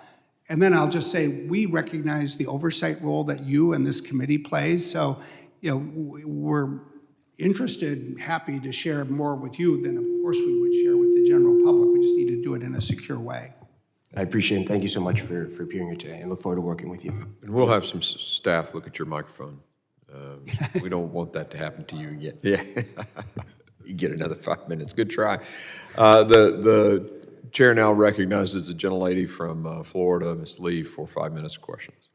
And then I'll just say, we recognize the oversight role that you and this committee plays. So, we're interested and happy to share more with you than, of course, we would share with the general public. We just need to do it in a secure way. I appreciate it. Thank you so much for appearing here today, and look forward to working with you. And we'll have some staff look at your microphone. We don't want that to happen to you yet. Yeah. You get another 5 minutes. Good try. The chair now recognizes the gentlelady from Florida, Ms. Lee, for 5 minutes of questions.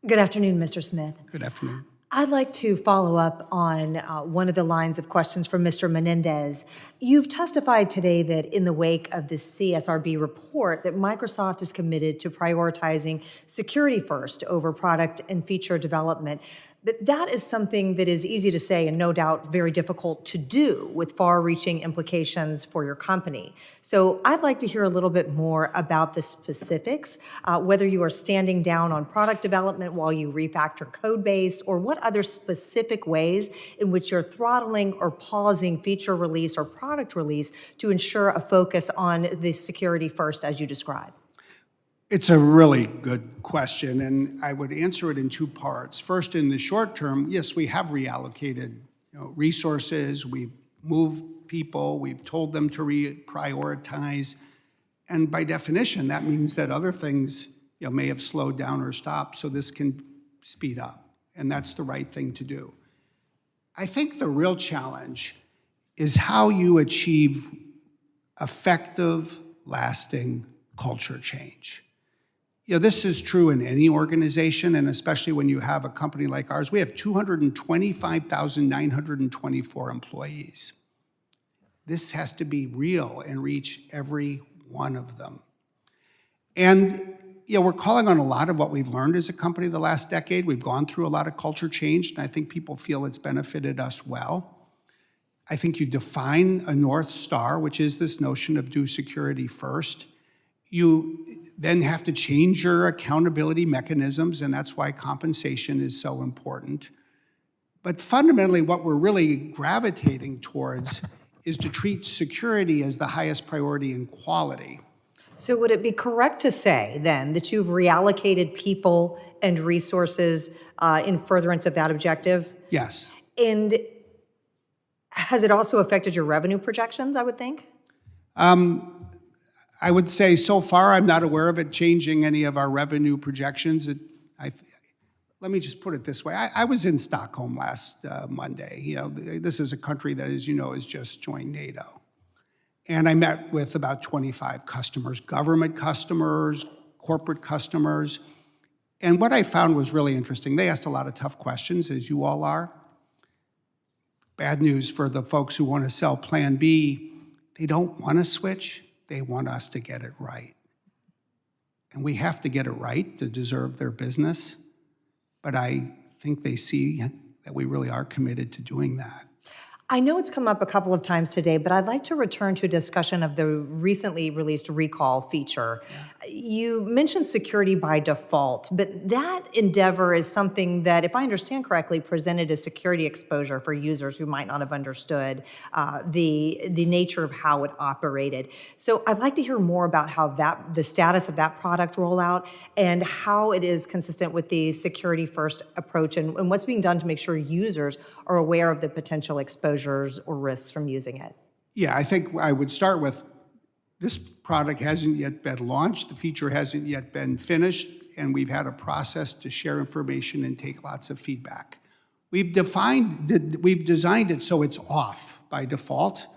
Good afternoon, Mr. Smith. Good afternoon. I'd like to follow up on one of the lines of questions from Mr. Menendez. You've testified today that in the wake of the CSRB report that Microsoft is committed to prioritizing security first over product and feature development. But that is something that is easy to say and no doubt very difficult to do with far-reaching implications for your company. So I'd like to hear a little bit more about the specifics, whether you are standing down on product development while you refactor code base, or what other specific ways in which you're throttling or pausing feature release or product release to ensure a focus on the security first as you described. It's a really good question, and I would answer it in two parts. First, in the short term, yes, we have reallocated resources, we've moved people, we've told them to reprioritize, and by definition, that means that other things may have slowed down or stopped, so this can speed up, and that's the right thing to do. I think the real challenge is how you achieve effective, lasting culture change. This is true in any organization, and especially when you have a company like ours. We have 225,924 employees. This has to be real and reach every one of them. And we're calling on a lot of what we've learned as a company the last decade. We've gone through a lot of culture change, and I think people feel it's benefited us well. I think you define a North Star, which is this notion of do security first. You then have to change your accountability mechanisms, and that's why compensation is so important. But fundamentally, what we're really gravitating towards is to treat security as the highest priority in quality. So would it be correct to say, then, that you've reallocated people and resources in furtherance of that objective? Yes. And has it also affected your revenue projections, I would think? I would say so far, I'm not aware of it changing any of our revenue projections. Let me just put it this way. I was in Stockholm last Monday. This is a country that, as you know, has just joined NATO. And I met with about 25 customers, government customers, corporate customers. And what I found was really interesting. They asked a lot of tough questions, as you all are. Bad news for the folks who want to sell Plan B, they don't want to switch. They want us to get it right. And we have to get it right to deserve their business. But I think they see that we really are committed to doing that. I know it's come up a couple of times today, but I'd like to return to a discussion of the recently released recall feature. You mentioned security by default, but that endeavor is something that, if I understand correctly, presented a security exposure for users who might not have understood the nature of how it operated. So I'd like to hear more about how the status of that product rollout and how it is consistent with the security first approach and what's being done to make sure users are aware of the potential exposures or risks from using it. Yeah, I think I would start with this product hasn't yet been launched, the feature hasn't yet been finished, and we've had a process to share information and take lots of feedback. We've designed it so it's off by default,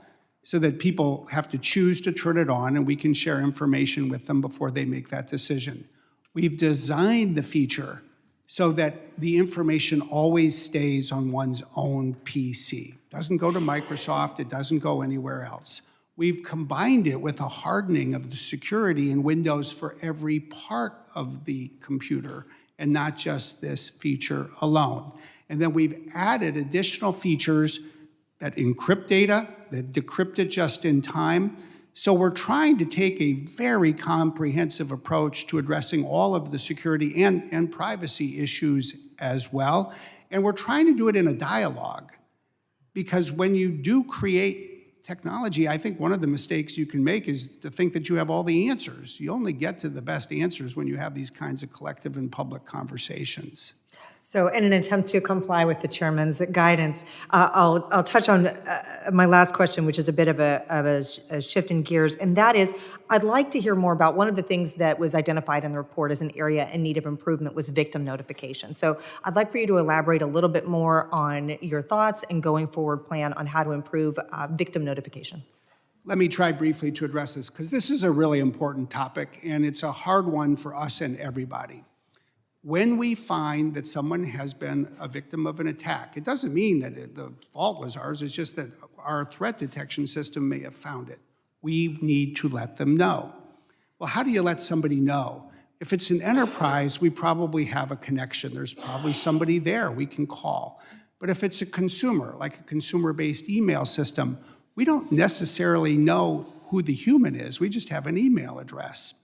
so that people have to choose to turn it on, and we can share information with them before they make that decision. We've designed the feature so that the information always stays on one's own PC. Doesn't go to Microsoft, it doesn't go anywhere else. We've combined it with a hardening of the security in Windows for every part of the computer and not just this feature alone. And then we've added additional features that encrypt data, that decrypt it just in time. So we're trying to take a very comprehensive approach to addressing all of the security and privacy issues as well. And we're trying to do it in a dialogue. Because when you do create technology, I think one of the mistakes you can make is to think that you have all the answers. You only get to the best answers when you have these kinds of collective and public conversations. So in an attempt to comply with the chairman's guidance, I'll touch on my last question, which is a bit of a shift in gears, and that is, I'd like to hear more about one of the things that was identified in the report as an area in need of improvement was victim notification. So I'd like for you to elaborate a little bit more on your thoughts and going forward plan on how to improve victim notification. Let me try briefly to address this, because this is a really important topic, and it's a hard one for us and everybody. When we find that someone has been a victim of an attack, it doesn't mean that the fault was ours, it's just that our threat detection system may have found it. We need to let them know. Well, how do you let somebody know? If it's an enterprise, we probably have a connection. There's probably somebody there we can call. But if it's a consumer, like a consumer-based email system, we don't necessarily know who the human is. We just have an email address.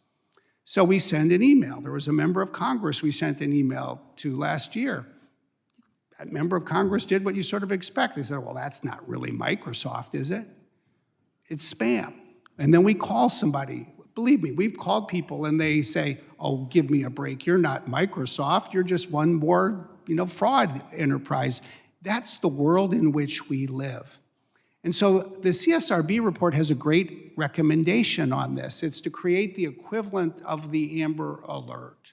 So we send an email. There was a member of Congress we sent an email to last year. That member of Congress did what you sort of expect. They said, well, that's not really Microsoft, is it? It's spam. And then we call somebody. Believe me, we've called people and they say, oh, give me a break. You're not Microsoft. You're just one more, fraud enterprise. That's the world in which we live. And so the CSRB report has a great recommendation on this. It's to create the equivalent of the Amber Alert.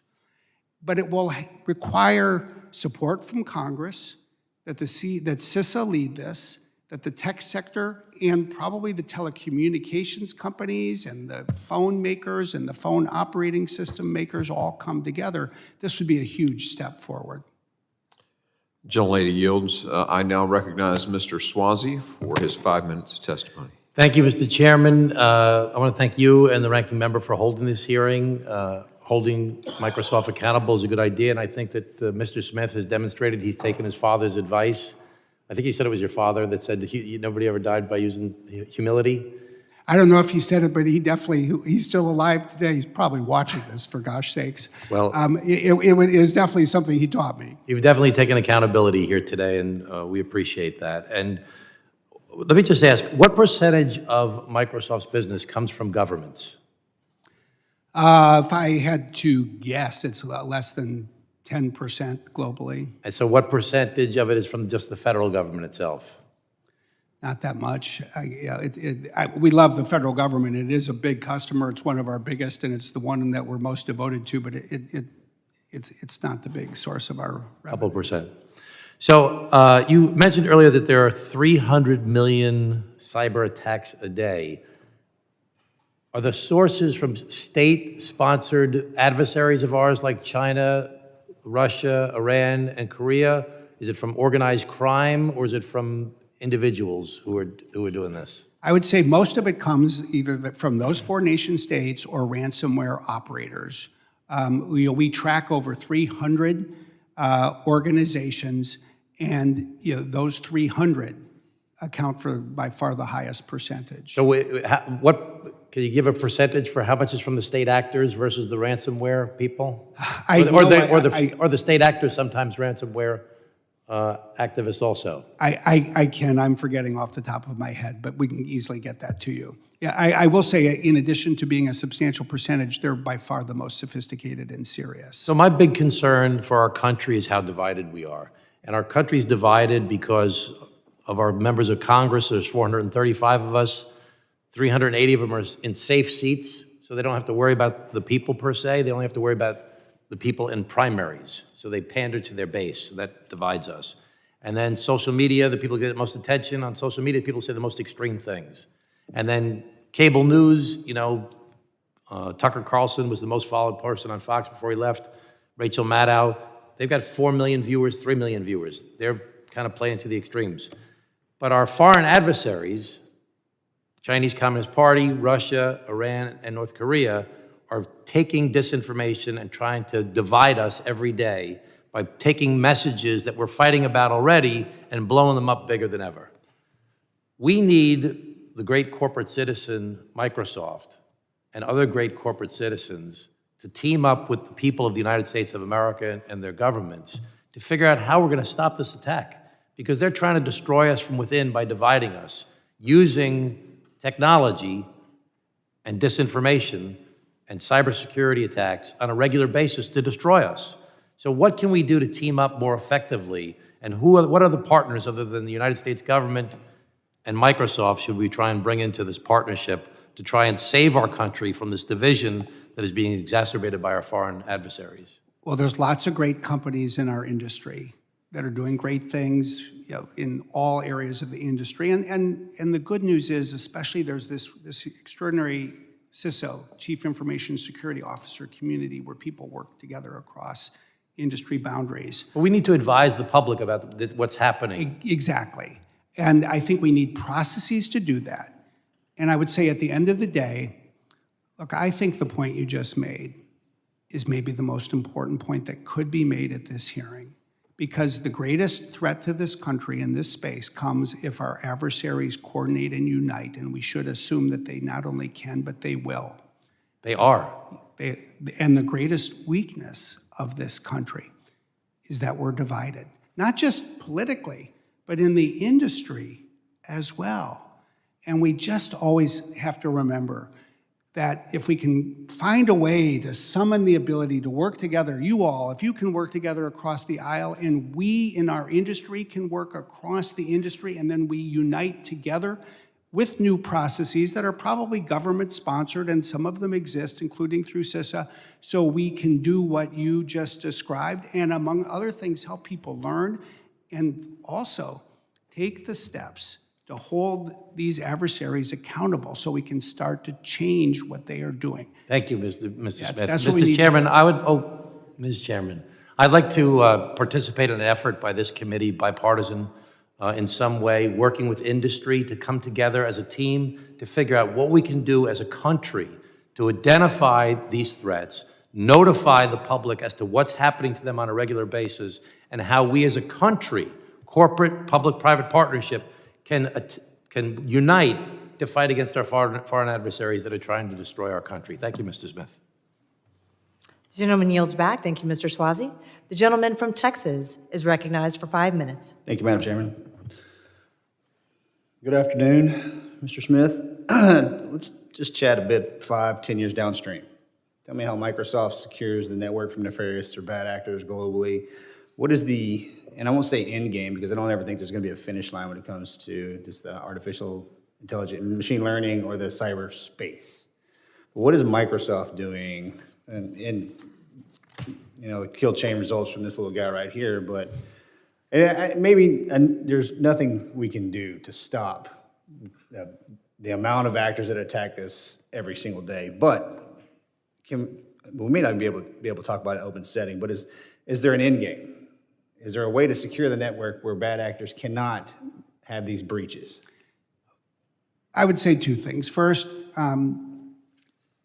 But it will require support from Congress, that CISA lead this, that the tech sector and probably the telecommunications companies and the phone makers and the phone operating system makers all come together. This would be a huge step forward. Gentlelady yields. I now recognize Mr. Swazi for his 5 minutes of testimony. Thank you, Mr. Chairman. I want to thank you and the ranking member for holding this hearing. Holding Microsoft accountable is a good idea, and I think that Mr. Smith has demonstrated he's taken his father's advice. I think you said it was your father that said nobody ever died by using humility. I don't know if he said it, but he's still alive today. He's probably watching this, for gosh sakes. Well, it is definitely something he taught me. You've definitely taken accountability here today, and we appreciate that. And let me just ask, what percentage of Microsoft's business comes from governments? If I had to guess, it's less than 10% globally. And so what percentage of it is from just the federal government itself? Not that much. We love the federal government. It is a big customer. It's one of our biggest, and it's the one that we're most devoted to, but it's not the big source of our revenue. Couple percent. So you mentioned earlier that there are 300 million cyber attacks a day. Are the sources from state-sponsored adversaries of ours like China, Russia, Iran, and Korea? Is it from organized crime, or is it from individuals who are doing this? I would say most of it comes either from those 4 nation states or ransomware operators. We track over 300 organizations, and those 300 account for by far the highest percentage. So can you give a percentage for how much is from the state actors versus the ransomware people? Or the state actors sometimes ransomware activists also? I can. I'm forgetting off the top of my head, but we can easily get that to you. Yeah, I will say, in addition to being a substantial percentage, they're by far the most sophisticated and serious. So my big concern for our country is how divided we are. And our country's divided because of our members of Congress. There's 435 of us. 380 of them are in safe seats, so they don't have to worry about the people per se. They only have to worry about the people in primaries. So they pander to their base. So that divides us. And then social media, the people get the most attention on social media, people say the most extreme things. And then cable news, Tucker Carlson was the most followed person on Fox before he left. Rachel Maddow, They've got 4 million viewers, 3 million viewers. They're kind of playing to the extremes. But our foreign adversaries, Chinese Communist Party, Russia, Iran, and North Korea, are taking disinformation and trying to divide us every day by taking messages that we're fighting about already and blowing them up bigger than ever. We need the great corporate citizen, Microsoft, and other great corporate citizens to team up with the people of the United States of America and their governments to figure out how we're going to stop this attack, because they're trying to destroy us from within by dividing us, using technology and disinformation and cybersecurity attacks on a regular basis to destroy us. So what can we do to team up more effectively? And what are the partners other than the United States government and Microsoft should we try and bring into this partnership to try and save our country from this division that is being exacerbated by our foreign adversaries? Well, there's lots of great companies in our industry that are doing great things, in all areas of the industry. And the good news is, especially there's this extraordinary CISO, Chief Information Security Officer community, where people work together across industry boundaries. But we need to advise the public about what's happening. Exactly. And I think we need processes to do that. And I would say at the end of the day, look, I think the point you just made is maybe the most important point that could be made at this hearing, because the greatest threat to this country in this space comes if our adversaries coordinate and unite, and we should assume that they not only can, but they will. They are. And the greatest weakness of this country is that we're divided, not just politically, but in the industry as well. And we just always have to remember that if we can find a way to summon the ability to work together, you all, if you can work together across the aisle, and we in our industry can work across the industry, and then we unite together with new processes that are probably government-sponsored, and some of them exist, including through CISA, so we can do what you just described, and among other things, help people learn, and also take the steps to hold these adversaries accountable so we can start to change what they are doing. Thank you, Mr. Smith. That's what we Mr. need Chairman, Ms. Chairman, I'd like to participate in an effort by this committee, bipartisan, in some way, working with industry to come together as a team to figure out what we can do as a country to identify these threats, notify the public as to what's happening to them on a regular basis, and how we as a country, corporate, public-private partnership, can unite to fight against our foreign adversaries that are trying to destroy our country. Thank you, Mr. Smith. The gentleman yields back. Thank you, Mr. Swazi. The gentleman from Texas is recognized for 5 minutes. Thank you, Madam Chairman. Good afternoon, Mr. Smith. Let's just chat a bit 5-10 years downstream. Tell me how Microsoft secures the network from nefarious or bad actors globally. What is the, and I won't say end game because I don't ever think there's going to be a finish line when it comes to just the artificial intelligence, machine learning, or the cyberspace. But what is Microsoft doing? And the kill chain results from this little guy right here, but maybe there's nothing we can do to stop the amount of actors that attack this every single day. But we may not be able to talk about an open setting, but is there an end game? Is there a way to secure the network where bad actors cannot have these breaches? I would say two things. First,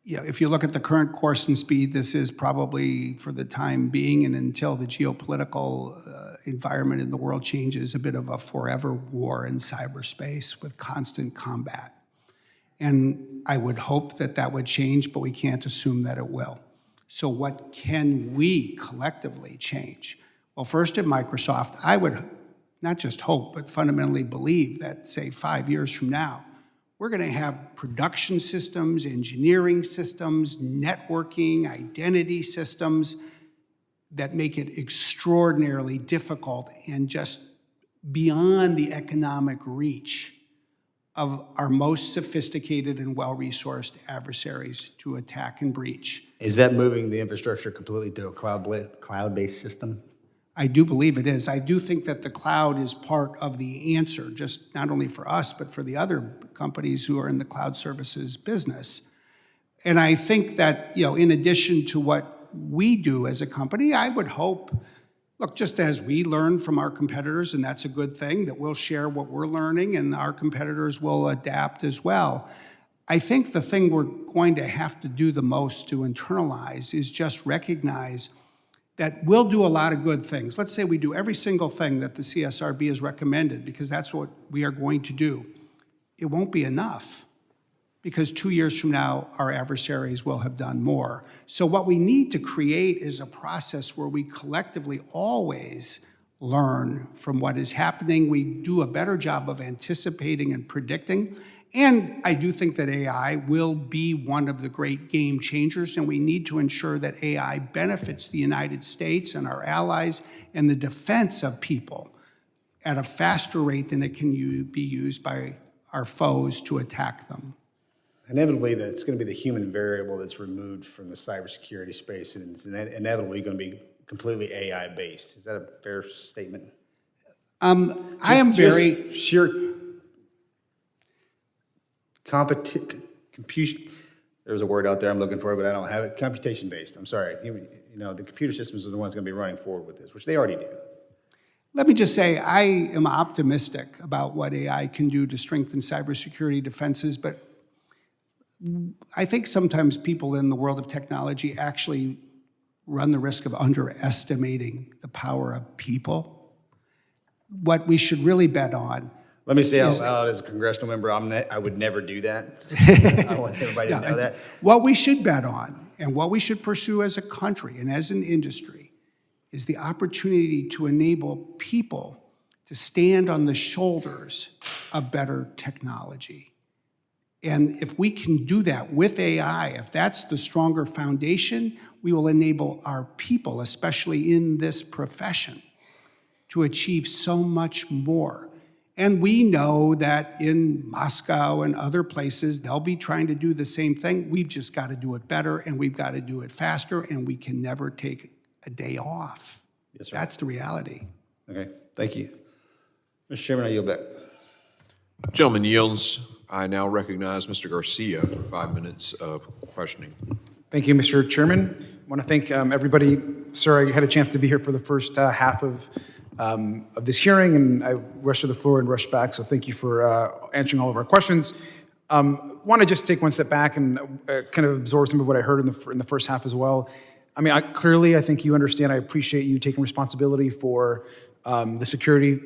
if you look at the current course and speed, this is probably, for the time being and until the geopolitical environment in the world changes, a bit of a forever war in cyberspace with constant combat. And I would hope that that would change, but we can't assume that it will. So what can we collectively change? Well, first at Microsoft, I would not just hope, but fundamentally believe that, say, 5 years from now, we're going to have production systems, engineering systems, networking, identity systems that make it extraordinarily difficult and just beyond the economic reach of our most sophisticated and well-resourced adversaries to attack and breach. Is that moving the infrastructure completely to a cloud-based system? I do believe it is. I do think that the cloud is part of the answer, just not only for us, but for the other companies who are in the cloud services business. And I think that, in addition to what we do as a company, I would hope Look, just as we learn from our competitors, and that's a good thing, that we'll share what we're learning and our competitors will adapt as well. I think the thing we're going to have to do the most to internalize is just recognize that we'll do a lot of good things. Let's say we do every single thing that the CSRB has recommended, because that's what we are going to do. It won't be enough, because 2 years from now, our adversaries will have done more. So what we need to create is a process where we collectively always learn from what is happening. We do a better job of anticipating and predicting. And I do think that AI will be one of the great game changers, and we need to ensure that AI benefits the United States and our allies and the defense of people at a faster rate than it can be used by our foes to attack them. Inevitably, it's going to be the human variable that's removed from the cybersecurity space, and it's inevitably going to be completely AI-based. Is that a fair statement? I am very... sheer compute. There's a word out there I'm looking for, but I don't have it. Computation-based. I'm sorry. You know, the computer systems are the ones going to be running forward with this, which they already do. Let me just say, I am optimistic about what AI can do to strengthen cybersecurity defenses, but I think sometimes people in the world of technology actually run the risk of underestimating the power of people. What we should really bet on. Let me say out loud, as a congressional member, I would never do that. I want everybody to know that. What we should bet on, and what we should pursue as a country and as an industry, is the opportunity to enable people to stand on the shoulders of better technology. And if we can do that with AI, if that's the stronger foundation, we will enable our people, especially in this profession, to achieve so much more. And we know that in Moscow and other places, they'll be trying to do the same thing. We've just got to do it better, and we've got to do it faster, and we can never take a day off. Yes, sir. That's the reality. Okay, thank you. Mr. Chairman, I yield back. Gentleman yields. I now recognize Mr. Garcia for 5 minutes of questioning. Thank you, Mr. Chairman. I want to thank everybody. Sir, I had a chance to be here for the first half of this hearing, and I rushed to the floor and rushed back, so thank you for answering all of our questions. Want to just take one step back and kind of absorb some of what I heard in the first half as well. I mean, clearly, I think you understand, I appreciate you taking responsibility for the security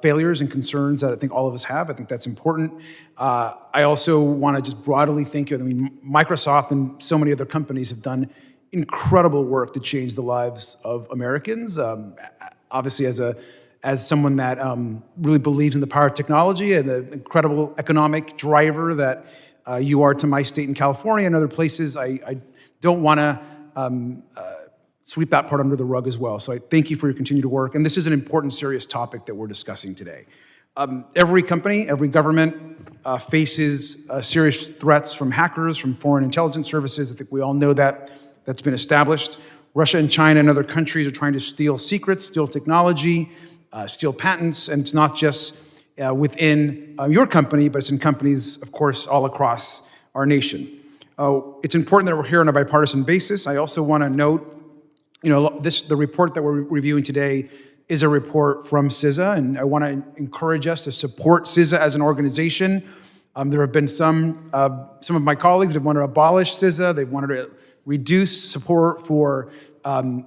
failures and concerns that I think all of us have. I think that's important. I also want to just broadly thank you. I mean, Microsoft and so many other companies have done incredible work to change the lives of Americans. Obviously, as someone that really believes in the power of technology and the incredible economic driver that you are to my state in California and other places, I don't want to sweep that part under the rug as well. So I thank you for your continued work. And this is an important, serious topic that we're discussing today. Every company, every government faces serious threats from hackers, from foreign intelligence services. I think we all know that. That's been established. Russia and China and other countries are trying to steal secrets, steal technology, steal patents. And it's not just within your company, but it's in companies, of course, all across our nation. It's important that we're here on a bipartisan basis. I also want to note, the report that we're reviewing today is a report from CISA, and I want to encourage us to support CISA as an organization. There have been some of my colleagues that want to abolish CISA. They wanted to reduce support for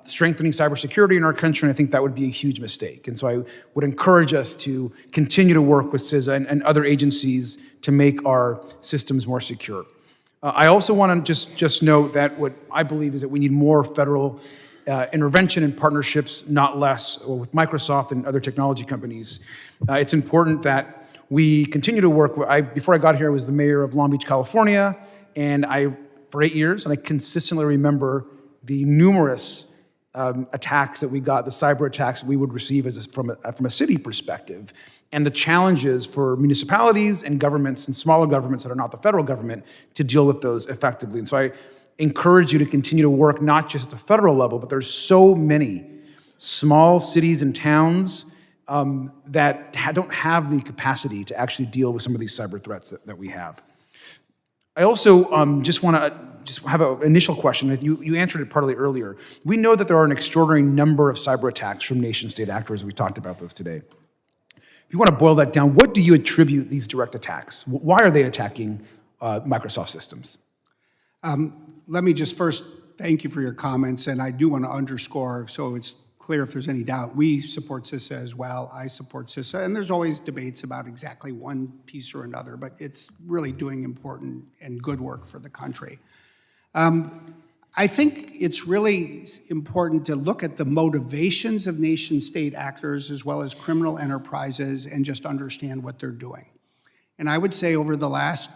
strengthening cybersecurity in our country, and I think that would be a huge mistake. And so I would encourage us to continue to work with CISA and other agencies to make our systems more secure. I also want to just note that what I believe is that we need more federal intervention and partnerships, not less, with Microsoft and other technology companies. It's important that we continue to work. Before I got here, I was the mayor of Long Beach, California, and for 8 years, and I consistently remember the numerous attacks that we got, the cyber attacks we would receive from a city perspective, and the challenges for municipalities and governments and smaller governments that are not the federal government to deal with those effectively. And so I encourage you to continue to work not just at the federal level, but there's so many small cities and towns that don't have the capacity to actually deal with some of these cyber threats that we have. I also just want to just have an initial question. You answered it partly earlier. We know that there are an extraordinary number of cyber attacks from nation-state actors. We talked about those today. If you want to boil that down, what do you attribute these direct attacks? Why are they attacking Microsoft systems? Let me just first thank you for your comments, and I do want to underscore, so it's clear if there's any doubt, we support CISA as well. I support CISA, and there's always debates about exactly one piece or another, but it's really doing important and good work for the country. I think it's really important to look at the motivations of nation-state actors as well as criminal enterprises and just understand what they're doing. And I would say over the last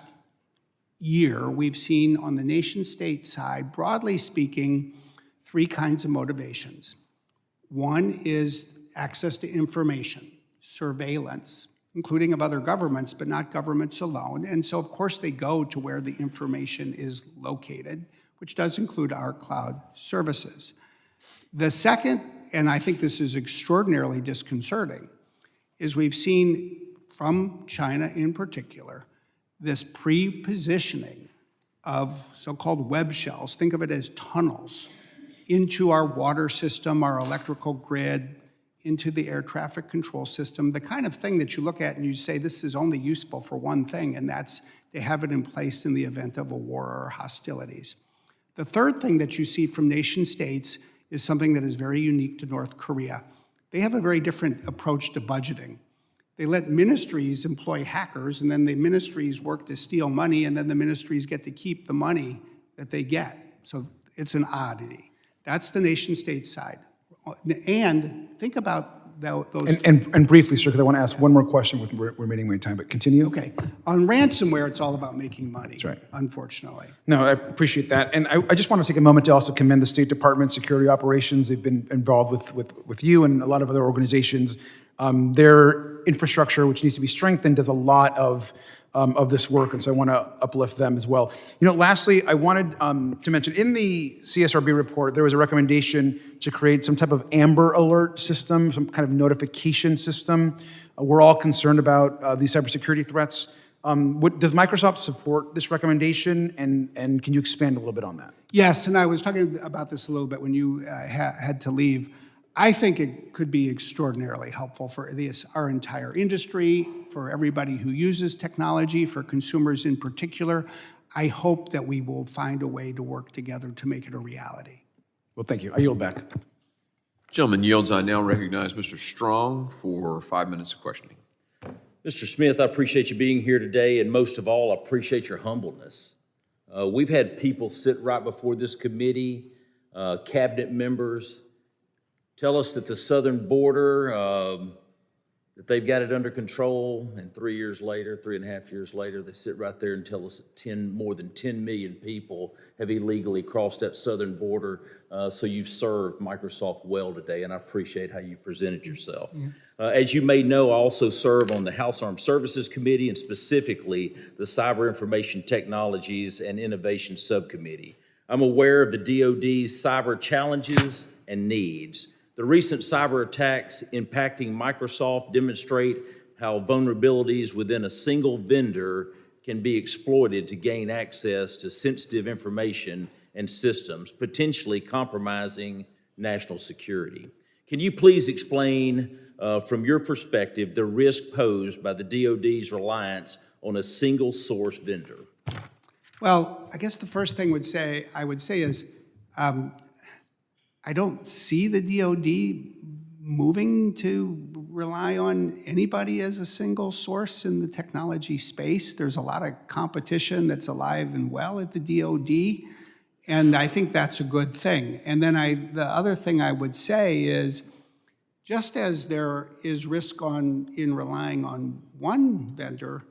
year, we've seen on the nation-state side, broadly speaking, three kinds of motivations. One is access to information, surveillance, including of other governments, but not governments alone. And so, of course, they go to where the information is located, which does include our cloud services. The second, and I think this is extraordinarily disconcerting, is we've seen from China in particular, this pre-positioning of so-called web shells, think of it as tunnels, into our water system, our electrical grid, into the air traffic control system, the kind of thing that you look at and you say, this is only useful for one thing, and that's they have it in place in the event of a war or hostilities. The third thing that you see from nation states is something that is very unique to North Korea. They have a very different approach to budgeting. They let ministries employ hackers, and then the ministries work to steal money, and then the ministries get to keep the money that they get. So it's an oddity. That's the nation-state side. And think about those. And briefly, sir, because I want to ask one more question with remaining my time, but continue. Okay. On ransomware, it's all about making money. That's right. Unfortunately. No, I appreciate that. And I just want to take a moment to also commend the State Department Security Operations. They've been involved with you and a lot of other organizations. Their infrastructure, which needs to be strengthened, does a lot of this work, and so I want to uplift them as well. You know, lastly, I wanted to mention, in the CSRB report, there was a recommendation to create some type of Amber Alert system, some kind of notification system. We're all concerned about these cybersecurity threats. Does Microsoft support this recommendation, and can you expand a little bit on that? Yes, and I was talking about this a little bit when you had to leave. I think it could be extraordinarily helpful for our entire industry, for everybody who uses technology, for consumers in particular. I hope that we will find a way to work together to make it a reality. Well, thank you. I yield back. Gentleman yields. I now recognize Mr. Strong for 5 minutes of questioning. Mr. Smith, I appreciate you being here today, and most of all, I appreciate your humbleness. We've had people sit right before this committee, cabinet members, tell us that the southern border, that they've got it under control, and 3 years later, 3.5 years later, they sit right there and tell us that more than 10 million people have illegally crossed that southern border. So you've served Microsoft well today, and I appreciate how you presented yourself. Yeah. As you may know, I also serve on the House Armed Services Committee, and specifically the Cyber Information Technologies and Innovation Subcommittee. I'm aware of the DoD's cyber challenges and needs. The recent cyber attacks impacting Microsoft demonstrate how vulnerabilities within a single vendor can be exploited to gain access to sensitive information and systems, potentially compromising national security. Can you please explain, from your perspective, the risk posed by the DoD's reliance on a single source vendor? Well, I guess the first thing I would say is, I don't see the DoD moving to rely on anybody as a single source in the technology space. There's a lot of competition that's alive and well at the DoD, and I think that's a good thing. And then the other thing I would say is, just as there is risk in relying on one vendor,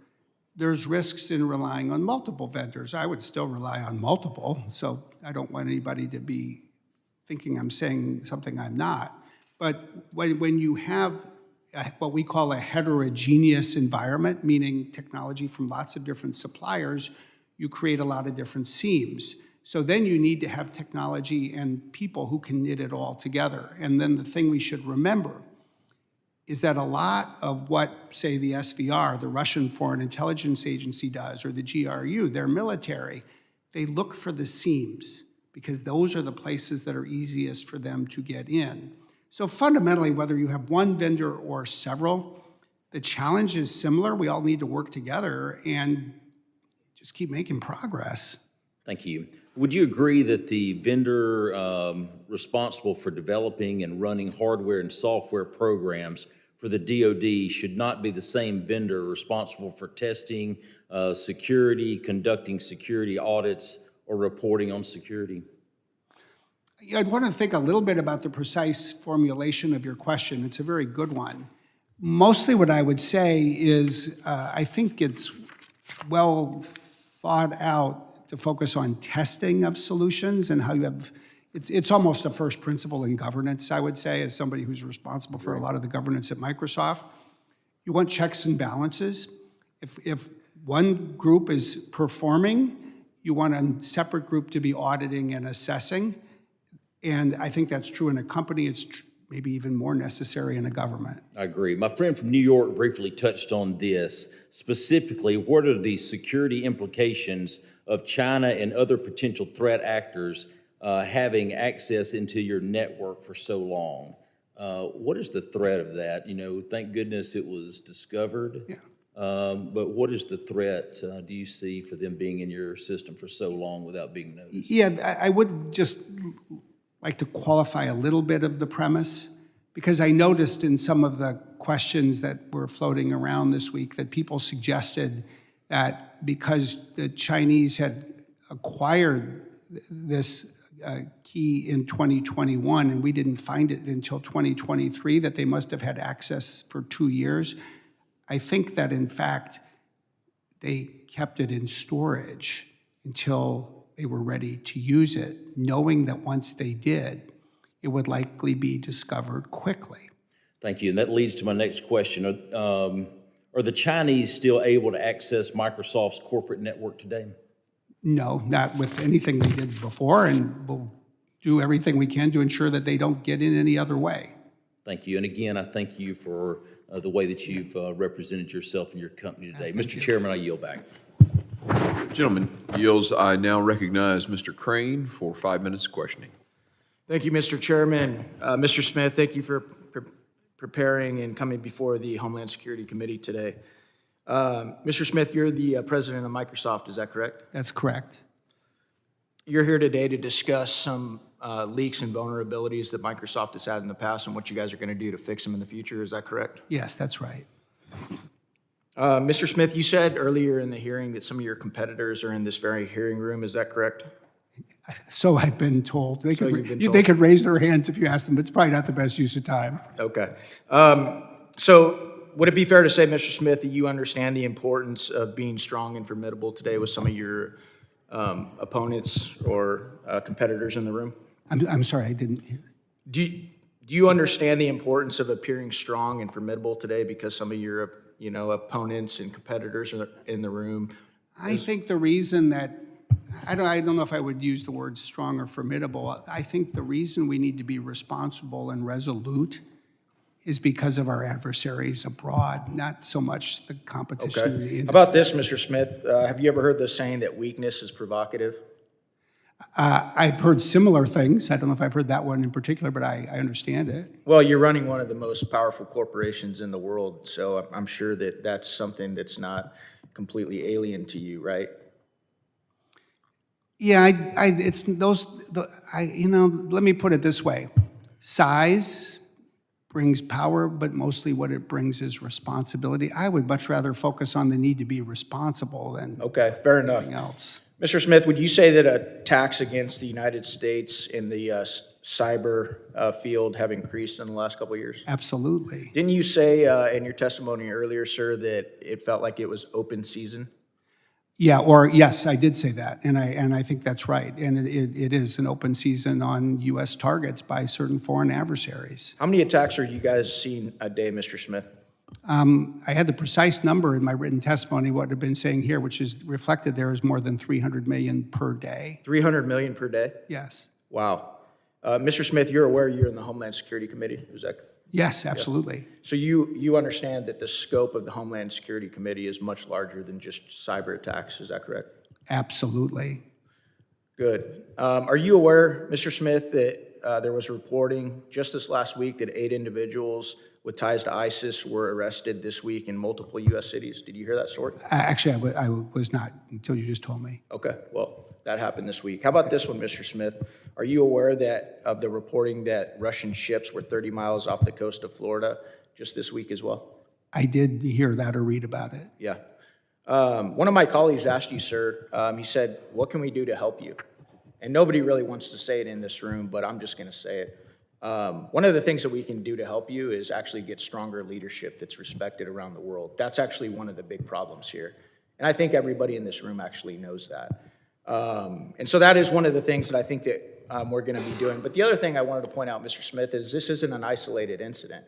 there's risks in relying on multiple vendors. I would still rely on multiple, so I don't want anybody to be thinking I'm saying something I'm not. But when you have what we call a heterogeneous environment, meaning technology from lots of different suppliers, you create a lot of different seams. So then you need to have technology and people who can knit it all together. And then the thing we should remember is that a lot of what, say, the SVR, the Russian Foreign Intelligence Agency does, or the GRU, their military, they look for the seams because those are the places that are easiest for them to get in. So fundamentally, whether you have one vendor or several, the challenge is similar. We all need to work together and just keep making progress. Thank you. Would you agree that the vendor responsible for developing and running hardware and software programs for the DoD should not be the same vendor responsible for testing security, conducting security audits, or reporting on security? I'd want to think a little bit about the precise formulation of your question. It's a very good one. Mostly what I would say is I think it's well thought out to focus on testing of solutions and how you have, it's almost a first principle in governance, I would say, as somebody who's responsible for a lot of the governance at Microsoft. You want checks and balances. If one group is performing, you want a separate group to be auditing and assessing. And I think that's true in a company. It's maybe even more necessary in a government. I agree. My friend from New York briefly touched on this. Specifically, what are the security implications of China and other potential threat actors having access into your network for so long? What is the threat of that? You know, thank goodness it was discovered. Yeah. But what is the threat do you see for them being in your system for so long without being noticed? Yeah, I would just like to qualify a little bit of the premise, because I noticed in some of the questions that were floating around this week that people suggested that because the Chinese had acquired this key in 2021 and we didn't find it until 2023, that they must have had access for 2 years. I think that in fact, they kept it in storage until they were ready to use it, knowing that once they did, it would likely be discovered quickly. Thank you. And that leads to my next question. Are the Chinese still able to access Microsoft's corporate network today? No, not with anything they did before, and we'll do everything we can to ensure that they don't get in any other way. Thank you. And again, I thank you for the way that you've represented yourself and your company today. Mr. Chairman, I yield back. Gentleman yields. I now recognize Mr. Crane for 5 minutes of questioning. Thank you, Mr. Chairman. Mr. Smith, thank you for preparing and coming before the Homeland Security Committee today. Mr. Smith, you're the president of Microsoft, is that correct? That's correct. You're here today to discuss some leaks and vulnerabilities that Microsoft has had in the past and what you guys are going to do to fix them in the future, is that correct? Yes, that's right. Mr. Smith, you said earlier in the hearing that some of your competitors are in this very hearing room, is that correct? So I've been told. They could raise their hands if you ask them, but it's probably not the best use of time. Okay. So would it be fair to say, Mr. Smith, that you understand the importance of being strong and formidable today with some of your opponents or competitors in the room? I'm sorry, I didn't hear. Do you understand the importance of appearing strong and formidable today because some of your opponents and competitors are in the room? I think the reason that, I don't know if I would use the word strong or formidable. I think the reason we need to be responsible and resolute is because of our adversaries abroad, not so much the competition in the industry. How about this, Mr. Smith? Have you ever heard the saying that weakness is provocative? I've heard similar things. I don't know if I've heard that one in particular, but I understand it. Well, you're running one of the most powerful corporations in the world, so I'm sure that that's something that's not completely alien to you, right? Yeah, let me put it this way. Size brings power, but mostly what it brings is responsibility. I would much rather focus on the need to be responsible than fair enough. Anything else. Mr. Smith, would you say that attacks against the United States in the cyber field have increased in the last couple of years? Absolutely. Didn't you say in your testimony earlier, sir, that it felt like it was open season? Yeah, or yes, I did say that, and I think that's right. And it is an open season on U.S. targets by certain foreign adversaries. How many attacks are you guys seeing a day, Mr. Smith? I had the precise number in my written testimony, what I've been saying here, which is reflected there is more than 300 million per day. 300 million per day? Yes. Wow. Mr. Smith, you're aware you're in the Homeland Security Committee, is that Yes, absolutely. So you understand that the scope of the Homeland Security Committee is much larger than just cyber attacks, is that correct? Absolutely. Good. Are you aware, Mr. Smith, that there was reporting just this last week that 8 individuals with ties to ISIS were arrested this week in multiple U.S. cities? Did you hear that story? Actually, I was not until you just told me. Okay, well, that happened this week. How about this one, Mr. Smith? Are you aware of the reporting that Russian ships were 30 miles off the coast of Florida just this week as well? I did hear that or read about it. Yeah. One of my colleagues asked you, sir, he said, what can we do to help you? And nobody really wants to say it in this room, but I'm just going to say it. One of the things that we can do to help you is actually get stronger leadership that's respected around the world. That's actually one of the big problems here. And I think everybody in this room actually knows that. And so that is one of the things that I think that we're going to be doing. But the other thing I wanted to point out, Mr. Smith, is this isn't an isolated incident,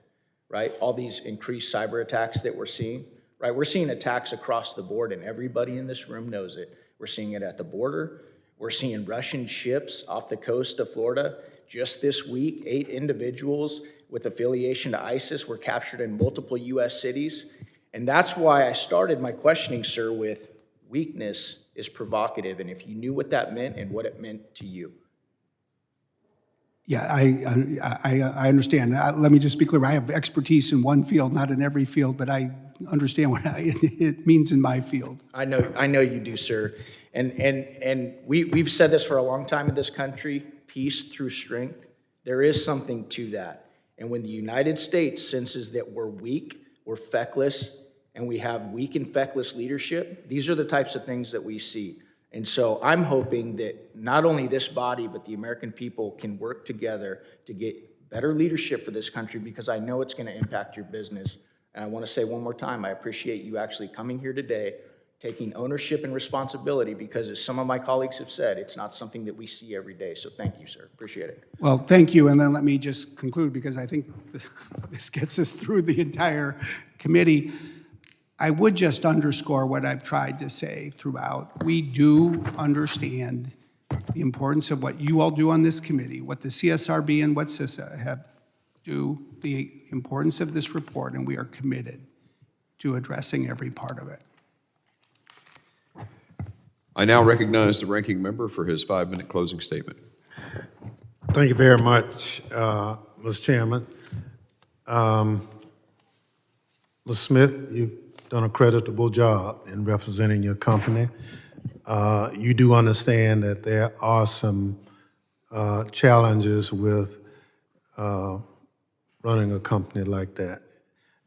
right? All these increased cyber attacks that we're seeing, right? We're seeing attacks across the board, and everybody in this room knows it. We're seeing it at the border. We're seeing Russian ships off the coast of Florida. Just this week, 8 individuals with affiliation to ISIS were captured in multiple U.S. cities. And that's why I started my questioning, sir, with weakness is provocative, and if you knew what that meant and what it meant to you. Yeah, I understand. Let me just be clear. I have expertise in one field, not in every field, but I understand what it means in my field. I know you do, sir. And we've said this for a long time in this country, peace through strength. There is something to that. And when the United States senses that we're weak, we're feckless, and we have weak and feckless leadership, these are the types of things that we see. And so I'm hoping that not only this body, but the American people can work together to get better leadership for this country, because I know it's going to impact your business. And I want to say one more time, I appreciate you actually coming here today, taking ownership and responsibility, because as some of my colleagues have said, it's not something that we see every day. So thank you, sir. Appreciate it. Well, thank you. And then let me just conclude, because I think this gets us through the entire committee. I would just underscore what I've tried to say throughout. We do understand the importance of what you all do on this committee, what the CSRB and what CISA do, the importance of this report, and we are committed to addressing every part of it. I now recognize the ranking member for his 5-minute closing statement. Thank you very much, Mr. Chairman. Ms. Smith, you've done a creditable job in representing your company. You do understand that there are some challenges with running a company like that.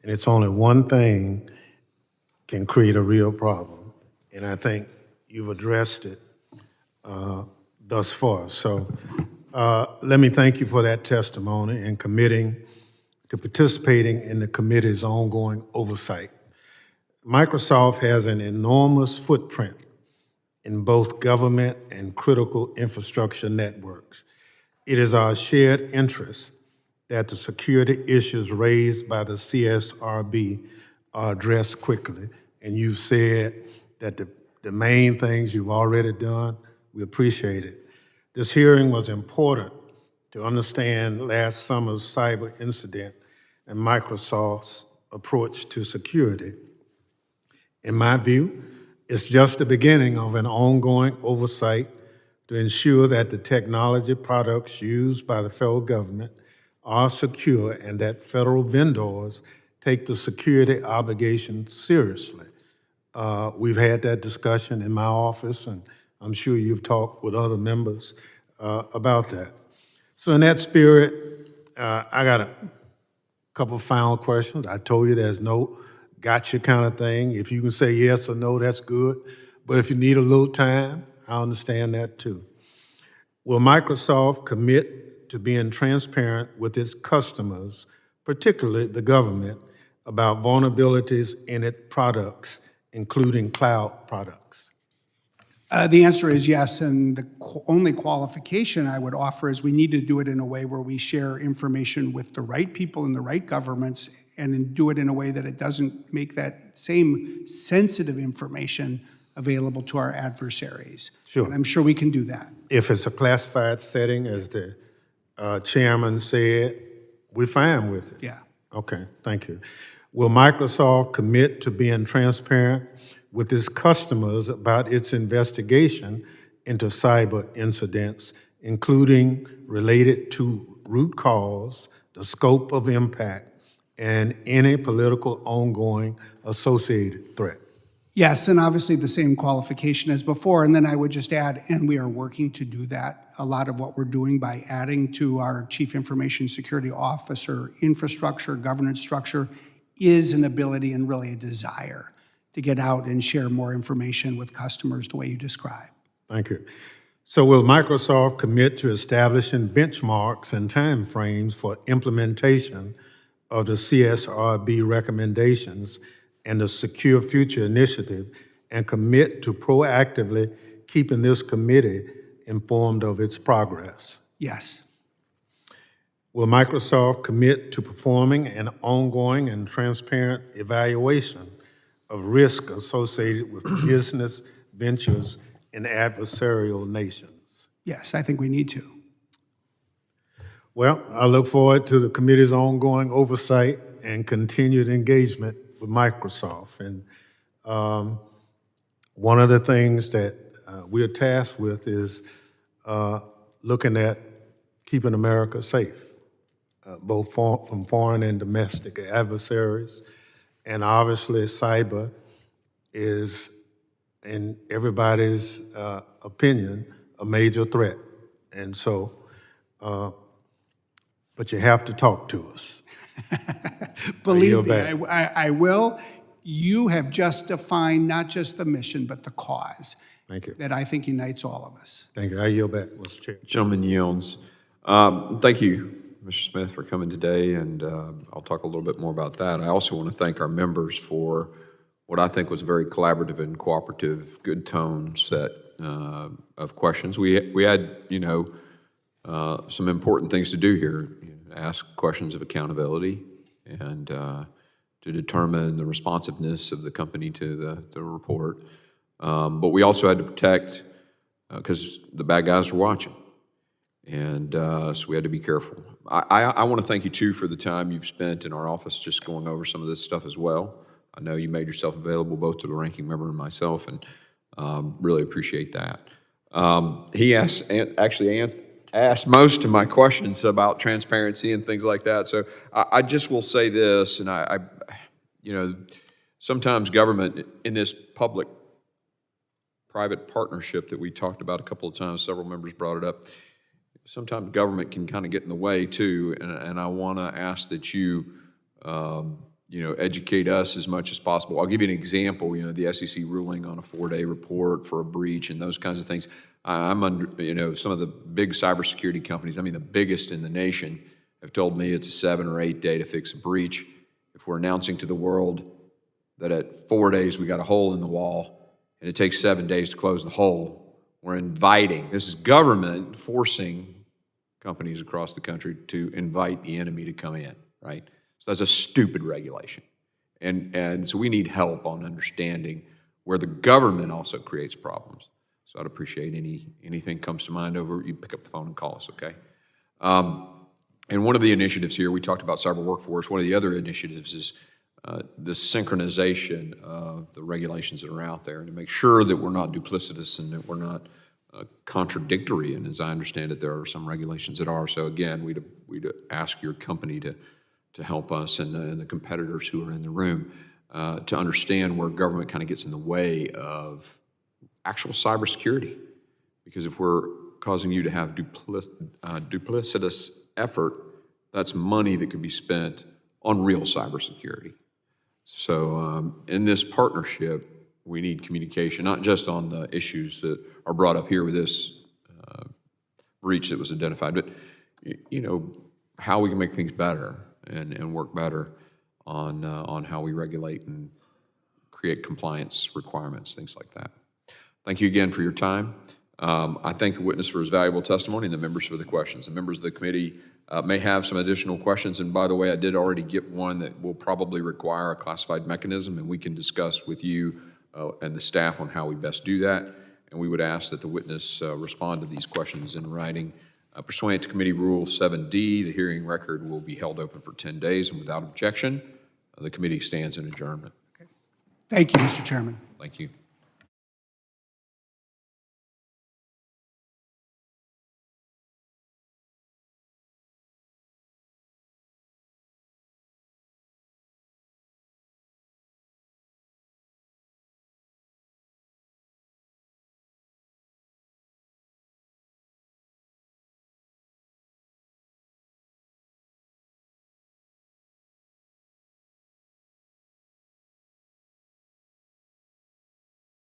And it's only one thing can create a real problem. And I think you've addressed it thus far. So let me thank you for that testimony and committing to participating in the committee's ongoing oversight. Microsoft has an enormous footprint in both government and critical infrastructure networks. It is our shared interest that the security issues raised by the CSRB are addressed quickly. And you've said that the main things you've already done, we appreciate it. This hearing was important to understand last summer's cyber incident and Microsoft's approach to security. In my view, it's just the beginning of an ongoing oversight to ensure that the technology products used by the federal government are secure and that federal vendors take the security obligation seriously. We've had that discussion in my office, and I'm sure you've talked with other members about that. So in that spirit, I got a couple of final questions. I told you there's no gotcha kind of thing. If you can say yes or no, that's good. But if you need a little time, I understand that too. Will Microsoft commit to being transparent with its customers, particularly the government, about vulnerabilities in its products, including cloud products? The answer is yes, and the only qualification I would offer is we need to do it in a way where we share information with the right people in the right governments, and do it in a way that it doesn't make that same sensitive information available to our adversaries. Sure. And I'm sure we can do that. If it's a classified setting, as the chairman said, We're fine with it? Yeah. Okay, thank you. Will Microsoft commit to being transparent with its customers about its investigation into cyber incidents, including related to root cause, the scope of impact, and any political ongoing associated threat? Yes, and obviously the same qualification as before. And then I would just add, and we are working to do that. A lot of what we're doing by adding to our Chief Information Security Officer infrastructure, governance structure, is an ability and really a desire to get out and share more information with customers the way you described. Thank you. So will Microsoft commit to establishing benchmarks and timeframes for implementation of the CSRB recommendations and the Secure Future Initiative, and commit to proactively keeping this committee informed of its progress? Yes. Will Microsoft commit to performing an ongoing and transparent evaluation of risk associated with business ventures in adversarial nations? Yes, I think we need to. Well, I look forward to the committee's ongoing oversight and continued engagement with Microsoft. And one of the things that we're tasked with is looking at keeping America safe, both from foreign and domestic adversaries. And obviously, cyber is, in everybody's opinion, a major threat. And so, but you have to talk to us. Believe me, I will. You have just defined not just the mission, but the cause. Thank you. That I think unites all of us. Thank you. I yield back, Mr. Chair. Gentleman yields. Thank you, Mr. Smith, for coming today, and I'll talk a little bit more about that. I also want to thank our members for what I think was a very collaborative and cooperative, good tone set of questions. We had, some important things to do here. Ask questions of accountability and to determine the responsiveness of the company to the report. But we also had to protect, because the bad guys were watching. And so we had to be careful. I want to thank you, too, for the time you've spent in our office just going over some of this stuff as well. I know you made yourself available both to the ranking member and myself, and really appreciate that. He asked most of my questions about transparency and things like that. So I just will say this, and I sometimes government in this public-private partnership that we talked about a couple of times, several members brought it up, sometimes government can kind of get in the way too, and I want to ask that you, educate us as much as possible. I'll give you an example. The SEC ruling on a 4-day report for a breach and those kinds of things. I'm under, some of the big cybersecurity companies, the biggest in the nation, have told me it's a 7 or 8 day to fix a breach. If we're announcing to the world that at 4 days we got a hole in the wall and it takes 7 days to close the hole, we're inviting, this is government forcing companies across the country to invite the enemy to come in, right? So that's a stupid regulation. And so we need help on understanding where the government also creates problems. So I'd appreciate anything comes to mind you pick up the phone and call us, okay? And one of the initiatives here, we talked about cyber workforce. One of the other initiatives is the synchronization of the regulations that are out there and to make sure that we're not duplicitous and that we're not contradictory. And as I understand it, there are some regulations that are. So again, we'd ask your company to help us and the competitors who are in the room to understand where government kind of gets in the way of actual cybersecurity. Because if we're causing you to have duplicitous effort, that's money that could be spent on real cybersecurity. So in this partnership, we need communication, not just on the issues that are brought up here with this breach that was identified, but how we can make things better and work better on how we regulate and create compliance requirements, things like that. Thank you again for your time. I thank the witness for his valuable testimony and the members for the questions. The members of the committee may have some additional questions, and by the way, I did already get one that will probably require a classified mechanism, and we can discuss with you and the staff on how we best do that. And we would ask that the witness respond to these questions in writing Pursuant to Committee Rule 7D, the hearing record will be held open for 10 days and without objection. The committee stands in adjournment. Thank you, Mr. Chairman. Thank you.